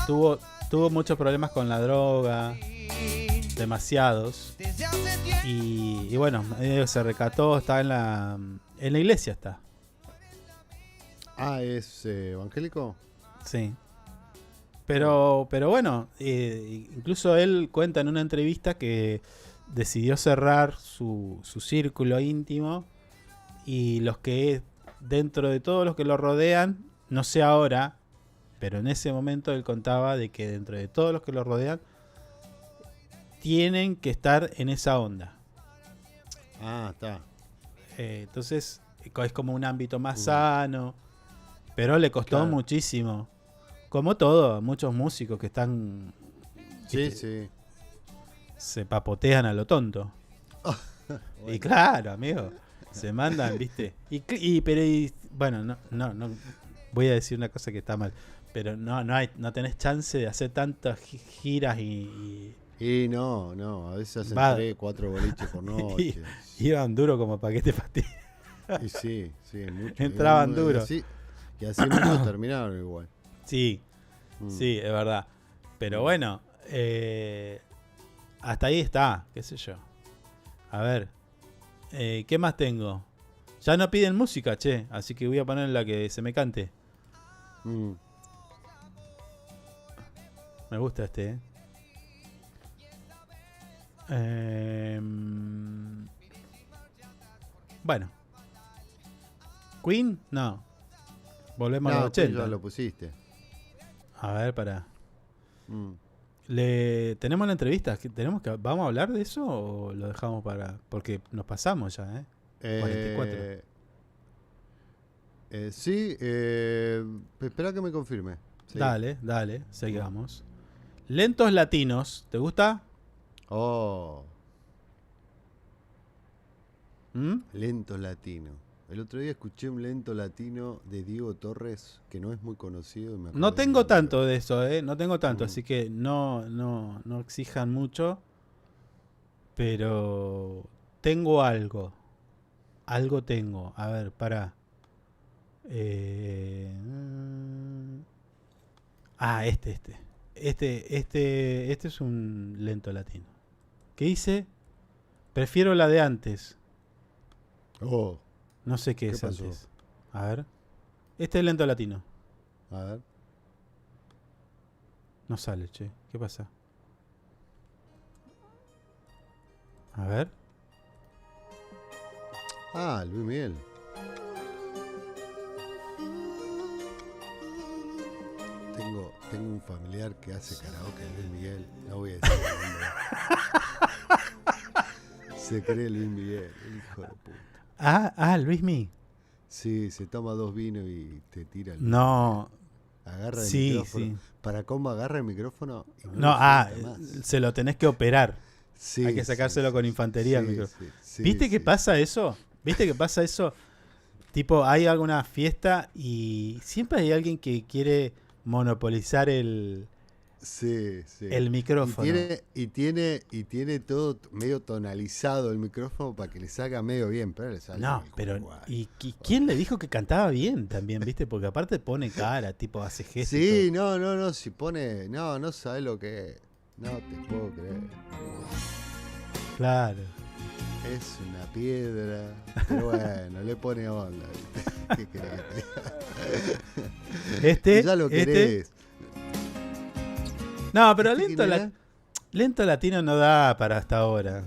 [SPEAKER 1] Tuvo muchos problemas con la droga. Demasiados. Y bueno, se recató, está en la iglesia está.
[SPEAKER 2] Ah, ¿es evangélico?
[SPEAKER 1] Sí. Pero bueno, incluso él cuenta en una entrevista que decidió cerrar su círculo íntimo y los que dentro de todos los que lo rodean, no sé ahora, pero en ese momento él contaba de que dentro de todos los que lo rodean tienen que estar en esa onda.
[SPEAKER 2] Ah, está.
[SPEAKER 1] Entonces es como un ámbito más sano, pero le costó muchísimo. Como todo, muchos músicos que están...
[SPEAKER 2] Sí.
[SPEAKER 1] Se papotean a lo tonto. Bueno. Y claro, amigo, se mandan, ¿viste? Pero bueno, no voy a decir una cosa que está mal, pero no tenés chance de hacer tantas giras y
[SPEAKER 2] no, a veces hacen 3, 4 boliches por noche.
[SPEAKER 1] Iban duro como paquete pastillas.
[SPEAKER 2] Y sí, mucho.
[SPEAKER 1] Entraban duro.
[SPEAKER 2] Y así muchos terminaron igual.
[SPEAKER 1] Sí, sí, es verdad. Pero bueno, hasta ahí está, qué sé yo. A ver, ¿qué más tengo? Ya no piden música, che, así que voy a poner la que se me cante. Me gusta este, Bueno. ¿Queen? No. Volvemos a los 80.
[SPEAKER 2] Ya lo pusiste.
[SPEAKER 1] A ver, pará. ¿Tenemos la entrevista? ¿Vamos a hablar de eso o lo dejamos para...? Porque nos pasamos ya, 44.
[SPEAKER 2] Sí, espera que me confirme. Sí.
[SPEAKER 1] Dale, sigamos. Lentos latinos, ¿te gusta?
[SPEAKER 2] Oh. Lento latino. El otro día escuché un lento latino de Diego Torres que no es muy conocido. Y
[SPEAKER 1] no tengo tanto de eso, no tengo tanto, así que no exijan mucho. Pero tengo algo. Algo tengo. A ver, pará. Este es un lento latino. ¿Qué hice? Prefiero la de antes.
[SPEAKER 2] Oh.
[SPEAKER 1] No sé qué es
[SPEAKER 2] pasó?
[SPEAKER 1] antes. A ver. Este es lento latino.
[SPEAKER 2] A ver.
[SPEAKER 1] No sale, che. ¿Qué pasa? A ver.
[SPEAKER 2] Ah, Luis Miguel. Tengo un familiar que hace karaoke de Luis Miguel. No voy a decir el nombre. Se cree Luis Miguel, el hijo de puta.
[SPEAKER 1] Luis Miguel.
[SPEAKER 2] Sí, se toma 2 vinos y te tira el
[SPEAKER 1] No.
[SPEAKER 2] Agarra el
[SPEAKER 1] Sí,
[SPEAKER 2] micrófono.
[SPEAKER 1] sí.
[SPEAKER 2] ¿Para cómo agarra el micrófono? Y
[SPEAKER 1] No, se lo tenés que operar.
[SPEAKER 2] Sí,
[SPEAKER 1] hay que sacárselo con infantería al micrófono. ¿Viste que pasa eso? Tipo, hay alguna fiesta y siempre hay alguien que quiere monopolizar el micrófono.
[SPEAKER 2] Y tiene todo medio tonalizado el micrófono para que le salga medio bien, pero le sale
[SPEAKER 1] ¿y quién le dijo que cantaba bien también, viste? Porque aparte pone cara, tipo hace gestos.
[SPEAKER 2] Sí, no, si pone, no sabe lo que es. No te puedo creer.
[SPEAKER 1] Claro.
[SPEAKER 2] Es una piedra, pero bueno, le pone onda. ¿Qué querés que te diga? Ya lo querés.
[SPEAKER 1] No, pero lento latino no da para hasta ahora.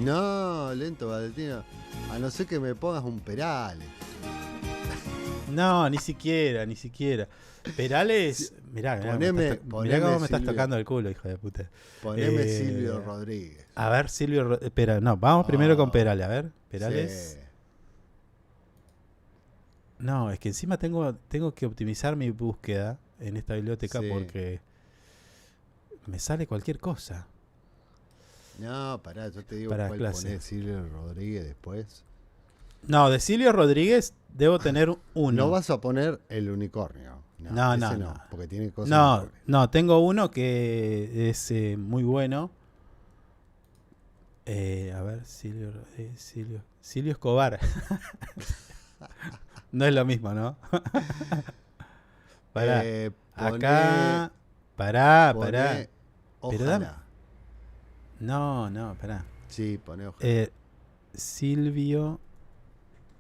[SPEAKER 2] No, lento latino. A no ser que me pongas un Perales.
[SPEAKER 1] No, ni siquiera. Perales, mirá cómo me estás tocando el culo, hijo de puta.
[SPEAKER 2] Poneme Silvio Rodríguez.
[SPEAKER 1] A ver, espera, no, vamos primero con Perales, a ver, Perales.
[SPEAKER 2] Sí.
[SPEAKER 1] No, es que encima tengo que optimizar mi búsqueda en esta biblioteca porque me sale cualquier cosa.
[SPEAKER 2] No, pará, yo te digo
[SPEAKER 1] para
[SPEAKER 2] cuál
[SPEAKER 1] clase.
[SPEAKER 2] Ponés Silvio Rodríguez después.
[SPEAKER 1] No, de Silvio Rodríguez debo tener uno.
[SPEAKER 2] No vas a poner el unicornio. No. Porque tiene cosas.
[SPEAKER 1] No, tengo uno que es muy bueno. A ver, Silvio Escobar. No es lo mismo, ¿no? Pará. Acá. Pará.
[SPEAKER 2] Pero
[SPEAKER 1] dame. No, pará.
[SPEAKER 2] Sí, poné ojalá.
[SPEAKER 1] Silvio.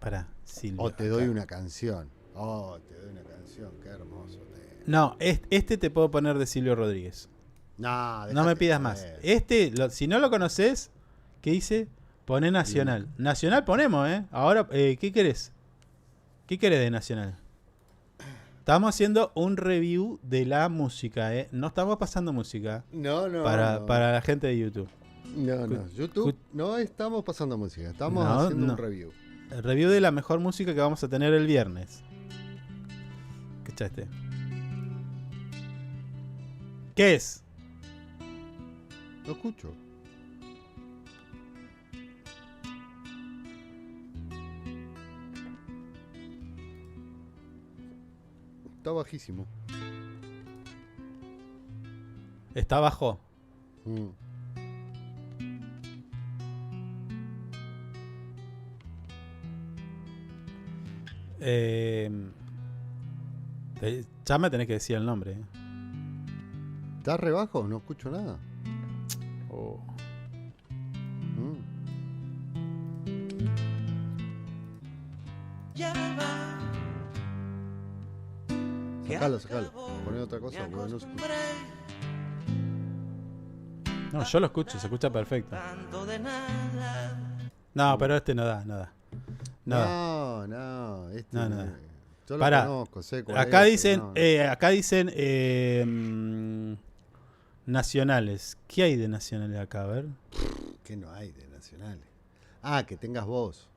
[SPEAKER 1] Pará, Silvio.
[SPEAKER 2] O te doy una canción. Qué hermoso.
[SPEAKER 1] No, este te puedo poner de Silvio Rodríguez. No me pidas más. Si no lo conoces, ¿qué dice? Poné Nacional. Nacional ponemos, Ahora, ¿qué querés? ¿Qué querés de Nacional? Estamos haciendo un review de la música, No estamos pasando música.
[SPEAKER 2] No.
[SPEAKER 1] Para la gente de YouTube.
[SPEAKER 2] No. YouTube no estamos pasando música. Estamos haciendo un review.
[SPEAKER 1] El review de la mejor música que vamos a tener el viernes. ¿Escuchaste? ¿Qué es?
[SPEAKER 2] Lo escucho. Está bajísimo.
[SPEAKER 1] Está bajo. Ya me tenés que decir el nombre.
[SPEAKER 2] ¿Estás re bajo? No escucho nada.
[SPEAKER 1] Oh.
[SPEAKER 2] Sacalo. Poné otra cosa, porque no se escucha.
[SPEAKER 1] No, yo lo escucho, se escucha perfecto. No, pero este no da.
[SPEAKER 2] No, este
[SPEAKER 1] No.
[SPEAKER 2] Yo lo
[SPEAKER 1] Pará.
[SPEAKER 2] conozco, sé cuál
[SPEAKER 1] Acá
[SPEAKER 2] es,
[SPEAKER 1] dicen,
[SPEAKER 2] pero
[SPEAKER 1] acá dicen nacionales. ¿Qué hay de nacionales acá? A ver.
[SPEAKER 2] ¿Qué no hay de nacionales? Ah, que tengas voz.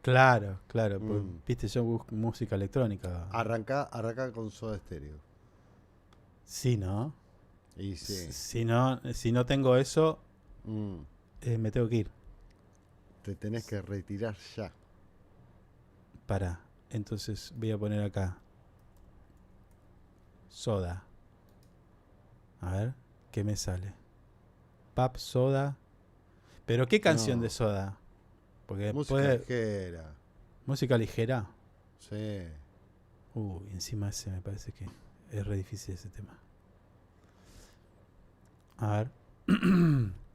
[SPEAKER 1] Claro. Pues, viste, yo busco música electrónica.
[SPEAKER 2] Arranca con Soda Stereo.
[SPEAKER 1] Sí, ¿no?
[SPEAKER 2] Y sí.
[SPEAKER 1] Si no tengo eso, me tengo que ir.
[SPEAKER 2] Te tenés que retirar ya.
[SPEAKER 1] Pará. Entonces voy a poner acá Soda. A ver, ¿qué me sale? Pap, Soda. ¿Pero qué canción de Soda? Porque
[SPEAKER 2] Música ligera.
[SPEAKER 1] ¿Música ligera?
[SPEAKER 2] Sí.
[SPEAKER 1] Encima ese me parece que es re difícil ese tema. A ver.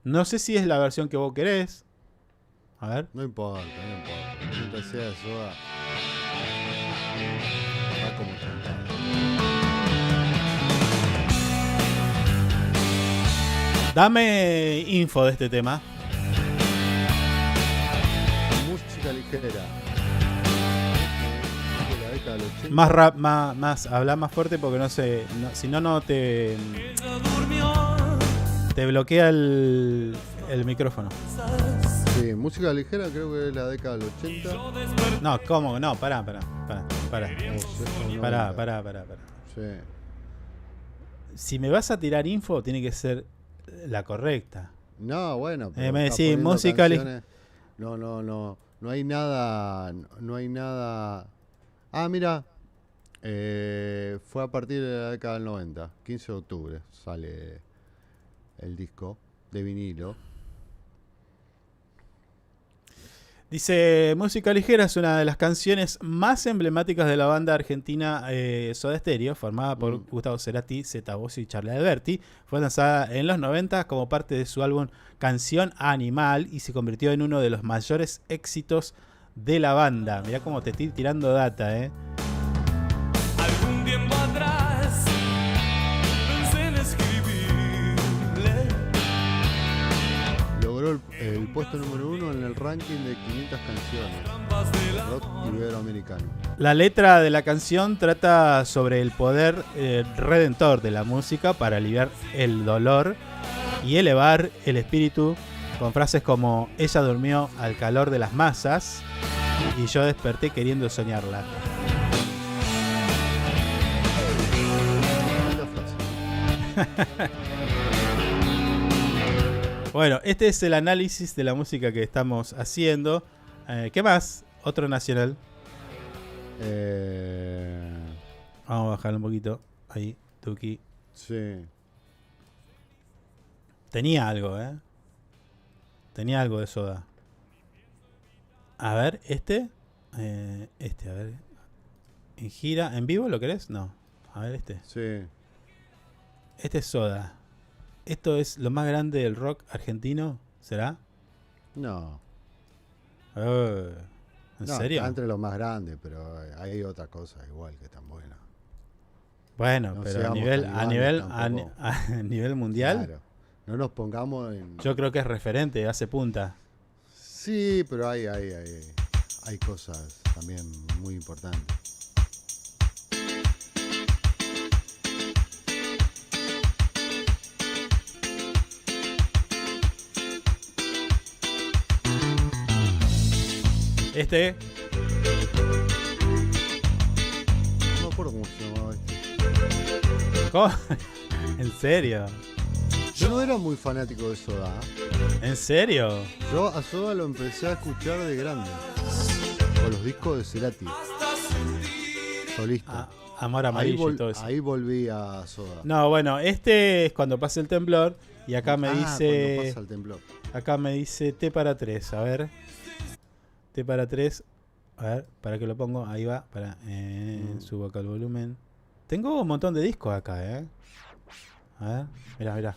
[SPEAKER 1] No sé si es la versión que vos querés. A ver.
[SPEAKER 2] No importa. Mientras sea de Soda. Va como cantado.
[SPEAKER 1] Dame info de este tema.
[SPEAKER 2] Música ligera. De la década del 80.
[SPEAKER 1] Más rap, más, habla más fuerte porque no sé, si no te bloquea el micrófono.
[SPEAKER 2] Sí, música ligera creo que es la década del 80.
[SPEAKER 1] No, ¿cómo? No, pará.
[SPEAKER 2] Sí.
[SPEAKER 1] Si me vas a tirar info, tiene que ser la correcta.
[SPEAKER 2] No, bueno, pero
[SPEAKER 1] me
[SPEAKER 2] estás
[SPEAKER 1] decís
[SPEAKER 2] poniendo
[SPEAKER 1] música
[SPEAKER 2] canciones. No hay nada. Ah, mira. Fue a partir de la década del 90, 15 de octubre sale el disco de vinilo.
[SPEAKER 1] Dice, Música Ligera es una de las canciones más emblemáticas de la banda argentina Soda Stereo, formada por Gustavo Cerati, Zeta Bosio y Charlie Alberti. Fue lanzada en los 90 como parte de su álbum Canción Animal y se convirtió en uno de los mayores éxitos de la banda. Mirá cómo te estoy tirando data,
[SPEAKER 5] Algún tiempo atrás pensé en escribirle.
[SPEAKER 2] Logró el puesto número 1 en el ranking de 500 canciones rock iberoamericano.
[SPEAKER 1] La letra de la canción trata sobre el poder redentor de la música para aliviar el dolor y elevar el espíritu, con frases como ella durmió al calor de las masas y yo desperté queriendo soñarla. Bueno, este es el análisis de la música que estamos haciendo. ¿Qué más? Otro nacional. Vamos a bajarlo un poquito. Ahí, Tuki.
[SPEAKER 2] Sí.
[SPEAKER 1] Tenía algo, Tenía algo de Soda. A ver, a ver. ¿En gira? ¿En vivo lo querés? No. A ver,
[SPEAKER 2] Sí.
[SPEAKER 1] Este es Soda. ¿Esto es lo más grande del rock argentino? ¿Será?
[SPEAKER 2] No.
[SPEAKER 1] ¿En serio?
[SPEAKER 2] Está entre los más grandes, pero hay otra cosa igual que tan buena.
[SPEAKER 1] Bueno,
[SPEAKER 2] No
[SPEAKER 1] pero a nivel mundial,
[SPEAKER 2] Claro. No nos pongamos en.
[SPEAKER 1] yo creo que es referente, hace punta.
[SPEAKER 2] Sí, pero hay cosas también muy importantes. No me acuerdo cómo se llamaba este.
[SPEAKER 1] ¿Cómo? ¿En serio?
[SPEAKER 2] Yo no era muy fanático de Soda.
[SPEAKER 1] ¿En serio?
[SPEAKER 2] Yo a Soda lo empecé a escuchar de grande. Con los discos de Cerati. Solista.
[SPEAKER 1] Amor amarillo y todo eso.
[SPEAKER 2] Ahí volví a Soda.
[SPEAKER 1] No, bueno, este es cuando pasa el temblor. Y acá me
[SPEAKER 2] cuando
[SPEAKER 1] dice.
[SPEAKER 2] pasa el temblor.
[SPEAKER 1] Acá me dice T para 3. A ver. T para 3. A ver, para que lo pongo. Ahí va. Subo acá el volumen. Tengo un montón de discos acá, A ver, mirá.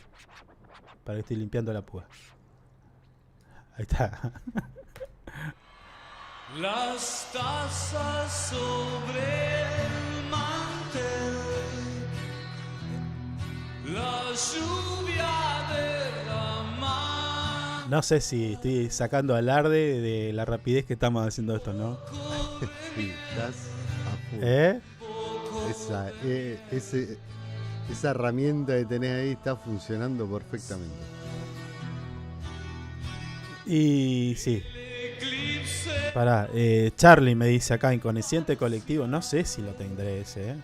[SPEAKER 1] Para que estoy limpiando la púa. Ahí está.
[SPEAKER 8] Las tazas sobre el mantel, la lluvia derrama.
[SPEAKER 1] No sé si estoy sacando alarde de la rapidez que estamos haciendo esto, ¿no?
[SPEAKER 2] Sí, estás a full. Esa herramienta que tenés ahí está funcionando perfectamente.
[SPEAKER 1] Y sí. Pará, Charlie me dice acá, inconsciente colectivo. No sé si lo tendré ese,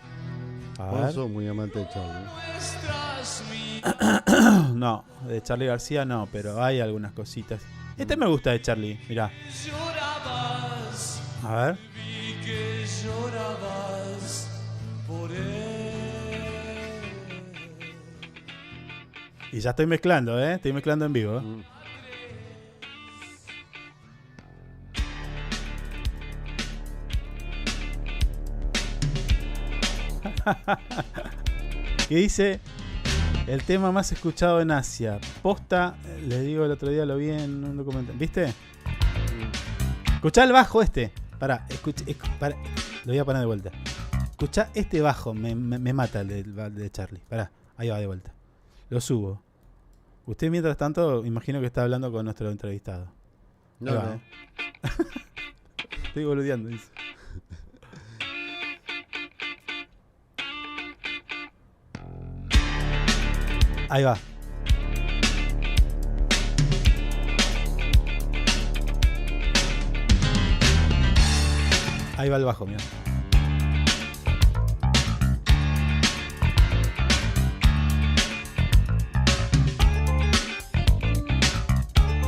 [SPEAKER 1] A ver.
[SPEAKER 2] Vos sos muy amante de Charlie.
[SPEAKER 1] No, de Charlie García no, pero hay algunas cositas. Este me gusta de Charlie, mirá. A ver. Y ya estoy mezclando, estoy mezclando en vivo. ¿Qué dice? El tema más escuchado en Asia. Posta, les digo, el otro día lo vi en un documental. ¿Viste? Escuchá el bajo este. Pará, pará, lo voy a poner de vuelta. Escuchá este bajo, me mata el de Charlie. Pará, ahí va de vuelta. Lo subo. Usted mientras tanto, imagino que está hablando con nuestro entrevistado.
[SPEAKER 2] No.
[SPEAKER 1] Estoy boludeando, dice. Ahí va. Ahí va el bajo, mira.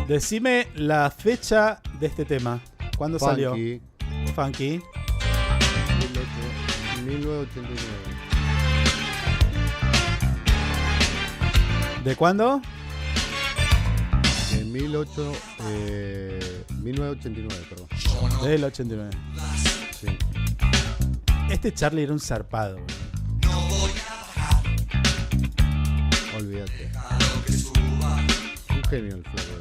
[SPEAKER 1] Decime la fecha de este tema. ¿Cuándo salió? Funky.
[SPEAKER 2] 1989.
[SPEAKER 1] ¿De cuándo?
[SPEAKER 2] De 1989, perdón.
[SPEAKER 1] Del 89.
[SPEAKER 2] Sí.
[SPEAKER 1] Este Charlie era un zarpado.
[SPEAKER 2] Olvídate. Un genio el flaco.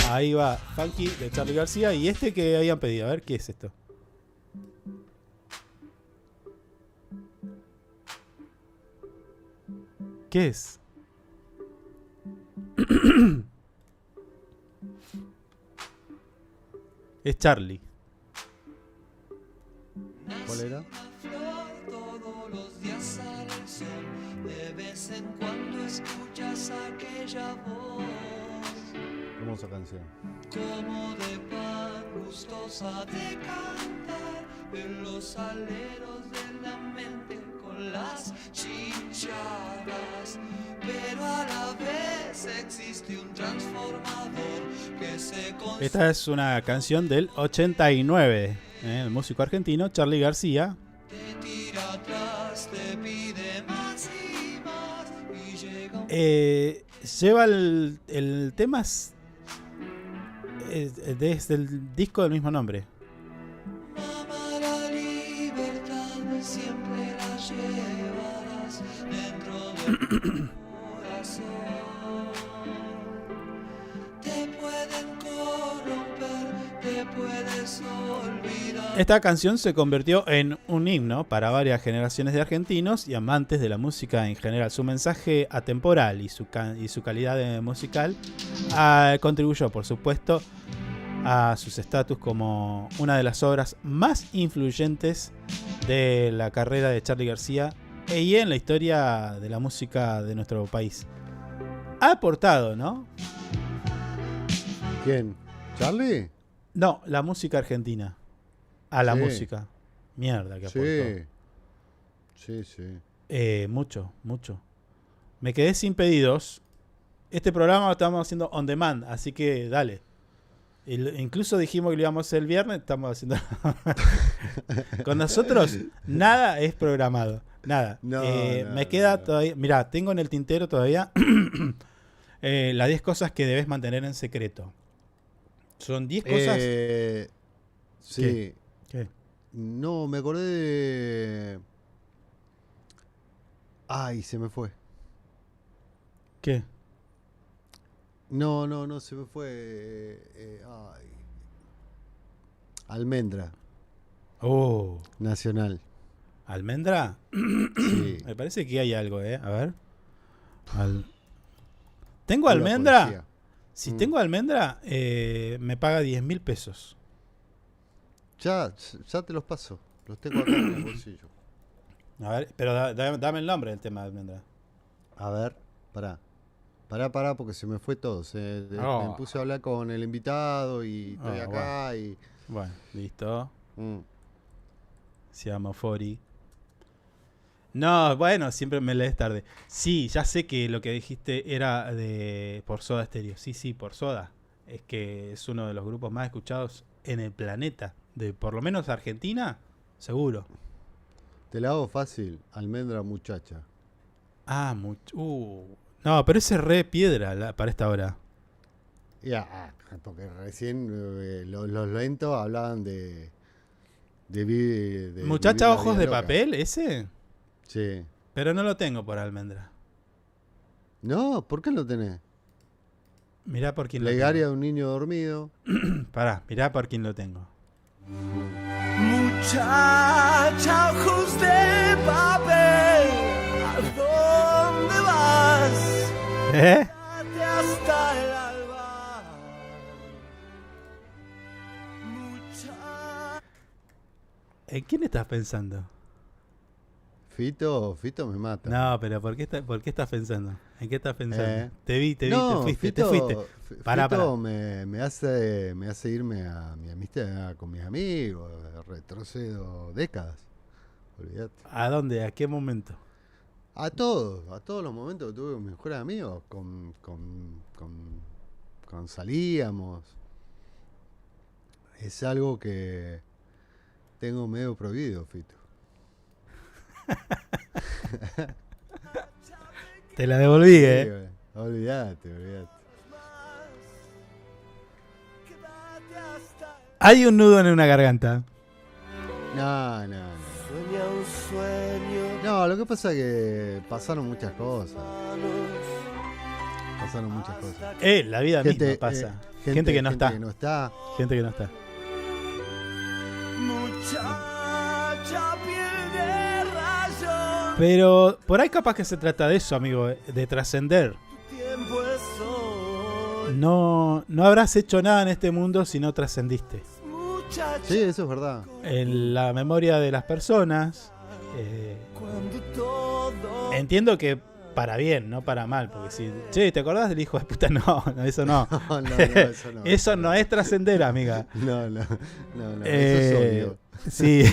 [SPEAKER 1] Ahí va, Funky de Charlie García. Y este que habían pedido, a ver, ¿qué es esto? ¿Qué es? Es Charlie.
[SPEAKER 2] ¿Cuál era?
[SPEAKER 8] Todos los días sale el sol, de vez en cuando escuchas aquella voz.
[SPEAKER 2] ¿Cómo esa canción?
[SPEAKER 8] Como de pan gustosa de cantar en los aleros de la mente con las chinchadas, pero a la vez existe un transformador que se
[SPEAKER 1] Esta es una canción del 89, el músico argentino Charlie García.
[SPEAKER 8] te tira atrás, te pide más y más y llega
[SPEAKER 1] lleva el tema desde el disco del mismo nombre.
[SPEAKER 8] Mamá, la libertad siempre la llevarás dentro de tu corazón. Te pueden corromper, te puedes olvidar.
[SPEAKER 1] Esta canción se convirtió en un himno para varias generaciones de argentinos y amantes de la música en general. Su mensaje atemporal y su calidad musical contribuyó, por supuesto, a sus estatus como una de las obras más influyentes de la carrera de Charly García y en la historia de la música de nuestro país. Ha aportado, ¿no?
[SPEAKER 2] ¿Quién? ¿Charlie?
[SPEAKER 1] No, la música argentina. A la música. Mierda que aportó.
[SPEAKER 2] Sí.
[SPEAKER 1] Mucho. Me quedé sin pedidos. Este programa lo estamos haciendo on demand, así que dale. Incluso dijimos que lo íbamos a hacer el viernes, estamos haciendo... Con nosotros nada es programado. Nada. Me queda todavía... Mirá, tengo en el tintero todavía Las 10 cosas que debes mantener en secreto. Son 10 cosas.
[SPEAKER 2] Sí.
[SPEAKER 1] ¿Qué?
[SPEAKER 2] No, me acordé de. Ay, se me fue.
[SPEAKER 1] ¿Qué?
[SPEAKER 2] No, se me fue. Ay. Almendra.
[SPEAKER 1] Oh.
[SPEAKER 2] Nacional.
[SPEAKER 1] ¿Almendra?
[SPEAKER 2] Sí.
[SPEAKER 1] Me parece que hay algo, A ver. ¿Tengo
[SPEAKER 2] Hola,
[SPEAKER 1] almendra?
[SPEAKER 2] policía.
[SPEAKER 1] Si tengo almendra, me paga 10.000 pesos.
[SPEAKER 2] Ya te los paso. Los tengo acá en el bolsillo.
[SPEAKER 1] A ver, pero dame el nombre del tema de almendra.
[SPEAKER 2] A ver, pará, porque se me fue todo. Me puse a hablar con el invitado y estoy acá y...
[SPEAKER 1] Bueno, listo. Se llama Fori. No, bueno, siempre me lees tarde. Sí, ya sé que lo que dijiste era por Soda Stereo. Sí, por Soda. Es que es uno de los grupos más escuchados en el planeta. De por lo menos Argentina, seguro.
[SPEAKER 2] Te la hago fácil. Almendra muchacha.
[SPEAKER 1] Ah, no, pero ese es re piedra para esta hora.
[SPEAKER 2] Ya, porque recién los lentos hablaban de
[SPEAKER 1] ¿Muchacha
[SPEAKER 2] vivir la
[SPEAKER 1] ojos
[SPEAKER 2] vida
[SPEAKER 1] de
[SPEAKER 2] loca.
[SPEAKER 1] papel, ese?
[SPEAKER 2] Sí.
[SPEAKER 1] Pero no lo tengo por almendra.
[SPEAKER 2] No, ¿por qué lo tenés?
[SPEAKER 1] Mirá por quién
[SPEAKER 2] Plegaria
[SPEAKER 1] lo
[SPEAKER 2] de un niño dormido.
[SPEAKER 1] tengo. Pará, mirá por quién lo tengo.
[SPEAKER 8] Muchacha, ojos de papel, ¿a dónde vas? Quédate hasta el alba.
[SPEAKER 1] ¿En quién estás pensando?
[SPEAKER 2] Fito me mata.
[SPEAKER 1] No, pero ¿por qué estás pensando? ¿En qué estás pensando? Te vi,
[SPEAKER 2] No,
[SPEAKER 1] te fuiste. Pará.
[SPEAKER 2] Me hace irme a mi amistad con mis amigos, retrocedo décadas. Olvídate.
[SPEAKER 1] ¿A dónde? ¿A qué momento?
[SPEAKER 2] A todos los momentos que tuve con mis mejores amigos, con salíamos. Es algo que tengo medio prohibido, Fito.
[SPEAKER 1] Te la devolví,
[SPEAKER 2] Sí, olvídate.
[SPEAKER 1] Hay un nudo en una garganta.
[SPEAKER 2] No.
[SPEAKER 8] Sueña un sueño.
[SPEAKER 2] No, lo que pasa es que pasaron muchas cosas.
[SPEAKER 1] La vida misma pasa. Gente que no está. Gente que no está.
[SPEAKER 8] Muchacha, piel de rayo.
[SPEAKER 1] Pero por ahí capaz que se trata de eso, amigo, de trascender.
[SPEAKER 8] Tiempo es hoy.
[SPEAKER 1] No habrás hecho nada en este mundo si no trascendiste.
[SPEAKER 8] Muchacha,
[SPEAKER 2] Sí, eso es verdad.
[SPEAKER 1] En la memoria de las personas.
[SPEAKER 8] cuando todo
[SPEAKER 1] Entiendo que para bien, no para mal. Porque si, che, ¿te acordás del hijo de puta? No, eso no.
[SPEAKER 2] No, eso no.
[SPEAKER 1] Eso no es trascender, amiga.
[SPEAKER 2] No, eso es obvio.
[SPEAKER 1] Sí.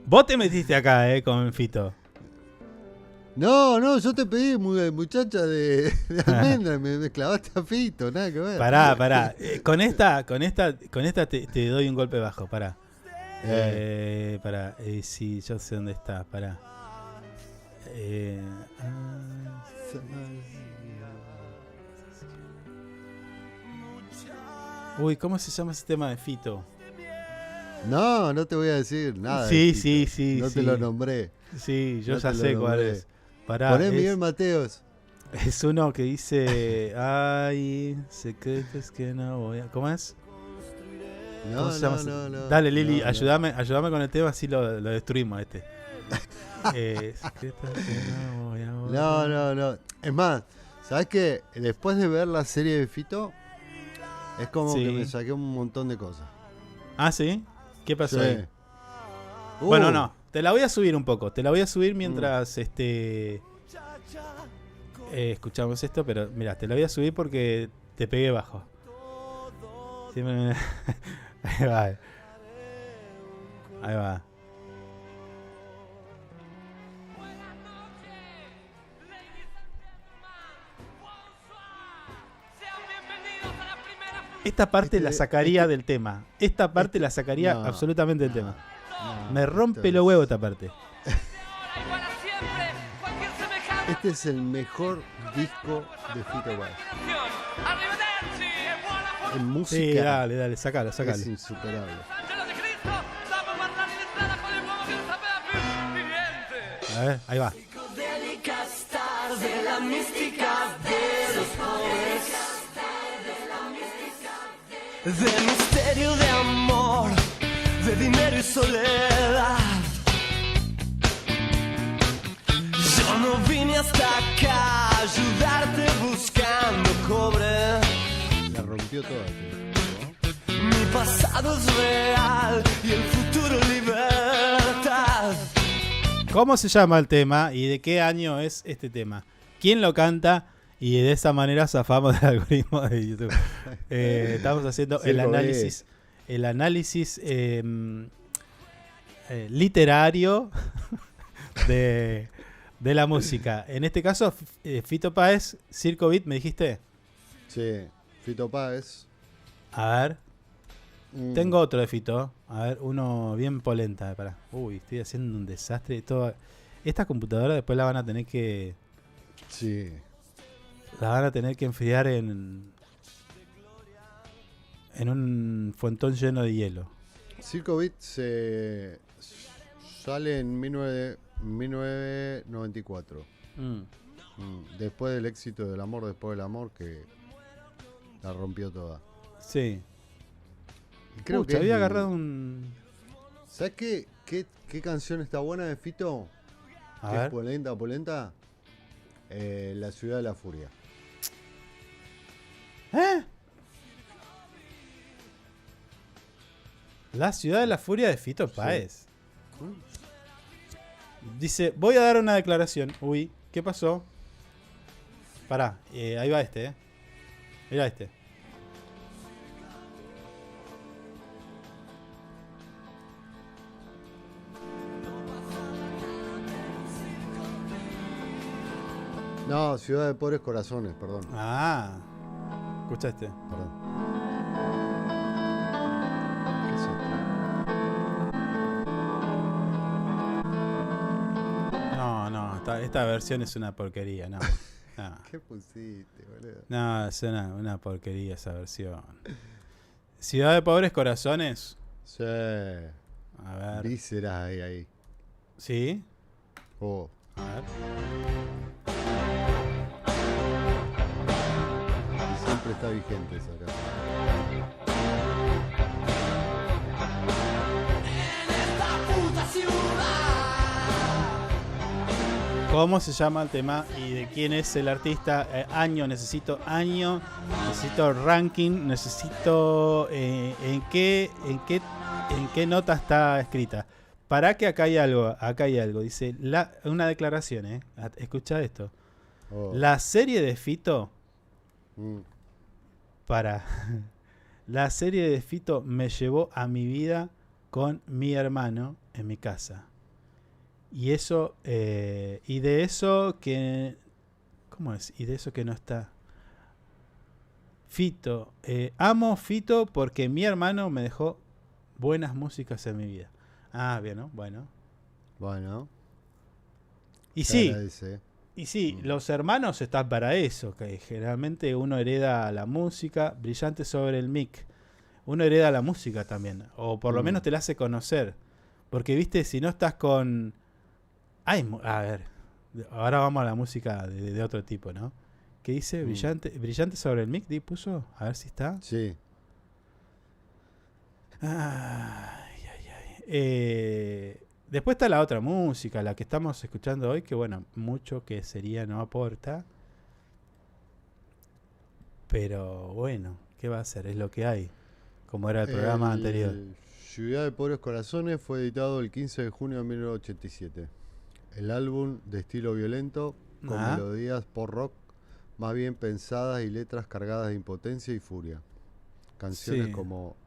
[SPEAKER 1] Vos te metiste acá, con Fito.
[SPEAKER 2] No, yo te pedí, muchacha de almendra, me clavaste a Fito, nada que ver.
[SPEAKER 1] Pará. Con esta te doy un golpe bajo, pará. Pará, sí, yo sé dónde está, pará. Uy, ¿cómo se llama ese tema de Fito?
[SPEAKER 2] No te voy a decir nada.
[SPEAKER 1] Sí,
[SPEAKER 2] de Fito.
[SPEAKER 1] sí.
[SPEAKER 2] No te lo nombré.
[SPEAKER 1] Sí, yo
[SPEAKER 2] No
[SPEAKER 1] ya
[SPEAKER 2] te lo
[SPEAKER 1] sé cuál
[SPEAKER 2] nombré.
[SPEAKER 1] es. Pará,
[SPEAKER 2] Poné Miguel Mateos.
[SPEAKER 1] es uno que dice, ay, secretos que no voy a... ¿Cómo es? ¿Cómo se llama? Dale, Lili, ayúdame con el tema, así lo destruimos secretos que no voy a borrar.
[SPEAKER 2] No. Es más, ¿sabes qué? Después de ver la serie de Fito, es como
[SPEAKER 1] Sí.
[SPEAKER 2] que me saqué un montón de cosas.
[SPEAKER 1] ¿Ah, sí? ¿Qué pasó
[SPEAKER 2] Sí.
[SPEAKER 1] ahí? Bueno, no. Te la voy a subir un poco. Te la voy a subir mientras escuchamos esto, pero mira, te la voy a subir porque te pegué bajo. Sí, ahí va. Ahí va. Esta parte la sacaría del tema. Esta parte la sacaría
[SPEAKER 2] no,
[SPEAKER 1] absolutamente del tema.
[SPEAKER 2] No,
[SPEAKER 1] Me rompe
[SPEAKER 2] esto
[SPEAKER 1] los huevos esta parte.
[SPEAKER 2] Este es el mejor disco de Fito Páez. En música.
[SPEAKER 1] Sí, dale, sacalo.
[SPEAKER 2] Es insuperable.
[SPEAKER 1] A ver, ahí va.
[SPEAKER 8] De la mística de los pobres, de misterio de amor, de dinero y soledad. Yo no vine hasta acá a ayudarte buscando cobre.
[SPEAKER 2] La rompió toda, ¿no?
[SPEAKER 8] Mi pasado es real y el futuro libertad.
[SPEAKER 1] ¿Cómo se llama el tema y de qué año es este tema? ¿Quién lo canta? Y de esa manera zafamos del algoritmo de YouTube. Estamos haciendo el análisis literario de la música. En este caso, Fito Páez, Circo Beat, ¿me dijiste?
[SPEAKER 2] Sí, Fito Páez.
[SPEAKER 1] A ver. Tengo otro de Fito. A ver, uno bien polenta. Pará. Uy, estoy haciendo un desastre. Esta computadora después la van a tener que...
[SPEAKER 2] Sí.
[SPEAKER 1] La van a tener que enfriar en un fuentón lleno de hielo.
[SPEAKER 2] Circo Beat sale en 1994. Después del éxito del amor, después del amor, que la rompió toda.
[SPEAKER 1] Sí.
[SPEAKER 2] Y creo que
[SPEAKER 1] había agarrado un...
[SPEAKER 2] ¿Sabes qué canción está buena de Fito?
[SPEAKER 1] A
[SPEAKER 2] ¿Qué
[SPEAKER 1] ver.
[SPEAKER 2] es polenta? La ciudad de la furia.
[SPEAKER 1] La ciudad de la furia de Fito Páez. Dice, voy a dar una declaración. Uy, ¿qué pasó? Pará, ahí va este, Mira este.
[SPEAKER 2] No, Ciudad de Pobres Corazones, perdón.
[SPEAKER 1] Ah, escucha este.
[SPEAKER 2] Perdón. ¿Qué es esto?
[SPEAKER 1] No, esta versión es una porquería, no.
[SPEAKER 2] ¿Qué pusiste, boludo?
[SPEAKER 1] No, es una porquería esa versión. Ciudad de Pobres Corazones.
[SPEAKER 2] Sí.
[SPEAKER 1] A ver.
[SPEAKER 2] Vísceras ahí.
[SPEAKER 1] ¿Sí?
[SPEAKER 2] Oh.
[SPEAKER 1] A ver.
[SPEAKER 2] Y siempre está vigente esa canción.
[SPEAKER 1] ¿Cómo se llama el tema y de quién es el artista? Necesito ranking, necesito en qué nota está escrita. Para que acá hay algo, dice una declaración, escucha esto.
[SPEAKER 2] Oh.
[SPEAKER 1] La serie de Fito la serie de Fito me llevó a mi vida con mi hermano en mi casa. Y eso, y de eso que... ¿Cómo es? Y de eso que no está. Fito. Amo Fito porque mi hermano me dejó buenas músicas en mi vida. Ah, bien, ¿no? Bueno. Y sí, los hermanos están para eso, que generalmente uno hereda la música, brillante sobre el mic. Uno hereda la música también, o por lo menos te la hace conocer. Porque, viste, si no estás con... a ver, ahora vamos a la música de otro tipo, ¿no? ¿Qué dice? Brillante sobre el mic, puso. A ver si está.
[SPEAKER 2] Sí.
[SPEAKER 1] Después está la otra música, la que estamos escuchando hoy, que bueno, mucho que sería no aporta. Pero bueno, ¿qué va a hacer? Es lo que hay. Como era el programa anterior.
[SPEAKER 2] Ciudad de Pobres Corazones fue editado el 15 de junio de 1987. El álbum de estilo violento, con melodías pop rock, más bien pensadas y letras cargadas de impotencia y furia. Canciones como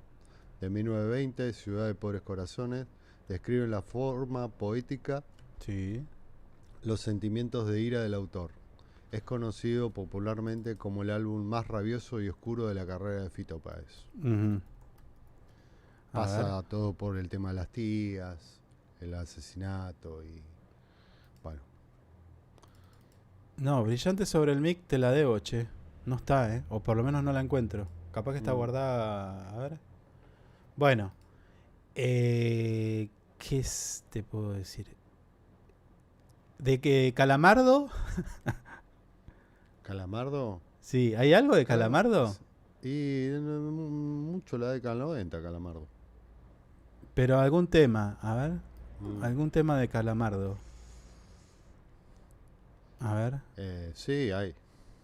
[SPEAKER 2] de 1920, Ciudad de Pobres Corazones, describen la forma poética, los sentimientos de ira del autor. Es conocido popularmente como el álbum más rabioso y oscuro de la carrera de Fito Páez. Pasa todo por el tema de las tías, el asesinato y... Bueno.
[SPEAKER 1] No, brillante sobre el mic te la debo, che. No está, o por lo menos no la encuentro. Capaz que está guardada. A ver. Bueno. ¿Qué te puedo decir? ¿De que Calamardo?
[SPEAKER 2] ¿Calamardo?
[SPEAKER 1] Sí, ¿hay algo de Calamardo?
[SPEAKER 2] Y mucho la década del 90, Calamardo.
[SPEAKER 1] Pero algún tema, a ver. Algún tema de Calamardo. A ver.
[SPEAKER 2] Sí, hay.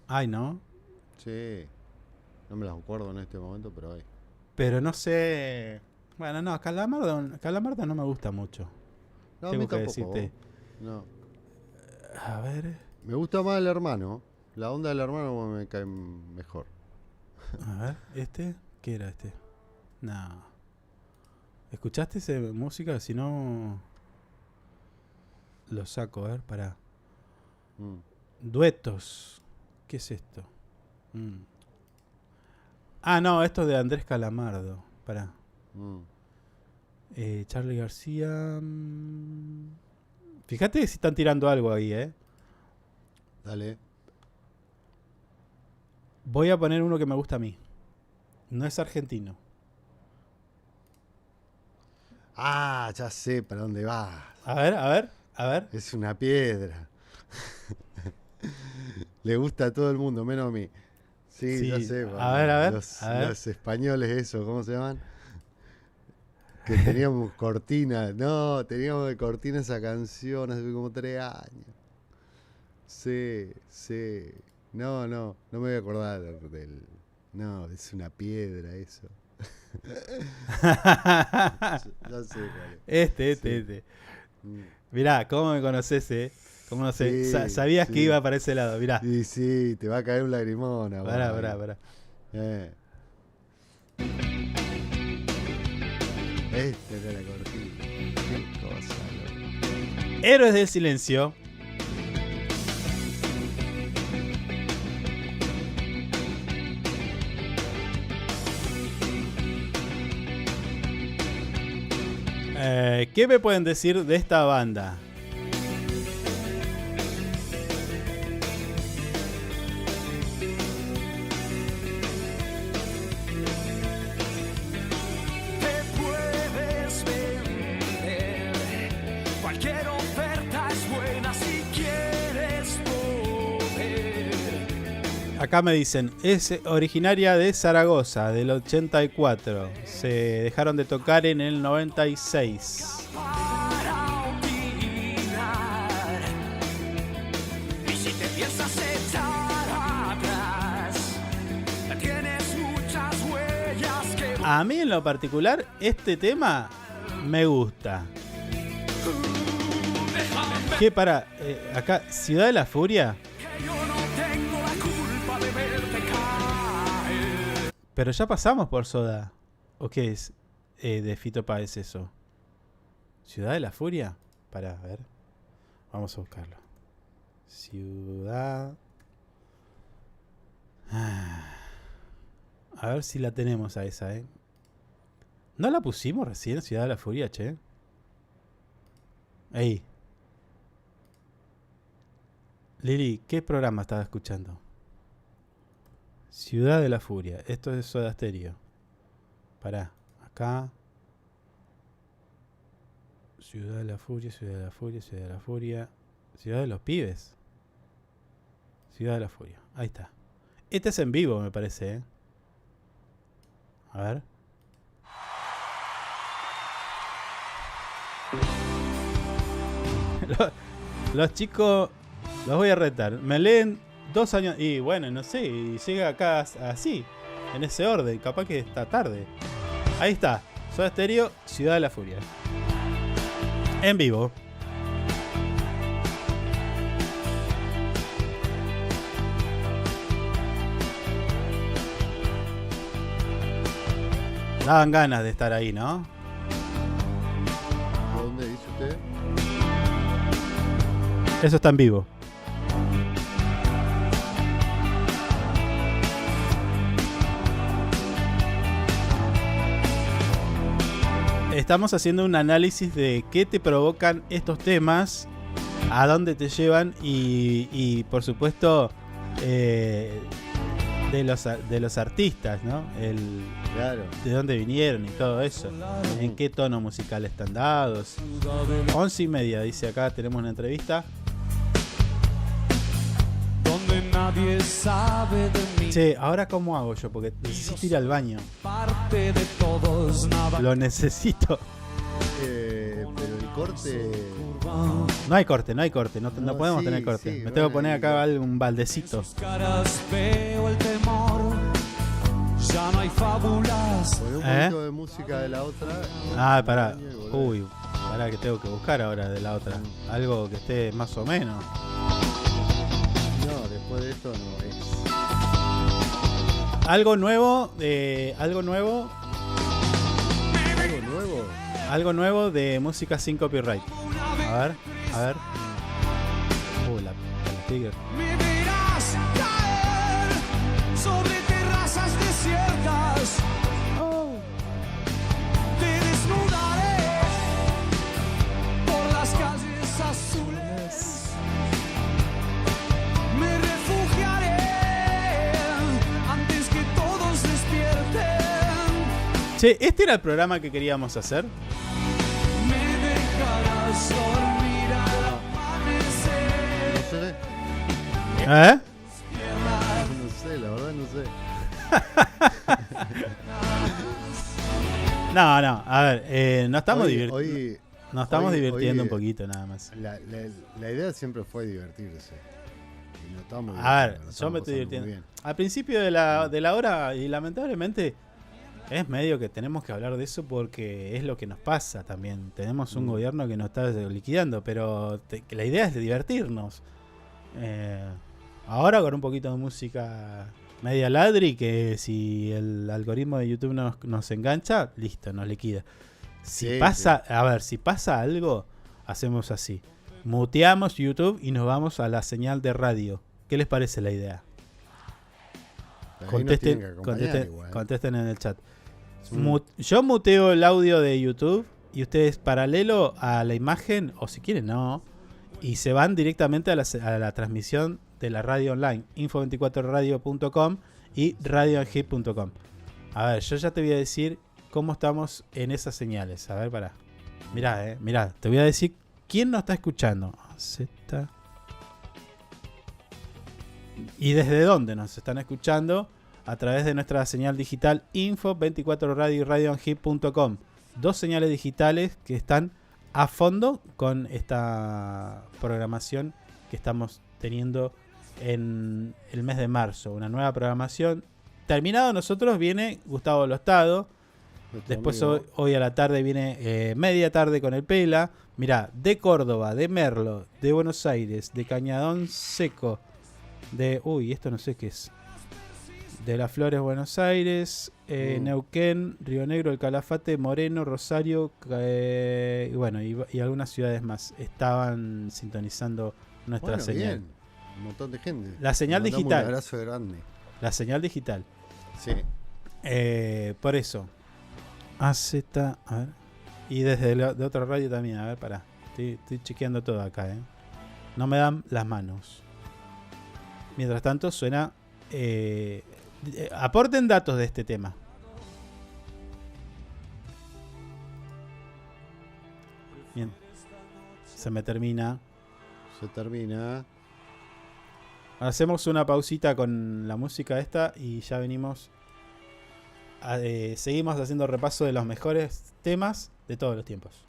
[SPEAKER 1] Hay, ¿no?
[SPEAKER 2] Sí. No me las acuerdo en este momento, pero hay.
[SPEAKER 1] Pero no sé. Bueno, no, Calamardo no me gusta mucho.
[SPEAKER 2] No,
[SPEAKER 1] tengo
[SPEAKER 2] a mí
[SPEAKER 1] que
[SPEAKER 2] tampoco.
[SPEAKER 1] decirte.
[SPEAKER 2] No.
[SPEAKER 1] A ver.
[SPEAKER 2] Me gusta más el hermano. La onda del hermano me cae mejor.
[SPEAKER 1] A ver, ¿este? ¿Qué era este? No. ¿Escuchaste esa música? Si no... Lo saco, a ver, pará. Duetos. ¿Qué es esto? Ah, no, esto es de Andrés Calamardo. Pará. Charly García. Fíjate si están tirando algo ahí,
[SPEAKER 2] Dale.
[SPEAKER 1] Voy a poner uno que me gusta a mí. No es argentino.
[SPEAKER 2] Ah, ya sé para dónde vas.
[SPEAKER 1] A ver, a ver, a ver.
[SPEAKER 2] Es una piedra. Le gusta a todo el mundo, menos a mí. Sí, ya sé.
[SPEAKER 1] A ver, a ver.
[SPEAKER 2] Los españoles, eso, ¿cómo se llaman? Que teníamos cortina. No, teníamos de cortina esa canción hace como 3 años. Sí, sí. No me voy a acordar del... No, es una piedra eso. Ya sé cuál es.
[SPEAKER 1] Este. Mirá, ¿cómo me conoces, ¿Cómo no sé?
[SPEAKER 2] Sí,
[SPEAKER 1] Sabías
[SPEAKER 2] sí.
[SPEAKER 1] que iba para ese lado, mirá.
[SPEAKER 2] Sí, te va a caer un lagrimón.
[SPEAKER 1] Pará.
[SPEAKER 2] Este era la cortina. Qué cosa, loco.
[SPEAKER 1] Héroes del Silencio. ¿Qué me pueden decir de esta banda?
[SPEAKER 8] Te puedes vender, cualquier oferta es buena si quieres poder.
[SPEAKER 1] Acá me dicen, es originaria de Zaragoza, del 84. Se dejaron de tocar en el 96.
[SPEAKER 8] Para opinar, y si te piensas echar atrás, tienes muchas huellas que...
[SPEAKER 1] A mí en lo particular, este tema me gusta. ¿Qué para? Acá, Ciudad de la Furia.
[SPEAKER 8] Yo no tengo la culpa de verte caer.
[SPEAKER 1] Pero ya pasamos por Soda. ¿O qué es de Fito Páez eso? ¿Ciudad de la Furia? Pará, a ver. Vamos a buscarlo. Ciudad... A ver si la tenemos a esa, ¿No la pusimos recién, Ciudad de la Furia, che? Ahí. Lili, ¿qué programa estaba escuchando? Ciudad de la Furia. Esto es Soda Stereo. Pará, acá. Ciudad de la Furia, Ciudad de la Furia, Ciudad de la Furia. Ciudad de los Pibes. Ciudad de la Furia. Ahí está. Este es en vivo, me parece, A ver. Los chicos, los voy a retar. Me leen 2 años. Y bueno, no sé, y llega acá así, en ese orden. Capaz que está tarde. Ahí está. Soda Stereo, Ciudad de la Furia. En vivo. Daban ganas de estar ahí, ¿no?
[SPEAKER 2] ¿Dónde dice usted?
[SPEAKER 1] Eso está en vivo. Estamos haciendo un análisis de qué te provocan estos temas a dónde te llevan y por supuesto de los artistas, ¿no?
[SPEAKER 2] Claro.
[SPEAKER 1] De dónde vinieron y todo eso, en qué tono musical están dados. 11:30 dice acá, tenemos una entrevista.
[SPEAKER 8] Donde nadie sabe de mí.
[SPEAKER 1] Che, ahora cómo hago yo, porque necesito ir al baño.
[SPEAKER 8] Parte de todos, nada.
[SPEAKER 1] Lo necesito.
[SPEAKER 2] Pero el corte.
[SPEAKER 1] No hay corte, no podemos
[SPEAKER 2] sí,
[SPEAKER 1] tener corte.
[SPEAKER 2] sí,
[SPEAKER 1] Me tengo que poner
[SPEAKER 2] bueno,
[SPEAKER 1] acá un baldecito.
[SPEAKER 8] Caras veo el temor. Ya no hay fábulas.
[SPEAKER 2] Poné un poquito de música de la otra.
[SPEAKER 1] Ah, pará. Uy, pará que tengo que buscar ahora de la otra. Algo que esté más o menos.
[SPEAKER 2] No, después de esto no es.
[SPEAKER 1] Algo nuevo,
[SPEAKER 2] ¿Algo nuevo?
[SPEAKER 1] algo nuevo de música sin copyright. A ver. La Tiger.
[SPEAKER 8] Me verás caer sobre terrazas desiertas. Te desnudaré por las calles azules. Me refugiaré antes que todos despierten.
[SPEAKER 1] Che, ¿este era el programa que queríamos hacer?
[SPEAKER 8] Me dejarás dormir al amanecer.
[SPEAKER 2] No sé. No sé, la verdad no sé.
[SPEAKER 1] No, a ver, nos estamos divirtiendo.
[SPEAKER 2] Hoy,
[SPEAKER 1] Nos estamos divirtiendo
[SPEAKER 2] hoy,
[SPEAKER 1] un poquito nada más.
[SPEAKER 2] La idea siempre fue divertirse. Y nos estamos
[SPEAKER 1] A ver,
[SPEAKER 2] divirtiendo,
[SPEAKER 1] yo me estoy
[SPEAKER 2] pasando muy
[SPEAKER 1] divirtiendo.
[SPEAKER 2] bien.
[SPEAKER 1] Al principio de la hora, y lamentablemente es medio que tenemos que hablar de eso porque es lo que nos pasa también. Tenemos un gobierno que nos está liquidando, pero que la idea es de divertirnos. Ahora con un poquito de música media ladri, que si el algoritmo de YouTube nos engancha, listo, nos liquida. Si pasa algo, hacemos así. Muteamos YouTube y nos vamos a la señal de radio. ¿Qué les parece la idea?
[SPEAKER 2] Ahí nos tienen que acompañar igual.
[SPEAKER 1] Contesten en el chat. Yo muteo el audio de YouTube y ustedes paralelo a la imagen, o si quieren no, y se van directamente a la transmisión de la radio online, info24radio.com y radioangip.com. A ver, yo ya te voy a decir cómo estamos en esas señales. A ver, pará. Mirá, te voy a decir quién nos está escuchando. Y desde dónde nos están escuchando. A través de nuestra señal digital Info24Radio y radioangip.com. 2 señales digitales que están a fondo con esta programación que estamos teniendo en el mes de marzo. Una nueva programación. Terminado nosotros viene Gustavo Lostado. Después hoy a la tarde viene media tarde con el Pela. Mirá, de Córdoba, de Merlo, de Buenos Aires, de Cañadón Seco, de... Uy, esto no sé qué es. De Las Flores, Buenos Aires, Neuquén, Río Negro, El Calafate, Moreno, Rosario, y algunas ciudades más estaban sintonizando nuestra señal.
[SPEAKER 2] Bien. Un montón de gente.
[SPEAKER 1] La señal digital.
[SPEAKER 2] Un abrazo grande.
[SPEAKER 1] La señal digital.
[SPEAKER 2] Sí.
[SPEAKER 1] Por eso. AZ, a ver. Y desde de otra radio también, a ver, pará. Estoy chequeando todo acá, No me dan las manos. Mientras tanto suena... aporten datos de este tema. Bien. Se termina. Hacemos una pausita con la música esta y ya venimos. Seguimos haciendo repaso de los mejores temas de todos los tiempos.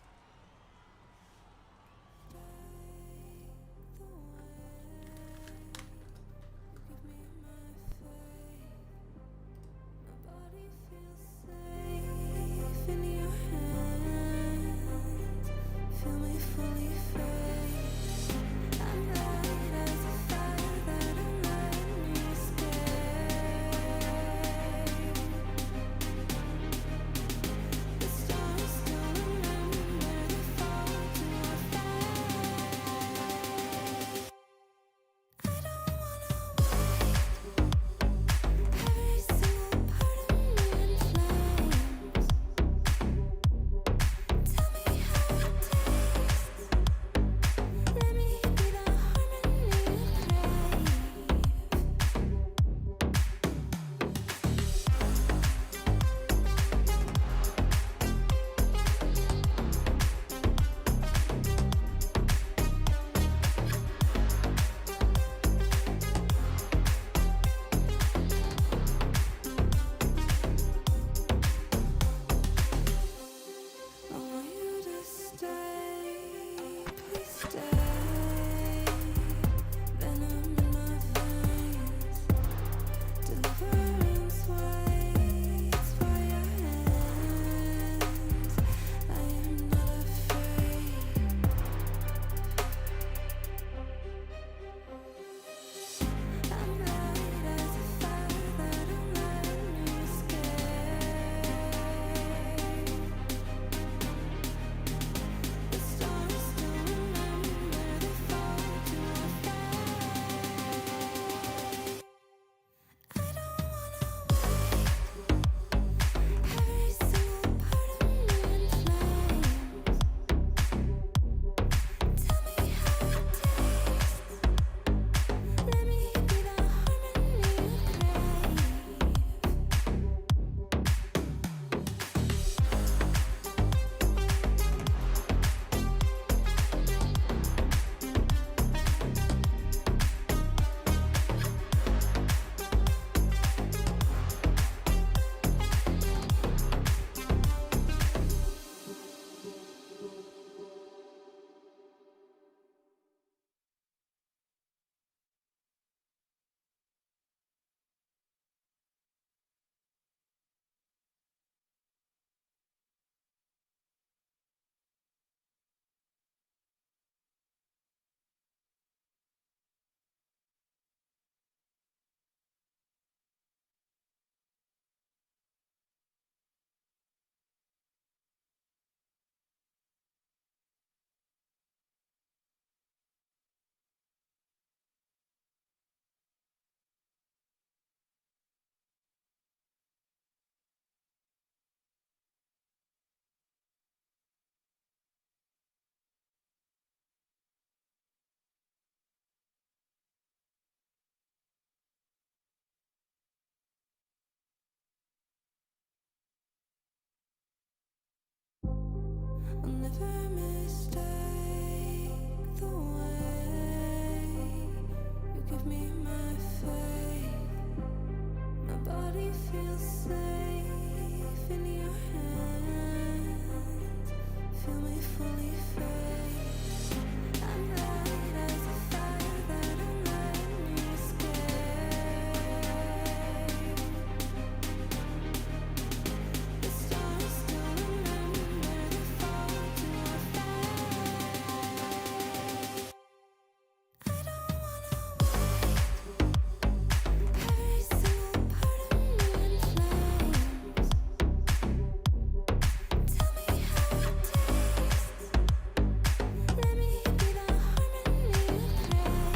[SPEAKER 5] I'll never mistake the way you give me my faith. My body feels safe in your hands. Feel me fully fade. I'm light as a fire that I'm letting you escape. The stars still remember the fall to our fate. I don't wanna wait. Every single part of me in flames. Tell me how it tastes. Let me be the harmony you crave.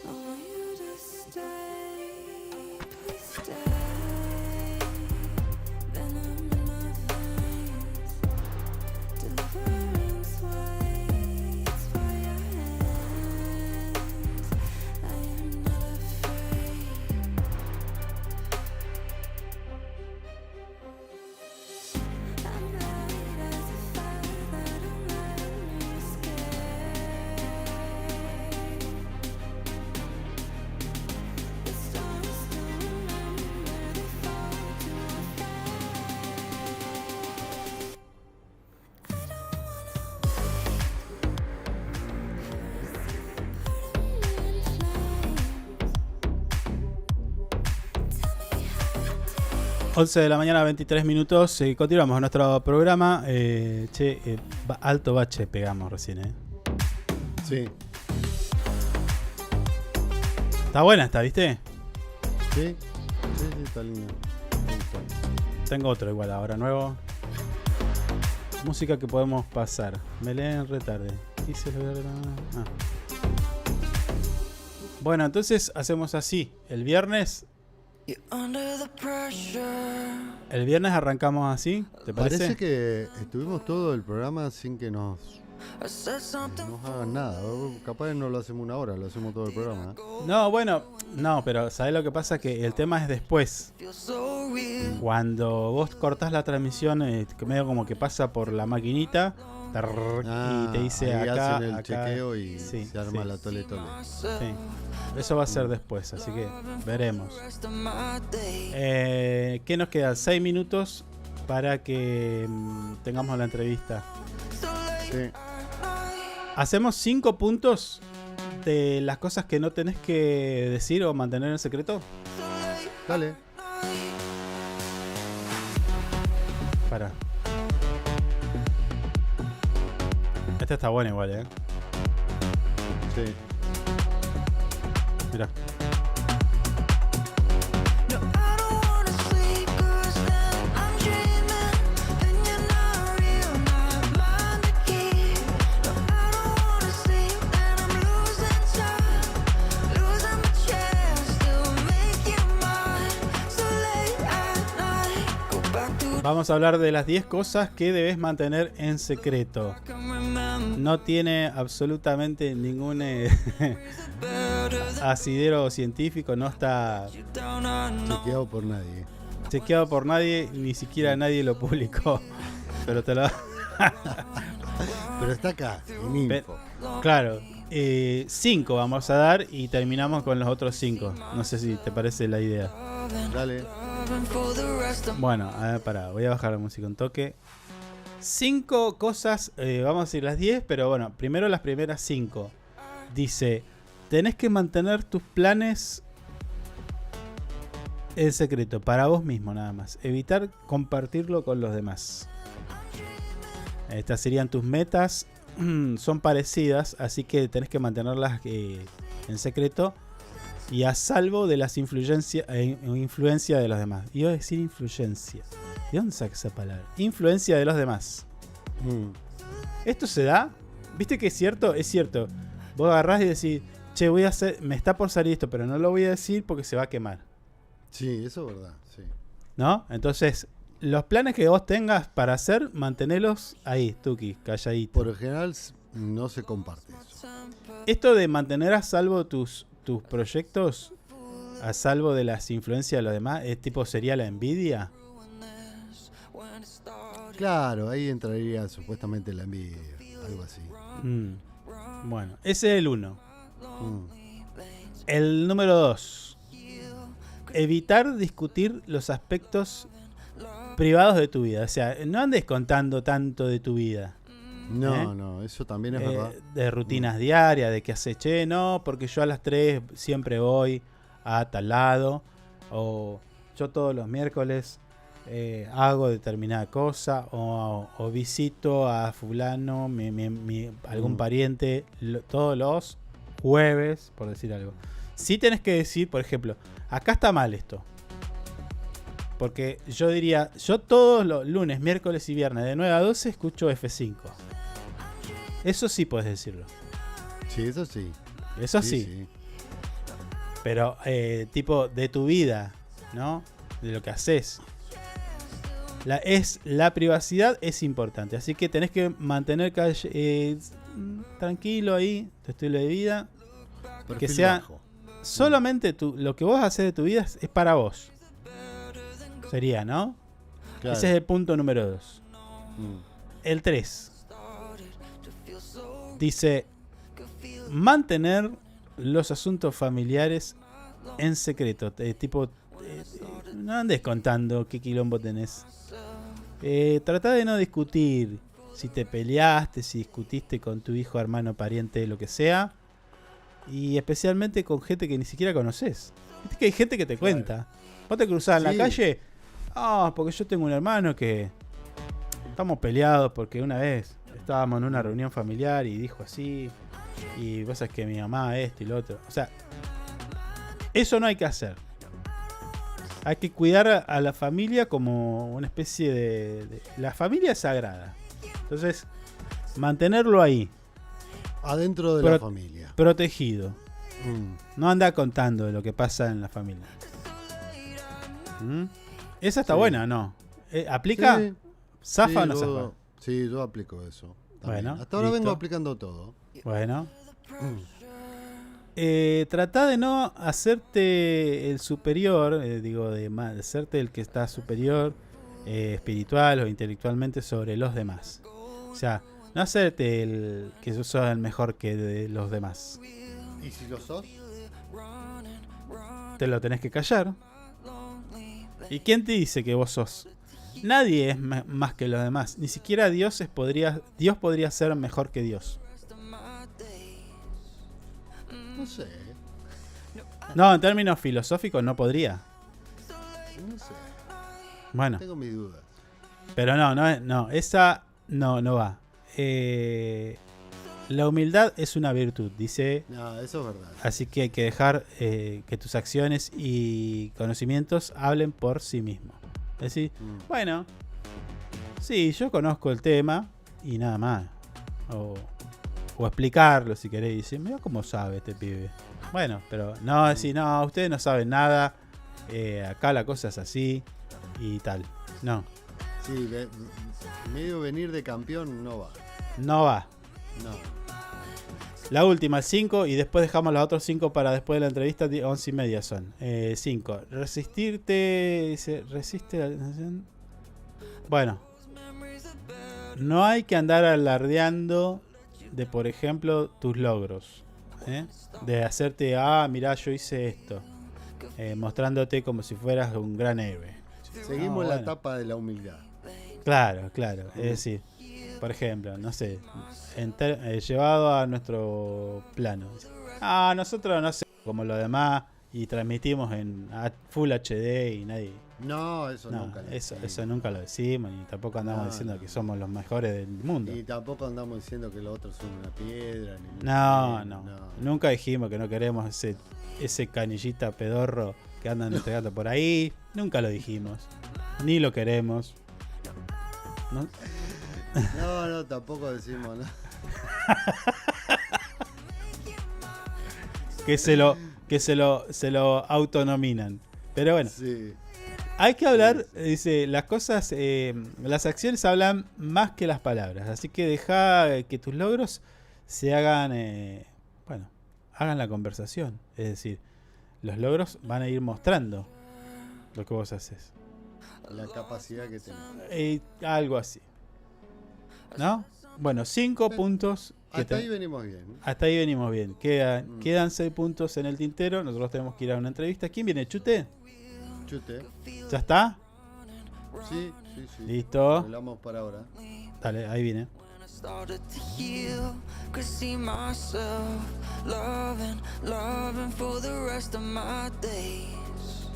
[SPEAKER 5] I want you to stay, please stay. Venom in my veins, deliverance waits for your hands. I am not afraid. I'm light as a fire that I'm letting you escape. The stars still remember the fall to our fate. I don't wanna wait. Every single part of me in flames. Tell me how it tastes.
[SPEAKER 1] 11 de la mañana, 23 minutos. Continuamos nuestro programa. Alto bache pegamos recién,
[SPEAKER 2] Sí,
[SPEAKER 1] Está buena esta, ¿viste?
[SPEAKER 2] sí, está lindo. Me gustó.
[SPEAKER 1] Tengo otro igual ahora, nuevo. Música que podemos pasar. Me leen retarde. Bueno, entonces hacemos así. El viernes
[SPEAKER 8] You're under the pressure.
[SPEAKER 1] arrancamos así. ¿Te parece?
[SPEAKER 2] Parece que estuvimos todo el programa sin que nos
[SPEAKER 8] I said something
[SPEAKER 2] hagan nada. Capaz que no lo hacemos una hora, lo hacemos todo el programa.
[SPEAKER 1] No, bueno, no, pero ¿sabés lo que pasa? Que el tema es después.
[SPEAKER 8] feels so real.
[SPEAKER 1] Cuando vos cortás la transmisión, que medio como que pasa por la maquinita y te dice
[SPEAKER 2] ahí
[SPEAKER 1] acá,
[SPEAKER 2] hacen el
[SPEAKER 1] acá.
[SPEAKER 2] chequeo y
[SPEAKER 1] Sí,
[SPEAKER 2] se arma
[SPEAKER 1] sí.
[SPEAKER 2] la tole.
[SPEAKER 1] Sí. Eso va a ser después, así que veremos.
[SPEAKER 8] Rest of my day.
[SPEAKER 1] ¿Qué nos quedan? 6 minutos para que tengamos la entrevista.
[SPEAKER 8] So late
[SPEAKER 2] Sí.
[SPEAKER 8] at night.
[SPEAKER 1] ¿Hacemos 5 puntos de las cosas que no tenés que decir o mantener en secreto?
[SPEAKER 8] So late
[SPEAKER 2] Dale.
[SPEAKER 8] night.
[SPEAKER 1] Para. Esta está buena igual,
[SPEAKER 2] Sí.
[SPEAKER 1] Mirá.
[SPEAKER 8] No, I don't wanna sleep 'cause then I'm dreaming and you're not real, not mine to keep. No, I don't wanna sleep and I'm losing time, losing my chance to make you mine. So late at night, go back to
[SPEAKER 1] Vamos a hablar de las 10 cosas que debes mantener en secreto.
[SPEAKER 8] can remember
[SPEAKER 1] No tiene absolutamente ningún asidero científico, no está
[SPEAKER 8] you down, I know.
[SPEAKER 2] Chequeado por nadie.
[SPEAKER 1] chequeado por nadie, ni siquiera nadie lo publicó. Pero te lo...
[SPEAKER 2] Pero está acá, en info.
[SPEAKER 1] Claro, 5 vamos a dar y terminamos con los otros 5. No sé si te parece la idea.
[SPEAKER 2] Dale.
[SPEAKER 8] Loving for the rest of
[SPEAKER 1] Bueno, a ver, pará, voy a bajar la música un toque. 5 cosas, vamos a decir las 10, pero bueno, primero las primeras 5. Dice, tenés que mantener tus planes en secreto, para vos mismo nada más. Evitar compartirlo con los demás. Estas serían tus metas. Son parecidas, así que tenés que mantenerlas en secreto y a salvo de las influencia de los demás. Iba a decir influencia. ¿De dónde saca esa palabra? Influencia de los demás. ¿Esto se da? ¿Viste que es cierto? Es cierto. Vos agarrás y decís, che, voy a hacer, me está por salir esto, pero no lo voy a decir porque se va a quemar.
[SPEAKER 2] Sí, eso es verdad, sí.
[SPEAKER 1] ¿No? Entonces, los planes que vos tengas para hacer, mantenelos ahí, tuki, calladito.
[SPEAKER 2] Por lo general no se comparte eso.
[SPEAKER 1] Esto de mantener a salvo tus proyectos, a salvo de las influencias de los demás, es tipo, sería la envidia.
[SPEAKER 2] Claro, ahí entraría supuestamente la envidia, algo así.
[SPEAKER 1] Bueno, ese es el 1. El número 2. Evitar discutir los aspectos privados de tu vida. O sea, no andes contando tanto de tu vida.
[SPEAKER 2] No, eso también es verdad.
[SPEAKER 1] De rutinas diarias, de que haces, che, no, porque yo a las 3 siempre voy a tal lado. O yo todos los miércoles hago determinada cosa. O visito a fulano, algún pariente, todos los jueves, por decir algo. Sí tenés que decir, por ejemplo, acá está mal esto. Porque yo diría, yo todos los lunes, miércoles y viernes de 9 a 12 escucho F5. Eso sí puedes decirlo.
[SPEAKER 2] Sí, eso sí.
[SPEAKER 1] Eso sí. Pero tipo de tu vida, ¿no? De lo que haces. La privacidad es importante. Así que tenés que mantener tranquilo ahí tu estilo de vida. Que sea
[SPEAKER 2] bajo.
[SPEAKER 1] Solamente lo que vos haces de tu vida es para vos. Sería, ¿no?
[SPEAKER 2] Claro.
[SPEAKER 1] Ese es el punto número 2. El 3 dice: mantener los asuntos familiares en secreto. No andes contando qué quilombo tenés. Tratá de no discutir si te peleaste, si discutiste con tu hijo, hermano, pariente, lo que sea. Y especialmente con gente que ni siquiera conoces. Viste que hay gente que te cuenta. Vos te cruzás en la calle. Porque yo tengo un hermano que estamos peleados porque una vez estábamos en una reunión familiar y dijo así. Y vos sabés que mi mamá esto y lo otro. O sea, eso no hay que hacer. Hay que cuidar a la familia como una especie de... La familia es sagrada. Entonces, mantenerlo ahí.
[SPEAKER 2] Adentro de la familia.
[SPEAKER 1] Protegido. No anda contando de lo que pasa en la familia. Esa está buena, ¿no? ¿Aplica?
[SPEAKER 2] Sí.
[SPEAKER 1] ¿Zafa o no zafa?
[SPEAKER 2] Sí, yo aplico eso. También.
[SPEAKER 1] Bueno,
[SPEAKER 2] hasta ahora
[SPEAKER 1] listo.
[SPEAKER 2] vengo aplicando todo.
[SPEAKER 1] Bueno. Trata de no hacerte el superior, de hacerte el que está superior espiritual o intelectualmente sobre los demás. O sea, no hacerte el que sos el mejor que de los demás.
[SPEAKER 2] ¿Y si lo sos?
[SPEAKER 1] Te lo tenés que callar. ¿Y quién te dice que vos sos? Nadie es más que los demás. Ni siquiera Dios podría ser mejor que Dios.
[SPEAKER 2] No sé.
[SPEAKER 1] No, en términos filosóficos no podría.
[SPEAKER 2] No sé.
[SPEAKER 1] Bueno.
[SPEAKER 2] Tengo mis dudas.
[SPEAKER 1] Pero no, esa no va. La humildad es una virtud, dice.
[SPEAKER 2] No, eso es verdad.
[SPEAKER 1] Así que hay que dejar que tus acciones y conocimientos hablen por sí mismos. Es decir, bueno, sí, yo conozco el tema y nada más. O explicarlo si queréis. Decir, mira cómo sabe este pibe. Bueno, pero no decir, no, ustedes no saben nada. Acá la cosa es así y tal. No.
[SPEAKER 2] Sí, medio venir de campeón no va.
[SPEAKER 1] No va.
[SPEAKER 2] No.
[SPEAKER 1] La última, el 5, y después dejamos los otros 5 para después de la entrevista. 11:30 son. 5. Resistirte. Dice, resiste. Bueno. No hay que andar alardeando de, por ejemplo, tus logros. De hacerte, mirá, yo hice esto. Mostrándote como si fueras un gran héroe.
[SPEAKER 2] Seguimos la etapa de la humildad.
[SPEAKER 1] Claro. Es decir, por ejemplo, no sé, llevado a nuestro plano. Nosotros no sé, como los demás, y transmitimos en Full HD y nadie.
[SPEAKER 2] No, eso nunca lo
[SPEAKER 1] decimos. Eso nunca lo decimos, y tampoco andamos diciendo que somos los mejores del mundo.
[SPEAKER 2] Y tampoco andamos diciendo que los otros son una piedra.
[SPEAKER 1] No. Nunca dijimos que no queremos ese canillita pedorro que andan entregando por ahí. Nunca lo dijimos. Ni lo queremos. ¿No?
[SPEAKER 2] No, tampoco decimos, ¿no?
[SPEAKER 1] que se lo autonominan. Pero bueno,
[SPEAKER 2] Sí.
[SPEAKER 1] hay que hablar, dice, las cosas, las acciones hablan más que las palabras. Así que deja que tus logros se hagan, hagan la conversación. Es decir, los logros van a ir mostrando lo que vos haces.
[SPEAKER 2] La capacidad que tenés.
[SPEAKER 1] Algo así. ¿No? Bueno, 5 puntos.
[SPEAKER 2] Hasta ahí venimos bien.
[SPEAKER 1] Hasta ahí venimos bien. Quedan 6 puntos en el tintero. Nosotros tenemos que ir a una entrevista. ¿Quién viene? ¿Chute?
[SPEAKER 2] Chute.
[SPEAKER 1] ¿Ya está?
[SPEAKER 2] Sí.
[SPEAKER 1] Listo.
[SPEAKER 2] Hablamos para ahora.
[SPEAKER 1] Dale, ahí viene.
[SPEAKER 8] Started to heal, could see myself loving for the rest of my days.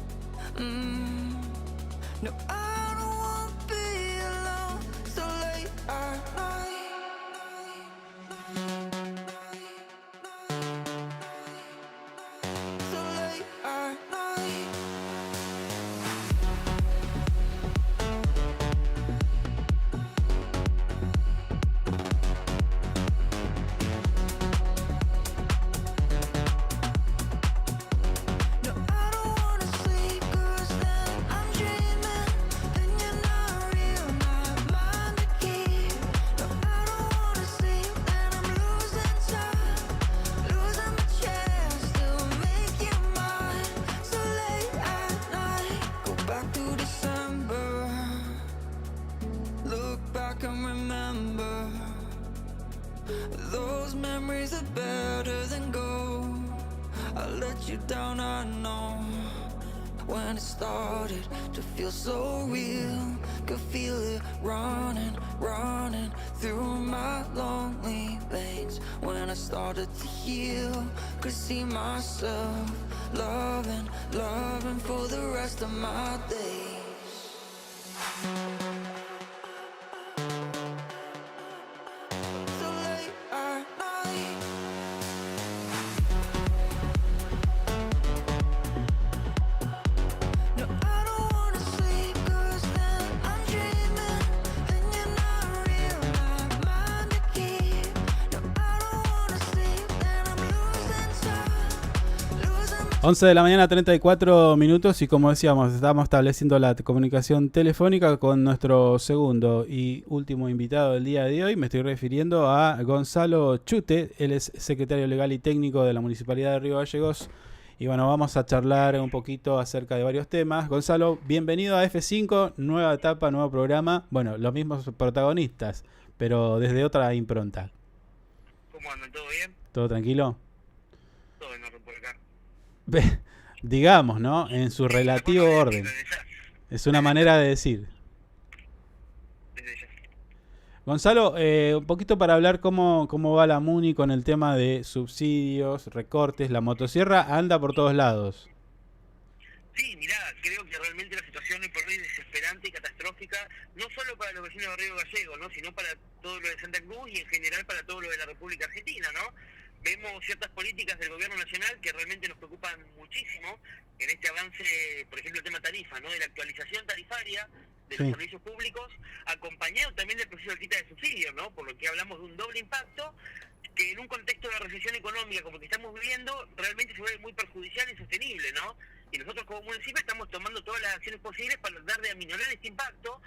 [SPEAKER 8] No, I don't want to be alone so late at night. So late at night. No, I don't wanna sleep 'cause then I'm dreaming, and you're not real, not mine to keep. No, I don't wanna sleep, then I'm losing time, losing my chance to make you mine. So late at night, go back to December, look back and remember. Those memories are better than gold. I let you down, I know. When it started to feel so real, could feel it running through my lonely veins. When I started to heal, could see myself loving for the rest of my days. So late at night. No, I don't wanna sleep 'cause then I'm dreaming, and you're not real, not mine to keep. No, I don't wanna sleep, then I'm losing time, losing my
[SPEAKER 1] 11 de la mañana, 34 minutos. Y como decíamos, estamos estableciendo la comunicación telefónica con nuestro segundo y último invitado del día de hoy. Me estoy refiriendo a Gonzalo Chute. Él es secretario legal y técnico de la Municipalidad de Río Gallegos. Y bueno, vamos a charlar un poquito acerca de varios temas. Gonzalo, bienvenido a F5, nueva etapa, nuevo programa. Bueno, los mismos protagonistas, pero desde otra impronta.
[SPEAKER 6] ¿Cómo andan? ¿Todo bien?
[SPEAKER 1] ¿Todo tranquilo?
[SPEAKER 6] Todo en orden por acá.
[SPEAKER 1] Digamos, ¿no? En su relativo orden. Es una manera de decir.
[SPEAKER 6] Desde ya.
[SPEAKER 1] Gonzalo, un poquito para hablar cómo va la MUNI con el tema de subsidios, recortes. La motosierra anda por todos lados.
[SPEAKER 6] Sí, mirá, creo que realmente la situación hoy por hoy es desesperante y catastrófica, no solo para los vecinos de Río Gallegos, ¿no? Sino para todo lo de Santa Cruz y en general para todo lo de la República Argentina, ¿no? Vemos ciertas políticas del gobierno nacional que realmente nos preocupan muchísimo en este avance, por ejemplo, el tema tarifa, ¿no? De la actualización tarifaria de los servicios públicos, acompañado también del proceso de quita de subsidios, ¿no? Por lo que hablamos de un doble impacto que en un contexto de recesión económica como el que estamos viviendo, realmente se vuelve muy perjudicial e insostenible, ¿no? Y nosotros como municipio estamos tomando todas las acciones posibles para tratar de aminorar este impacto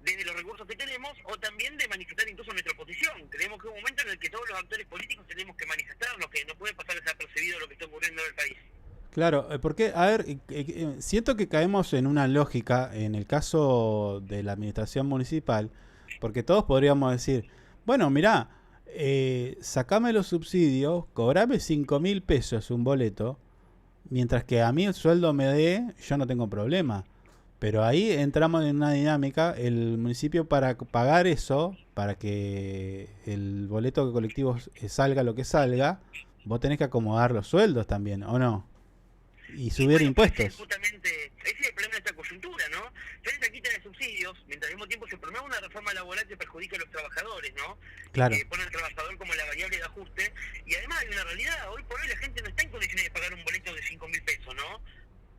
[SPEAKER 6] desde los recursos que tenemos o también de manifestar incluso nuestra oposición. Creemos que es un momento en el que todos los actores políticos tenemos que manifestarnos, que no puede pasar desapercibido lo que está ocurriendo en el país.
[SPEAKER 1] Claro, porque, a ver, siento que caemos en una lógica en el caso de la administración municipal, porque todos podríamos decir, bueno, mirá, sacame los subsidios, cobrame 5.000 pesos un boleto, mientras que a mí el sueldo me dé, yo no tengo problema. Pero ahí entramos en una dinámica, el municipio para pagar eso, para que el boleto colectivo salga lo que salga, vos tenés que acomodar los sueldos también, ¿o no? Y subir impuestos.
[SPEAKER 6] Justamente, ese es el problema de esta coyuntura, ¿no? Se hace esta quita de subsidios, mientras al mismo tiempo se promueve una reforma laboral que perjudica a los trabajadores, ¿no?
[SPEAKER 1] Claro.
[SPEAKER 6] Que pone al trabajador como la variable de ajuste. Y además hay una realidad, hoy por hoy la gente no está en condiciones de pagar un boleto de 5.000 pesos, ¿no?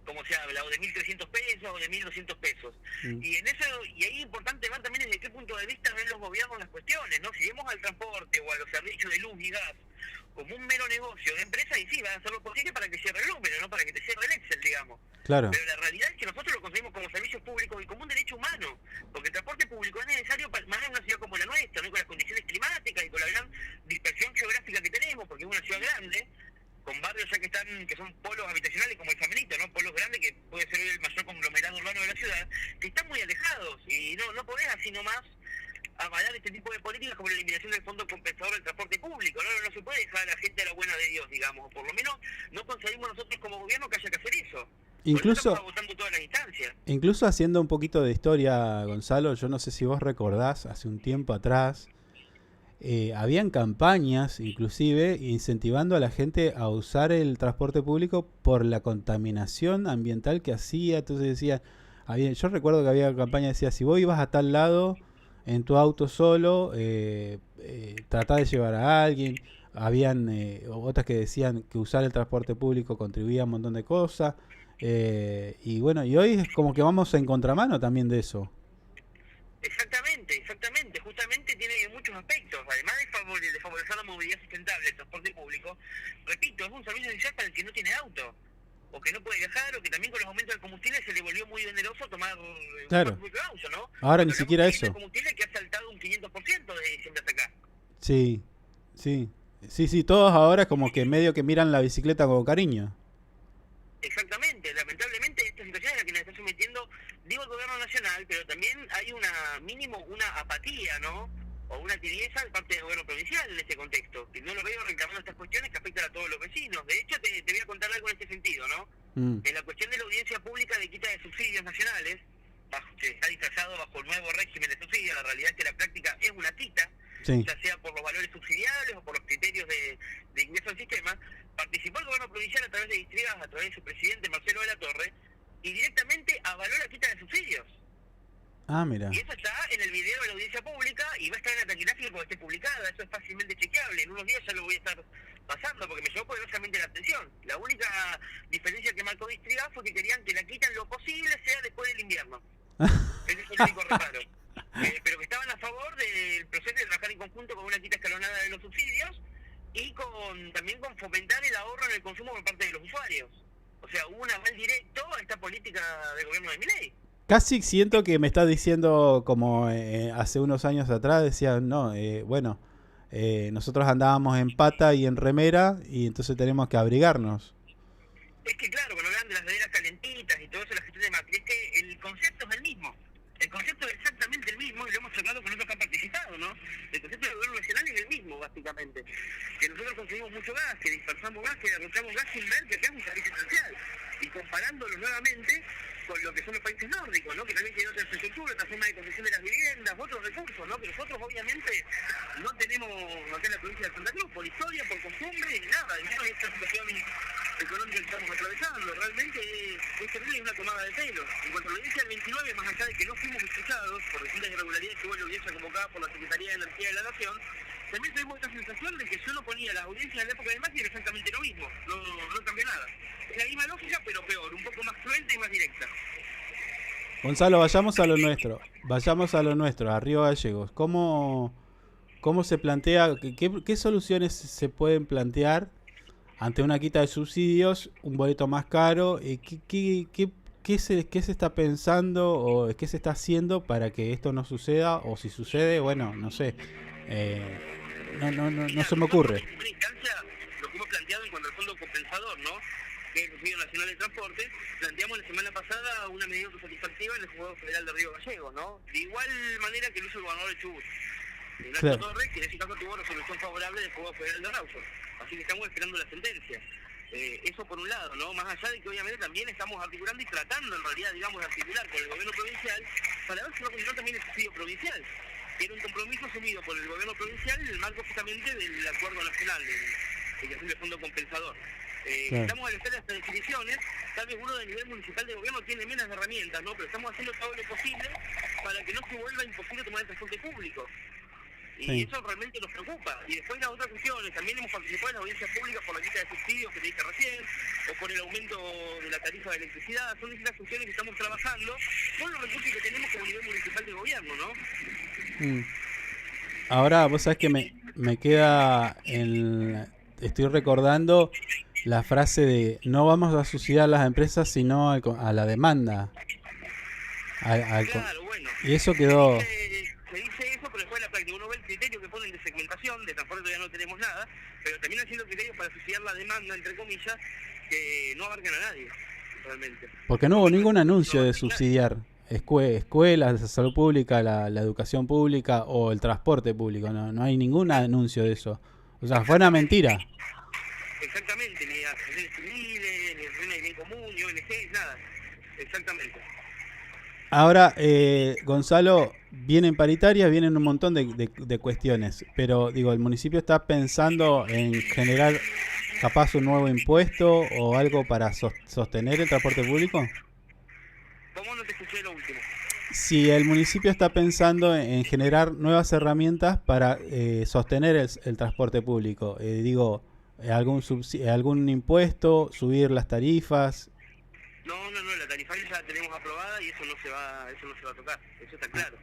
[SPEAKER 6] Como se habla, o de 1.300 pesos, o de 1.200 pesos. Y en eso, y ahí es importante ver también desde qué punto de vista ven los gobiernos las cuestiones, ¿no? Si vemos al transporte o a los servicios de luz y gas como un mero negocio de empresa y sí, van a hacer lo posible para que cierre el número, no para que te cierre el Excel, digamos.
[SPEAKER 1] Claro.
[SPEAKER 6] Pero la realidad es que nosotros lo concebimos como servicios públicos y como un derecho humano, porque el transporte público es necesario para más en una ciudad como la nuestra, ¿no? Con las condiciones climáticas y con la gran dispersión geográfica que tenemos, porque es una ciudad grande, con barrios ya que son polos habitacionales como el San Benito, ¿no? Polos grandes que puede ser hoy el mayor conglomerado urbano de la ciudad, que están muy alejados y no podés así nomás avalar este tipo de políticas como la eliminación del fondo compensador del transporte público. No se puede dejar a la gente a la buena de Dios, digamos, o por lo menos no conseguimos nosotros como gobierno que haya que hacer eso.
[SPEAKER 1] Incluso haciendo un poquito de historia, Gonzalo, yo no sé si vos recordás, hace un tiempo atrás, habían campañas, inclusive, incentivando a la gente a usar el transporte público por la contaminación ambiental que hacía. Entonces decía, yo recuerdo que había campaña que decía, si vos ibas a tal lado en tu auto solo, tratá de llevar a alguien. Habían otras que decían que usar el transporte público contribuía a un montón de cosas. Y bueno, y hoy es como que vamos en contramano también de eso.
[SPEAKER 6] Exactamente, justamente tiene muchos aspectos, además de favorecer la movilidad sustentable del transporte público, repito, es un servicio esencial para el que no tiene auto, o que no puede viajar, o que también con los aumentos del combustible se le volvió muy oneroso tomar
[SPEAKER 1] claro.
[SPEAKER 6] un propio auto, ¿no?
[SPEAKER 1] Ahora ni siquiera eso.
[SPEAKER 6] El combustible que ha saltado un 500% de diciembre hasta acá.
[SPEAKER 1] Sí, todos ahora como que medio que miran la bicicleta con cariño.
[SPEAKER 6] Lamentablemente, esta situación es la que nos está sometiendo, digo, el gobierno nacional, pero también hay una apatía, ¿no? O una tibieza de parte del gobierno provincial en este contexto, que no lo veo reclamando estas cuestiones que afectan a todos los vecinos. De hecho, te voy a contar algo en este sentido, ¿no? En la cuestión de la audiencia pública de quita de subsidios nacionales, que está disfrazado bajo el nuevo régimen de subsidios, la realidad es que la práctica es una quita, ya sea por los valores subsidiables o por los criterios de ingreso al sistema. Participó el gobierno provincial a través de Distrigas, a través de su presidente Marcelo de la Torre, y directamente avaló la quita de subsidios.
[SPEAKER 1] Mira.
[SPEAKER 6] Y eso está en el video de la audiencia pública y va a estar en la taquigráfica cuando esté publicada. Eso es fácilmente chequeable. En unos días ya lo voy a estar pasando porque me llamó poderosamente la atención. La única diferencia que marcó Distrigas fue que querían que la quita en lo posible sea después del invierno. Ese es el único reparo. Pero que estaban a favor del proceso de trabajar en conjunto con una quita escalonada de los subsidios y también con fomentar el ahorro en el consumo por parte de los usuarios. O sea, hubo un aval directo a esta política del gobierno de Milei.
[SPEAKER 1] Casi siento que me estás diciendo como hace unos años atrás, decían, nosotros andábamos en pata y en remera y entonces tenemos que abrigarnos.
[SPEAKER 6] Es que claro, cuando hablan de las laderas calentitas y todo eso, la gestión de Macri, es que el concepto es el mismo. El concepto es exactamente el mismo y lo hemos hablado con otros que han participado, ¿no? El concepto del gobierno nacional es el mismo, básicamente. Que nosotros conseguimos mucho gas, que dispersamos gas, que derrochamos gas sin ver que es un servicio esencial. Y comparándolo nuevamente con lo que son los países nórdicos, ¿no? Que también tienen otra infraestructura, otra forma de construcción de las viviendas, otros recursos, ¿no? Que nosotros obviamente no tenemos acá en la provincia de Santa Cruz, por historia, por costumbre, ni nada. Y menos esta situación económica que estamos atravesando. Realmente es terrible y una tomada de pelo. En cuanto a la audiencia del 29, más allá de que no fuimos escuchados por distintas irregularidades que hubo en la audiencia convocada por la Secretaría de Energía de la Nación, también tuvimos esta sensación de que si uno ponía la audiencia de la época de Macri era exactamente lo mismo, no cambió nada. Es la misma lógica, pero peor, un poco más cruenta y más directa.
[SPEAKER 1] Gonzalo, vayamos a lo nuestro, a Río Gallegos. ¿Cómo se plantea, qué soluciones se pueden plantear ante una quita de subsidios, un boleto más caro? ¿Qué se está pensando o qué se está haciendo para que esto no suceda? O si sucede, bueno, no sé. No se me ocurre.
[SPEAKER 6] En primera instancia, lo que hemos planteado en cuanto al fondo compensador, ¿no? Que es el Subsidio Nacional de Transporte, planteamos la semana pasada una medida autosatisfactiva en el Juzgado Federal de Río Gallegos, ¿no? De igual manera que lo hizo el gobernador de Chubut, Ignacio Torres, que en ese caso tuvo resolución favorable del Juzgado Federal de Rawson. Así que estamos esperando la sentencia. Eso por un lado, ¿no? Más allá de que obviamente también estamos articulando y tratando en realidad, digamos, de articular con el gobierno provincial para ver si va a continuar también el subsidio provincial. Era un compromiso asumido por el gobierno provincial en el marco justamente del acuerdo nacional, del fondo compensador. Estamos a la espera de estas definiciones, tal vez uno de nivel municipal de gobierno tiene menos herramientas, ¿no? Pero estamos haciendo todo lo posible para que no se vuelva imposible tomar el transporte público. Y eso realmente nos preocupa. Y después las otras cuestiones, también hemos participado en la audiencia pública por la quita de subsidios que te dije recién, o por el aumento de la tarifa de electricidad. Son distintas cuestiones que estamos trabajando con los recursos que tenemos como nivel municipal de gobierno, ¿no?
[SPEAKER 1] Ahora, vos sabés que me queda estoy recordando la frase de no vamos a subsidiar las empresas sino a la demanda.
[SPEAKER 6] Claro, bueno.
[SPEAKER 1] Y eso quedó...
[SPEAKER 6] Se dice eso, pero después en la práctica uno ve el criterio que ponen de segmentación, de transporte todavía no tenemos nada, pero también haciendo criterios para subsidiar la demanda, entre comillas, que no abarcan a nadie, realmente.
[SPEAKER 1] Porque no hubo ningún anuncio de subsidiar escuelas, la salud pública, la educación pública o el transporte público. No hay ningún anuncio de eso. O sea, fue una mentira.
[SPEAKER 6] Exactamente, ni asociaciones civiles, ni asociaciones de bien común, ni ONG, nada. Exactamente.
[SPEAKER 1] Ahora, Gonzalo, vienen paritarias, vienen un montón de cuestiones, pero digo, ¿el municipio está pensando en generar capaz un nuevo impuesto o algo para sostener el transporte público?
[SPEAKER 6] ¿Cómo no te escuché lo último?
[SPEAKER 1] Si el municipio está pensando en generar nuevas herramientas para sostener el transporte público, digo, algún impuesto, subir las tarifas.
[SPEAKER 6] No, la tarifaria ya la tenemos aprobada y eso no se va a tocar, eso está claro.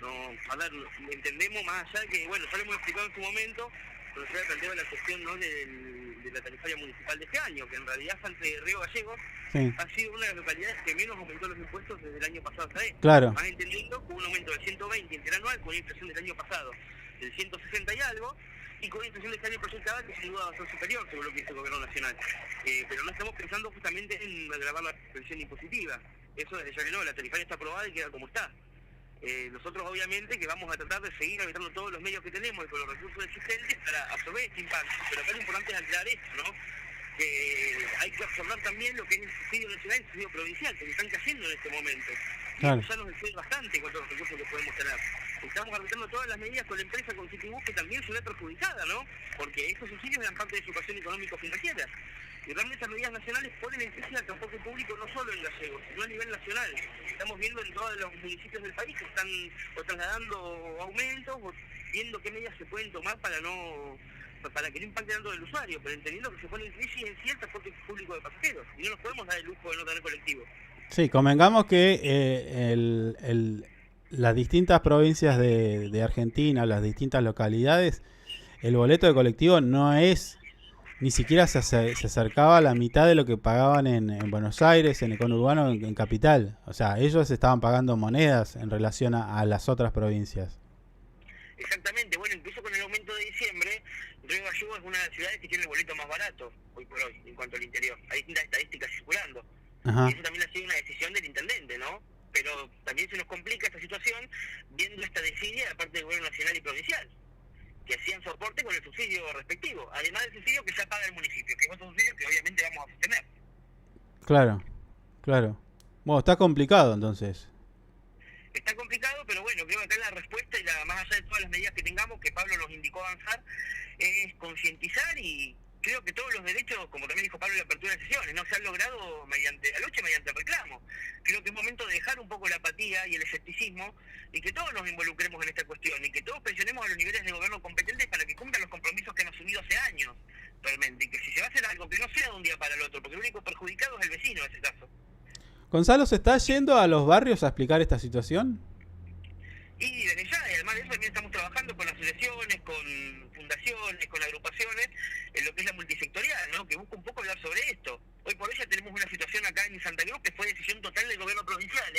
[SPEAKER 6] No, a ver, entendemos más allá de que, bueno, ya lo hemos explicado en su momento, pero se ha planteado la cuestión, ¿no?, de la tarifaria municipal de este año, que en realidad Santa de Río Gallegos ha sido una de las localidades que menos aumentó los impuestos desde el año pasado hasta este.
[SPEAKER 1] Claro.
[SPEAKER 6] Más entendiendo que hubo un aumento del 120 interanual con una inflación del año pasado del 160 y algo, y con una inflación de este año proyectada que sin duda va a ser superior, según lo que dice el gobierno nacional. Pero no estamos pensando justamente en agravar la presión impositiva. Eso desde ya que no, la tarifaria está aprobada y queda como está. Nosotros obviamente que vamos a tratar de seguir habitando todos los medios que tenemos y con los recursos existentes para absorber este impacto, pero acá lo importante es aclarar esto, ¿no? Que hay que absorber también lo que es el subsidio nacional y el subsidio provincial, que se están cayendo en este momento. Claro. Y ya nos excede bastante con todos los recursos que podemos tener. Estamos arbitrando todas las medidas con la empresa, con Citibus, que también se ve perjudicada, ¿no? Porque estos subsidios eran parte de su ecuación económico-financiera. Y realmente estas medidas nacionales ponen en crisis al transporte público no solo en Gallegos, sino a nivel nacional. Estamos viendo en todos los municipios del país que están o trasladando aumentos o viendo qué medidas se pueden tomar para que no impacte tanto del usuario, pero entendiendo que se pone en crisis en sí el transporte público de pasajeros. Y no nos podemos dar el lujo de no tener colectivo.
[SPEAKER 1] Sí, convengamos que las distintas provincias de Argentina, las distintas localidades, el boleto de colectivo no es... Ni siquiera se acercaba a la mitad de lo que pagaban en Buenos Aires, en el conurbano, en Capital. O sea, ellos estaban pagando monedas en relación a las otras provincias.
[SPEAKER 6] Exactamente, bueno, incluso con el aumento de diciembre, Río Gallegos es una de las ciudades que tiene el boleto más barato, hoy por hoy, en cuanto al interior. Hay distintas estadísticas circulando.
[SPEAKER 1] Ajá.
[SPEAKER 6] Y eso también ha sido una decisión del intendente, ¿no? Pero también se nos complica esta situación viendo esta desidia de parte del gobierno nacional y provincial, que hacían soporte con el subsidio respectivo, además del subsidio que ya paga el municipio, que es otro subsidio que obviamente vamos a sostener.
[SPEAKER 1] Claro. Bueno, está complicado entonces.
[SPEAKER 6] Está complicado, pero bueno, creo que acá la respuesta y más allá de todas las medidas que tengamos, que Pablo nos indicó avanzar, es concientizar y creo que todos los derechos, como también dijo Pablo en la apertura de sesiones, no se han logrado mediante la lucha, mediante el reclamo. Creo que es momento de dejar un poco la apatía y el escepticismo y que todos nos involucremos en esta cuestión y que todos presionemos a los niveles de gobierno competentes para que cumplan los compromisos que han asumido hace años, realmente. Y que si se va a hacer algo, que no sea de un día para el otro, porque el único perjudicado es el vecino en ese caso.
[SPEAKER 1] ¿Gonzalo se está yendo a los barrios a explicar esta situación?
[SPEAKER 6] Y desde ya, y además de eso también estamos trabajando con asociaciones, con fundaciones, con agrupaciones, en lo que es la multisectorial, ¿no? Que busca un poco hablar sobre esto. Hoy por hoy ya tenemos una situación acá en Santa Cruz que fue decisión total del gobierno provincial,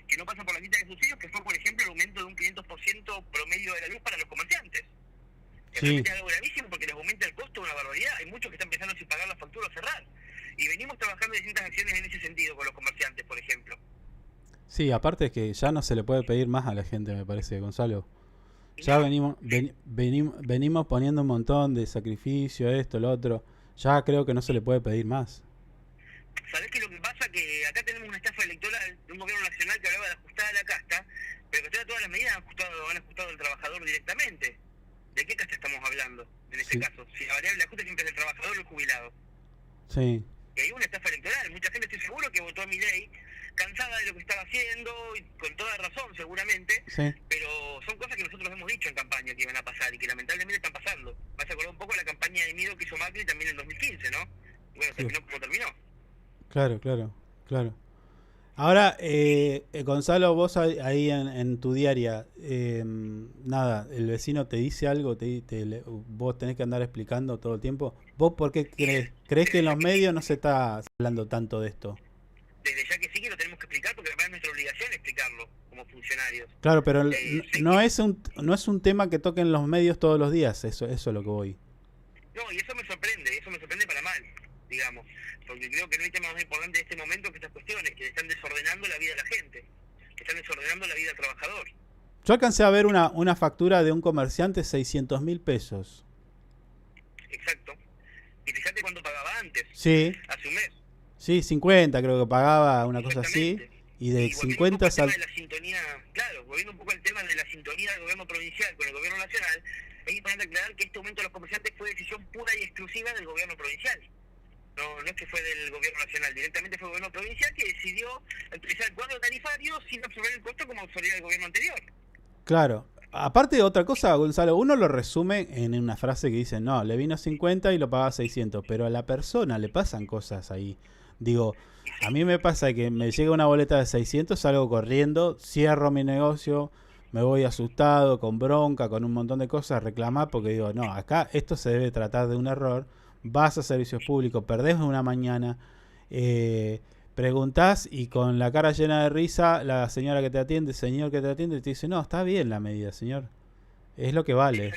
[SPEAKER 6] que no pasa por la quita de subsidios, que fue, por ejemplo, el aumento de un 500% promedio de la luz para los comerciantes.
[SPEAKER 1] Sí.
[SPEAKER 6] Es algo gravísimo porque les aumenta el costo, una barbaridad. Hay muchos que están pensando si pagar la factura o cerrar. Y venimos trabajando en distintas acciones en ese sentido con los comerciantes, por ejemplo.
[SPEAKER 1] Sí, aparte es que ya no se le puede pedir más a la gente, me parece, Gonzalo. Ya venimos poniendo un montón de sacrificio, esto, lo otro. Ya creo que no se le puede pedir más.
[SPEAKER 6] ¿Sabés qué es lo que pasa? Que acá tenemos una estafa electoral de un gobierno nacional que hablaba de ajustar a la casta, pero que todas las medidas han ajustado al trabajador directamente. ¿De qué casta estamos hablando en este caso? Si la variable de ajuste siempre es el trabajador o el jubilado.
[SPEAKER 1] Sí.
[SPEAKER 6] Y hay una estafa electoral. Mucha gente, estoy seguro, que votó a Milei, cansada de lo que estaba haciendo, y con toda razón seguramente,
[SPEAKER 1] sí.
[SPEAKER 6] Pero son cosas que nosotros hemos dicho en campaña que iban a pasar y que lamentablemente están pasando. Vas a acordar un poco de la campaña de miedo que hizo Macri también en 2015, ¿no? Y bueno, terminó como terminó.
[SPEAKER 1] Claro. Ahora, Gonzalo, vos ahí en tu diaria, nada, el vecino te dice algo, vos tenés que andar explicando todo el tiempo. ¿Vos por qué crees que en los medios no se está hablando tanto de esto?
[SPEAKER 6] Desde ya que sí que lo tenemos que explicar, porque además es nuestra obligación explicarlo como funcionarios.
[SPEAKER 1] Claro, pero no es un tema que toquen los medios todos los días, eso es lo que voy.
[SPEAKER 6] No, y eso me sorprende para mal, digamos, porque creo que no hay tema más importante en este momento que estas cuestiones, que están desordenando la vida de la gente, que están desordenando la vida del trabajador.
[SPEAKER 1] Yo alcancé a ver una factura de un comerciante, 600.000 pesos.
[SPEAKER 6] Exacto. Y fíjate cuánto pagaba antes.
[SPEAKER 1] Sí.
[SPEAKER 6] Hace un mes.
[SPEAKER 1] Sí, 50 creo que pagaba, una cosa así. Y de 50
[SPEAKER 6] volviendo un poco al tema de la sintonía del gobierno provincial con el gobierno nacional, es importante aclarar que este aumento de los comerciantes fue decisión pura y exclusiva del gobierno provincial. No es que fue del gobierno nacional, directamente fue el gobierno provincial que decidió utilizar el cuadro tarifario sin absorber el costo como absorbía el gobierno anterior.
[SPEAKER 1] Claro. Aparte de otra cosa, Gonzalo, uno lo resume en una frase que dice, no, le vino 50 y lo pagaba 600, pero a la persona le pasan cosas ahí. Digo, a mí me pasa que me llega una boleta de 600, salgo corriendo, cierro mi negocio, me voy asustado, con bronca, con un montón de cosas a reclamar, porque digo, no, acá esto se debe tratar de un error, vas a servicios públicos, perdés una mañana, preguntás y con la cara llena de risa, la señora que te atiende, el señor que te atiende, te dice, no, está bien la medida, señor, es lo que vale.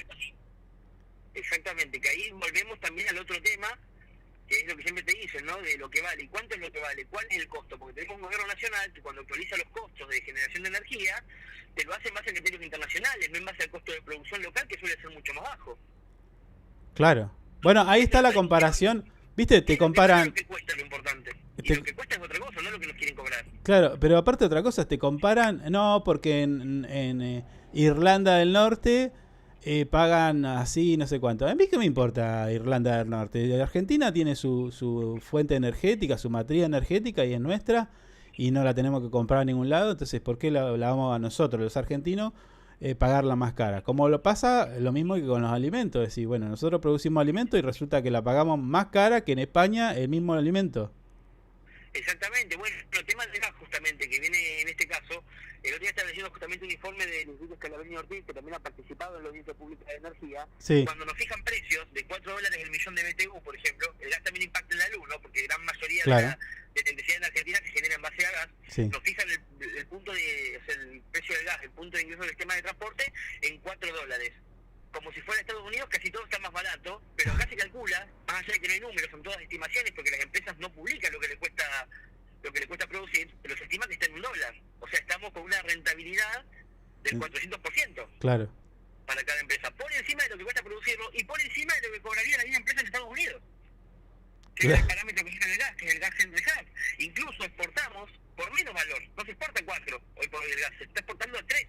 [SPEAKER 6] Exactamente, que ahí volvemos también al otro tema, que es lo que siempre te dicen, ¿no? De lo que vale. ¿Y cuánto es lo que vale? ¿Cuál es el costo? Porque tenemos un gobierno nacional que cuando actualiza los costos de generación de energía, te lo hace en base a criterios internacionales, no en base al costo de producción local, que suele ser mucho más bajo.
[SPEAKER 1] Claro. Bueno, ahí está la comparación. ¿Viste? Te comparan...
[SPEAKER 6] Lo que cuesta es lo importante. Y lo que cuesta es otra cosa, no lo que nos quieren cobrar.
[SPEAKER 1] Claro, pero aparte de otra cosa, te comparan... No, porque en Irlanda del Norte... pagan así, no sé cuánto. A mí qué me importa Irlanda del Norte. Argentina tiene su fuente energética, su matriz energética y es nuestra y no la tenemos que comprar a ningún lado. Entonces, ¿por qué la vamos a nosotros, los argentinos, pagarla más cara? Como lo pasa lo mismo que con los alimentos. Es decir, bueno, nosotros producimos alimentos y resulta que la pagamos más cara que en España el mismo alimento.
[SPEAKER 6] Exactamente. Bueno, el tema del gas justamente, que viene en este caso... El otro día estaba leyendo justamente un informe del Instituto Scalabrini Ortiz, que también ha participado en la audiencia pública de energía.
[SPEAKER 1] Sí.
[SPEAKER 6] Cuando nos fijan precios de $4 el millón de BTU, por ejemplo, el gas también impacta en la luz, ¿no? Porque gran mayoría
[SPEAKER 1] claro.
[SPEAKER 6] de la electricidad en Argentina se genera en base a gas.
[SPEAKER 1] Sí.
[SPEAKER 6] Nos fijan el punto de, o sea, el precio del gas, el punto de ingreso del sistema de transporte en $4. Como si fuera Estados Unidos, casi todo está más barato, pero acá se calcula, más allá de que no hay números, son todas estimaciones, porque las empresas no publican lo que le cuesta producir, pero se estima que está en $1. O sea, estamos con una rentabilidad del 400%.
[SPEAKER 1] Claro.
[SPEAKER 6] Para cada empresa. Por encima de lo que cuesta producirlo y por encima de lo que cobraría la misma empresa en Estados Unidos. Que es el parámetro que fija el gas, que es el gas Henry Hub. Incluso exportamos por menos valor. No se exporta a 4 hoy por hoy el gas, se está exportando a 3.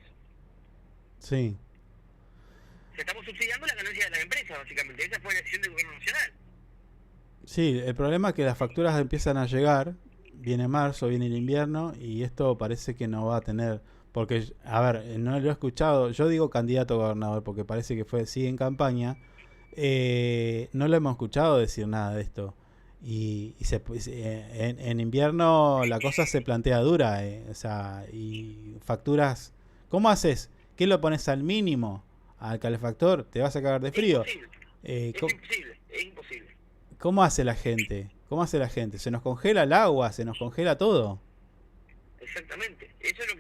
[SPEAKER 1] Sí.
[SPEAKER 6] Se estamos subsidiando la ganancia de las empresas, básicamente. Esa fue la decisión del gobierno nacional.
[SPEAKER 1] Sí, el problema es que las facturas empiezan a llegar. Viene marzo, viene el invierno y esto parece que no va a tener, porque, a ver, no lo he escuchado, yo digo candidato a gobernador porque parece que sigue en campaña, no lo hemos escuchado decir nada de esto y en invierno la cosa se plantea dura, o sea, y facturas, ¿cómo haces? ¿Qué lo pones al mínimo? ¿Al calefactor? ¿Te vas a cagar de frío?
[SPEAKER 6] Es imposible.
[SPEAKER 1] ¿Cómo hace la gente? ¿Se nos congela el agua? ¿Se nos congela todo?
[SPEAKER 6] Exactamente. Eso es lo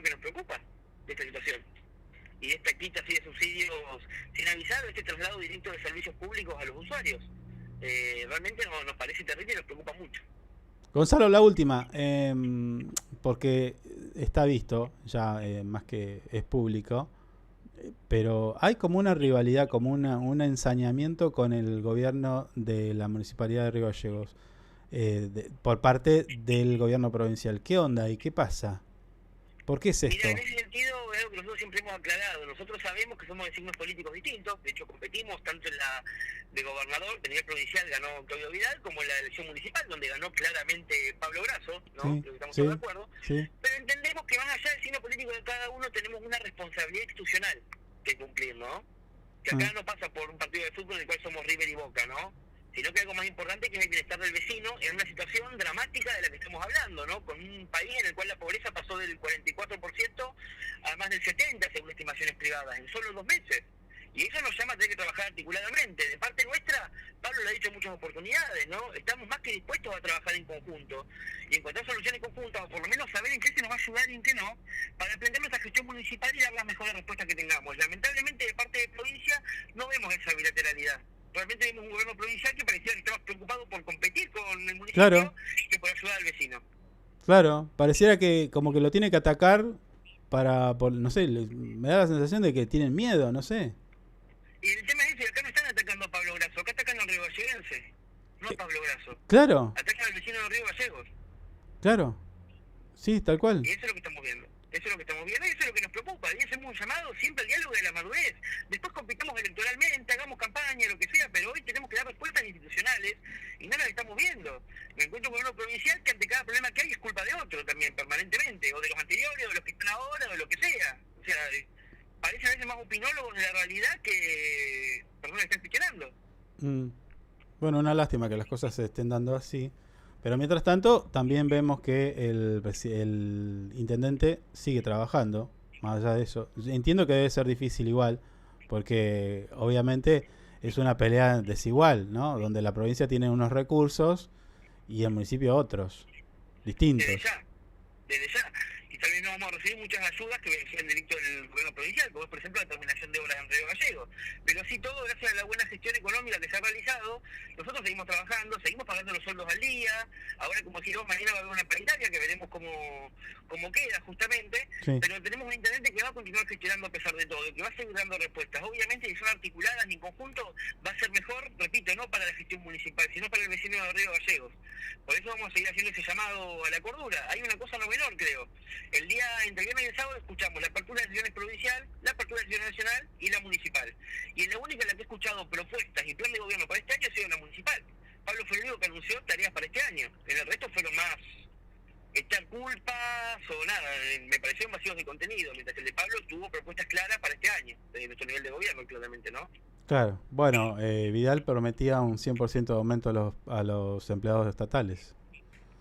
[SPEAKER 6] que nos preocupa de esta situación. Y de esta quita así de subsidios sin avisar, este traslado directo de servicios públicos a los usuarios. Realmente nos parece terrible y nos preocupa mucho.
[SPEAKER 1] Gonzalo, la última, porque está visto, ya más que es público, pero hay como una rivalidad, como un ensañamiento con el gobierno de la Municipalidad de Río Gallegos por parte del gobierno provincial. ¿Qué onda y qué pasa? ¿Por qué es esto?
[SPEAKER 6] Mira, en ese sentido es algo que nosotros siempre hemos aclarado. Nosotros sabemos que somos de signos políticos distintos, de hecho competimos tanto en la de gobernador, a nivel provincial ganó Claudio Vidal, como en la elección municipal, donde ganó claramente Pablo Grasso, ¿no?
[SPEAKER 1] Sí,
[SPEAKER 6] Creo que estamos
[SPEAKER 1] sí,
[SPEAKER 6] todos de acuerdo.
[SPEAKER 1] Sí.
[SPEAKER 6] Pero entendemos que más allá del signo político de cada uno tenemos una responsabilidad institucional que cumplir, ¿no? Que acá no pasa por un partido de fútbol en el cual somos River y Boca, ¿no? sino que algo más importante que es el bienestar del vecino en una situación dramática de la que estamos hablando, ¿no? Con un país en el cual la pobreza pasó del 44% a más del 70% según estimaciones privadas, en solo 2 meses. Y eso nos llama a tener que trabajar articuladamente. De parte nuestra, Pablo lo ha dicho en muchas oportunidades, ¿no? Estamos más que dispuestos a trabajar en conjunto y encontrar soluciones conjuntas, o por lo menos saber en qué se nos va a ayudar y en qué no, para plantear nuestra gestión municipal y dar las mejores respuestas que tengamos. Lamentablemente, de parte de provincia, no vemos esa bilateralidad. Realmente vemos un gobierno provincial que parecía que estaba preocupado por competir con el municipio,
[SPEAKER 1] claro,
[SPEAKER 6] que por ayudar al vecino.
[SPEAKER 1] Claro, pareciera que como que lo tiene que atacar no sé, me da la sensación de que tienen miedo, no sé.
[SPEAKER 6] Y el tema es ese, acá no están atacando a Pablo Grasso, acá atacan al Río Galleguense, no a Pablo Grasso.
[SPEAKER 1] Claro.
[SPEAKER 6] Atacan al vecino del Río Gallegos.
[SPEAKER 1] Claro. Sí, tal cual.
[SPEAKER 6] Y eso es lo que estamos viendo. Eso es lo que estamos viendo y eso es lo que nos preocupa. Y hacemos un llamado siempre al diálogo de la madurez. Después compitamos electoralmente, hagamos campaña, lo que sea, pero hoy tenemos que dar respuestas institucionales y no las estamos viendo. Me encuentro con uno provincial que ante cada problema que hay es culpa de otro también, permanentemente, o de los anteriores, o de los que están ahora, o de lo que sea. O sea, parecen a veces más opinólogos de la realidad que personas que están ficcionando.
[SPEAKER 1] Bueno, una lástima que las cosas se estén dando así. Pero mientras tanto, también vemos que el intendente sigue trabajando, más allá de eso. Entiendo que debe ser difícil igual, porque obviamente es una pelea desigual, ¿no? Donde la provincia tiene unos recursos y el municipio otros, distintos.
[SPEAKER 6] Desde ya. Y también no vamos a recibir muchas ayudas que benefician directo del gobierno provincial, como es, por ejemplo, la terminación de obras en Río Gallegos. Pero así todo, gracias a la buena gestión económica que se ha realizado, nosotros seguimos trabajando, seguimos pagando los sueldos al día. Ahora, como decís vos, mañana va a haber una paritaria que veremos cómo queda, justamente. Sí. Pero tenemos un intendente que va a continuar gestionando a pesar de todo, que va a seguir dando respuestas. Obviamente, si son articuladas y en conjunto, va a ser mejor, repito, no para la gestión municipal, sino para el vecino de Río Gallegos. Por eso vamos a seguir haciendo ese llamado a la cordura. Hay una cosa no menor, creo. El día, entre el viernes y el sábado, escuchamos la apertura de sesiones provincial, la apertura de sesiones nacional y la municipal. Y en la única en la que he escuchado propuestas y plan de gobierno para este año ha sido la municipal. Pablo fue el único que anunció tareas para este año. En el resto fueron más echar culpas o nada. Me parecieron vacíos de contenido, mientras el de Pablo tuvo propuestas claras para este año, de nuestro nivel de gobierno, claramente, ¿no?
[SPEAKER 1] Claro. Bueno, Vidal prometía un 100% de aumento a los empleados estatales.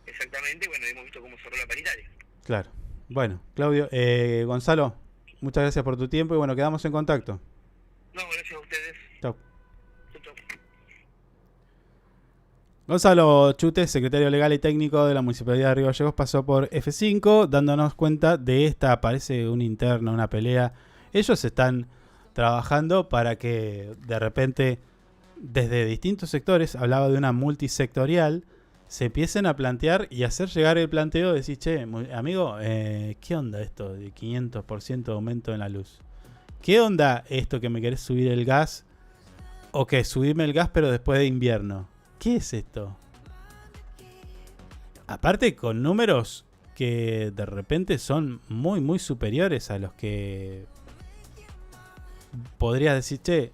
[SPEAKER 6] Exactamente, bueno, hemos visto cómo cerró la paritaria.
[SPEAKER 1] Claro. Bueno, Claudio, Gonzalo, muchas gracias por tu tiempo y bueno, quedamos en contacto.
[SPEAKER 6] No, gracias a ustedes.
[SPEAKER 1] Chau. Gonzalo Chute, secretario legal y técnico de la Municipalidad de Río Gallegos, pasó por F5 dándonos cuenta de esta, parece una interna, una pelea. Ellos están trabajando para que de repente desde distintos sectores, hablaba de una multisectorial, se empiecen a plantear y hacer llegar el planteo de decir, che, amigo, ¿qué onda esto de 500% de aumento en la luz? ¿Qué onda esto que me querés subir el gas? O que subirme el gas pero después de invierno. ¿Qué es esto? Aparte con números que de repente son muy muy superiores a los que podrías decir, che,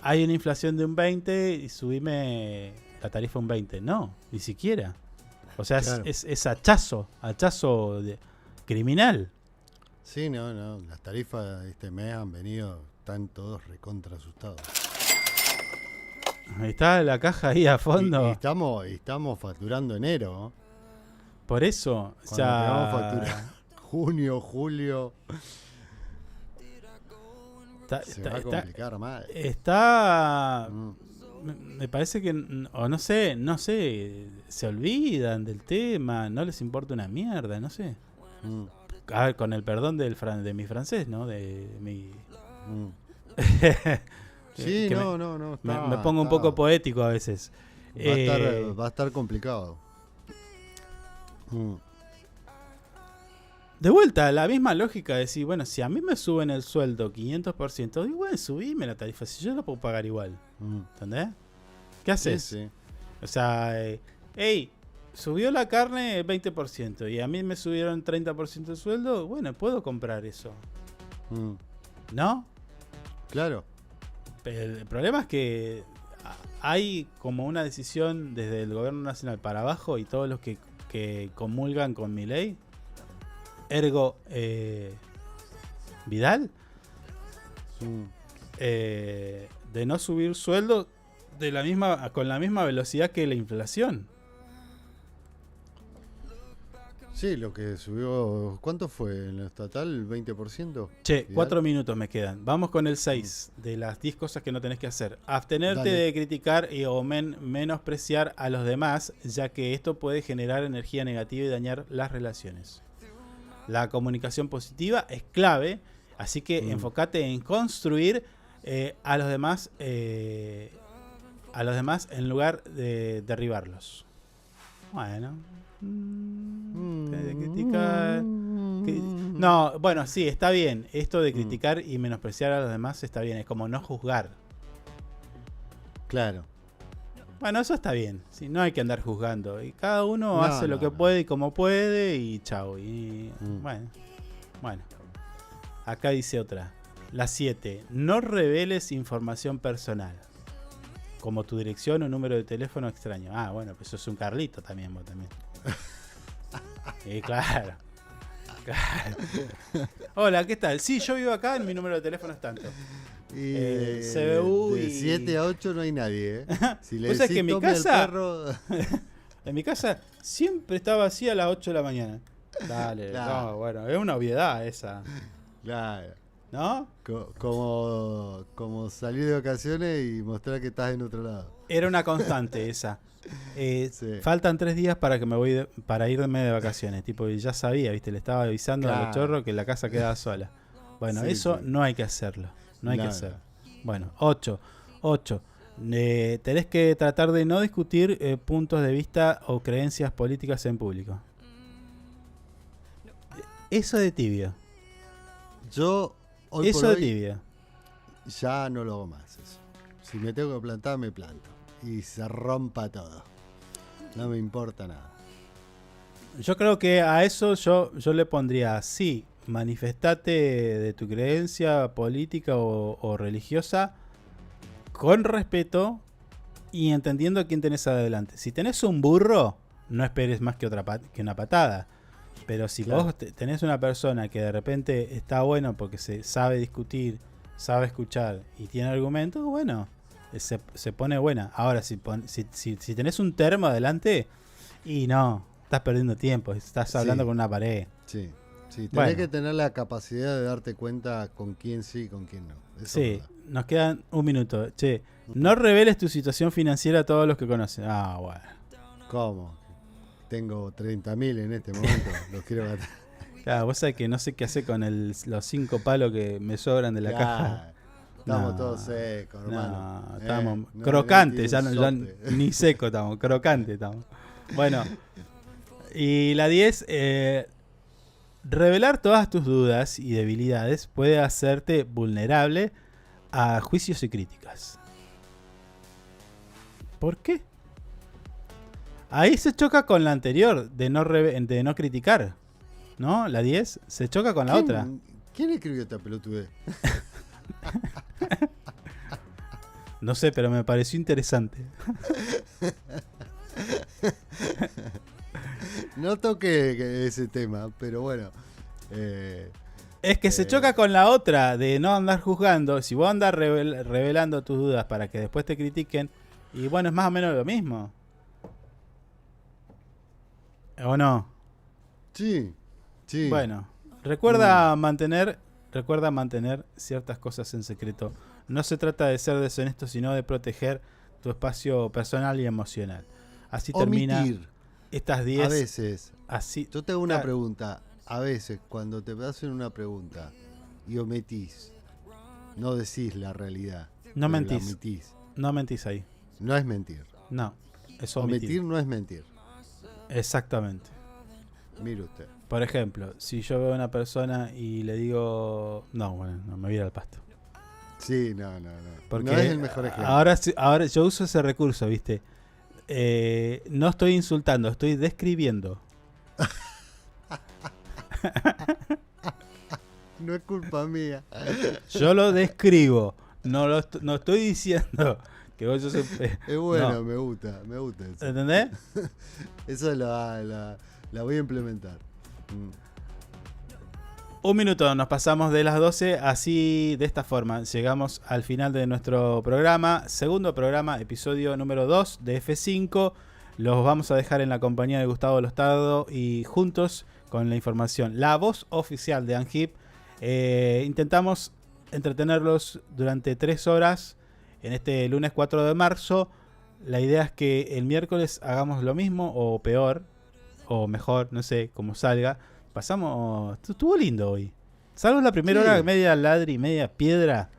[SPEAKER 1] hay una inflación de un 20 y subime la tarifa un 20. No, ni siquiera. O sea, claro. es hachazo criminal.
[SPEAKER 2] Sí, no, las tarifas de este mes han venido, están todos recontra asustados.
[SPEAKER 1] Está la caja ahí a fondo.
[SPEAKER 2] Y estamos facturando enero, ¿no?
[SPEAKER 1] Por eso,
[SPEAKER 2] o sea, vamos a facturar junio, julio. Se va a complicar más.
[SPEAKER 1] Me parece que, o no sé, se olvidan del tema, no les importa una mierda, no sé. A ver, con el perdón de mi francés, ¿no? De mi...
[SPEAKER 2] Sí, no.
[SPEAKER 1] Me pongo un poco poético a veces.
[SPEAKER 2] Va a estar complicado.
[SPEAKER 1] De vuelta, la misma lógica de decir, bueno, si a mí me suben el sueldo 500%, digo, bueno, subime la tarifa, si yo la puedo pagar igual. ¿Entendés? ¿Qué haces?
[SPEAKER 2] Sí.
[SPEAKER 1] O sea, hey, subió la carne 20% y a mí me subieron 30% el sueldo, bueno, puedo comprar eso. ¿No?
[SPEAKER 2] Claro.
[SPEAKER 1] El problema es que hay como una decisión desde el gobierno nacional para abajo y todos los que comulgan con mi ley, ergo Vidal, de no subir sueldo con la misma velocidad que la inflación.
[SPEAKER 2] Sí, lo que subió, ¿cuánto fue en lo estatal? ¿20%?
[SPEAKER 1] Che, 4 minutos me quedan. Vamos con el 6 de las 10 cosas que no tenés que hacer. Abstenerte
[SPEAKER 2] Dale.
[SPEAKER 1] de criticar o menospreciar a los demás, ya que esto puede generar energía negativa y dañar las relaciones. La comunicación positiva es clave, así que enfócate en construir a los demás en lugar de derribarlos. Bueno. De criticar. No, bueno, sí, está bien. Esto de criticar y menospreciar a los demás está bien. Es como no juzgar.
[SPEAKER 2] Claro.
[SPEAKER 1] Bueno, eso está bien. Sí, no hay que andar juzgando. Y cada uno hace lo que puede y como puede y chao. Y bueno. Acá dice otra. La 7. No reveles información personal. Como tu dirección o número de teléfono extraño. Ah, bueno, pues sos un Carlito también, vos también. Claro. Hola, ¿qué tal? Sí, yo vivo acá, mi número de teléfono es tanto.
[SPEAKER 2] Y
[SPEAKER 1] CBU
[SPEAKER 2] de
[SPEAKER 1] y
[SPEAKER 2] 7 a 8 no hay nadie, ¿eh? Si le
[SPEAKER 1] ¿Vos sabés
[SPEAKER 2] decís,
[SPEAKER 1] que en mi
[SPEAKER 2] tome el
[SPEAKER 1] casa
[SPEAKER 2] perro...
[SPEAKER 1] en mi casa siempre está vacía a las 8 de la mañana? Dale,
[SPEAKER 2] Claro.
[SPEAKER 1] no, bueno, es una obviedad esa.
[SPEAKER 2] Claro.
[SPEAKER 1] ¿No?
[SPEAKER 2] Como salir de vacaciones y mostrar que estás en otro lado.
[SPEAKER 1] Era una constante esa.
[SPEAKER 2] Sí.
[SPEAKER 1] Faltan 3 días para que para irme de vacaciones. Tipo, y ya sabía, ¿viste? Le estaba avisando a los
[SPEAKER 2] Claro.
[SPEAKER 1] chorros que la casa quedaba sola. Bueno,
[SPEAKER 2] Sí,
[SPEAKER 1] eso
[SPEAKER 2] sí.
[SPEAKER 1] no hay que hacerlo. No hay que
[SPEAKER 2] Nada.
[SPEAKER 1] hacerlo. Bueno, 8. Tenés que tratar de no discutir puntos de vista o creencias políticas en público. Eso de tibio.
[SPEAKER 2] Yo, hoy
[SPEAKER 1] Eso
[SPEAKER 2] por
[SPEAKER 1] de
[SPEAKER 2] hoy,
[SPEAKER 1] tibio.
[SPEAKER 2] ya no lo hago más eso. Si me tengo que plantar, me planto. Y se rompa todo. No me importa nada.
[SPEAKER 1] Yo creo que a eso yo le pondría, sí, manifestate de tu creencia política o religiosa con respeto y entendiendo a quién tenés adelante. Si tenés un burro, no esperes más que que una patada. Pero si
[SPEAKER 2] Claro.
[SPEAKER 1] vos tenés una persona que de repente está bueno porque se sabe discutir, sabe escuchar y tiene argumentos, bueno, se pone buena. Ahora, si tenés un termo adelante, y no, estás perdiendo tiempo, estás hablando
[SPEAKER 2] Sí.
[SPEAKER 1] con una pared.
[SPEAKER 2] Sí. Sí, tenés
[SPEAKER 1] Bueno.
[SPEAKER 2] que tener la capacidad de darte cuenta con quién sí y con quién no. Eso es
[SPEAKER 1] Sí,
[SPEAKER 2] verdad.
[SPEAKER 1] nos quedan un minuto. Che, no reveles tu situación financiera a todos los que conocen. Ah, bueno.
[SPEAKER 2] ¿Cómo? Tengo 30.000 en este momento. Los quiero gastar.
[SPEAKER 1] Claro, vos sabés que no sé qué hacer con los 5 palos que me sobran de la caja.
[SPEAKER 2] Estamos
[SPEAKER 1] No,
[SPEAKER 2] todos secos, hermano.
[SPEAKER 1] No, estamos
[SPEAKER 2] No,
[SPEAKER 1] crocantes,
[SPEAKER 2] no
[SPEAKER 1] ya
[SPEAKER 2] tiene un sope.
[SPEAKER 1] ni seco estamos, crocantes estamos. Bueno, y la 10, revelar todas tus dudas y debilidades puede hacerte vulnerable a juicios y críticas. ¿Por qué? Ahí se choca con la anterior, de no criticar, ¿no? La 10 se choca con la otra.
[SPEAKER 2] ¿Quién escribió esta pelotudez?
[SPEAKER 1] No sé, pero me pareció interesante.
[SPEAKER 2] No toqué ese tema, pero bueno.
[SPEAKER 1] Es que se choca con la otra de no andar juzgando. Si vos andás revelando tus dudas para que después te critiquen, y bueno, es más o menos lo mismo. ¿O no?
[SPEAKER 2] Sí, sí.
[SPEAKER 1] Bueno, recuerda mantener ciertas cosas en secreto. No se trata de ser deshonesto, sino de proteger tu espacio personal y emocional. Así termina
[SPEAKER 2] Omitir.
[SPEAKER 1] estas 10.
[SPEAKER 2] A veces.
[SPEAKER 1] Así.
[SPEAKER 2] Yo te hago una
[SPEAKER 1] Claro.
[SPEAKER 2] pregunta. A veces, cuando te hacen una pregunta y omitís, no decís la realidad.
[SPEAKER 1] No
[SPEAKER 2] pero la
[SPEAKER 1] mentís.
[SPEAKER 2] omitís.
[SPEAKER 1] No mentís ahí.
[SPEAKER 2] No es mentir.
[SPEAKER 1] No, es omitir.
[SPEAKER 2] Omitir no es mentir.
[SPEAKER 1] Exactamente.
[SPEAKER 2] Mire usted.
[SPEAKER 1] Por ejemplo, si yo veo a una persona y le digo... No, bueno, no me voy a ir al pasto.
[SPEAKER 2] Sí, no.
[SPEAKER 1] Porque
[SPEAKER 2] no es el mejor ejemplo.
[SPEAKER 1] ahora yo uso ese recurso, ¿viste? No estoy insultando, estoy describiendo.
[SPEAKER 2] No es culpa mía.
[SPEAKER 1] Yo lo describo. No estoy diciendo que vos sos...
[SPEAKER 2] Es bueno,
[SPEAKER 1] no.
[SPEAKER 2] me gusta eso.
[SPEAKER 1] ¿Entendés?
[SPEAKER 2] Eso la voy a implementar.
[SPEAKER 1] Un minuto, nos pasamos de las 12, así de esta forma llegamos al final de nuestro programa, segundo programa, episodio número 2 de F5. Los vamos a dejar en la compañía de Gustavo Lostado y juntos con la información, la voz oficial de ANGIP. Intentamos entretenerlos durante 3 horas en este lunes 4 de marzo. La idea es que el miércoles hagamos lo mismo o peor o mejor, no sé, como salga. Estuvo lindo hoy. Salvo la primera hora, media ladri, media piedra.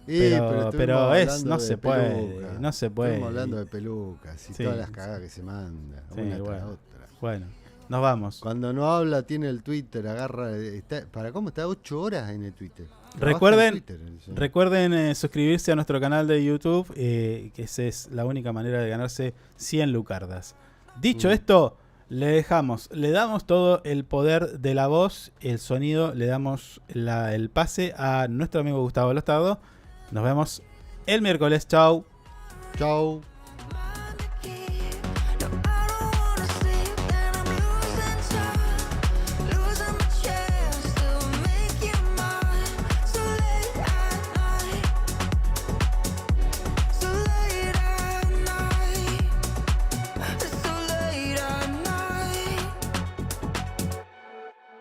[SPEAKER 1] Pero no se puede. No se puede.
[SPEAKER 2] Estamos hablando de pelucas y todas las cagadas que se manda. Una tras otra.
[SPEAKER 1] Bueno, nos vamos.
[SPEAKER 2] Cuando no habla, tiene el Twitter, agarra. ¿Cómo está? 8 horas en el Twitter.
[SPEAKER 1] Recuerden suscribirse a nuestro canal de YouTube, que esa es la única manera de ganarse 100 lucardas. Dicho esto, le damos todo el poder de la voz, el sonido, le damos el pase a nuestro amigo Gustavo Lostado. Nos vemos el miércoles. Chau.
[SPEAKER 2] Chau.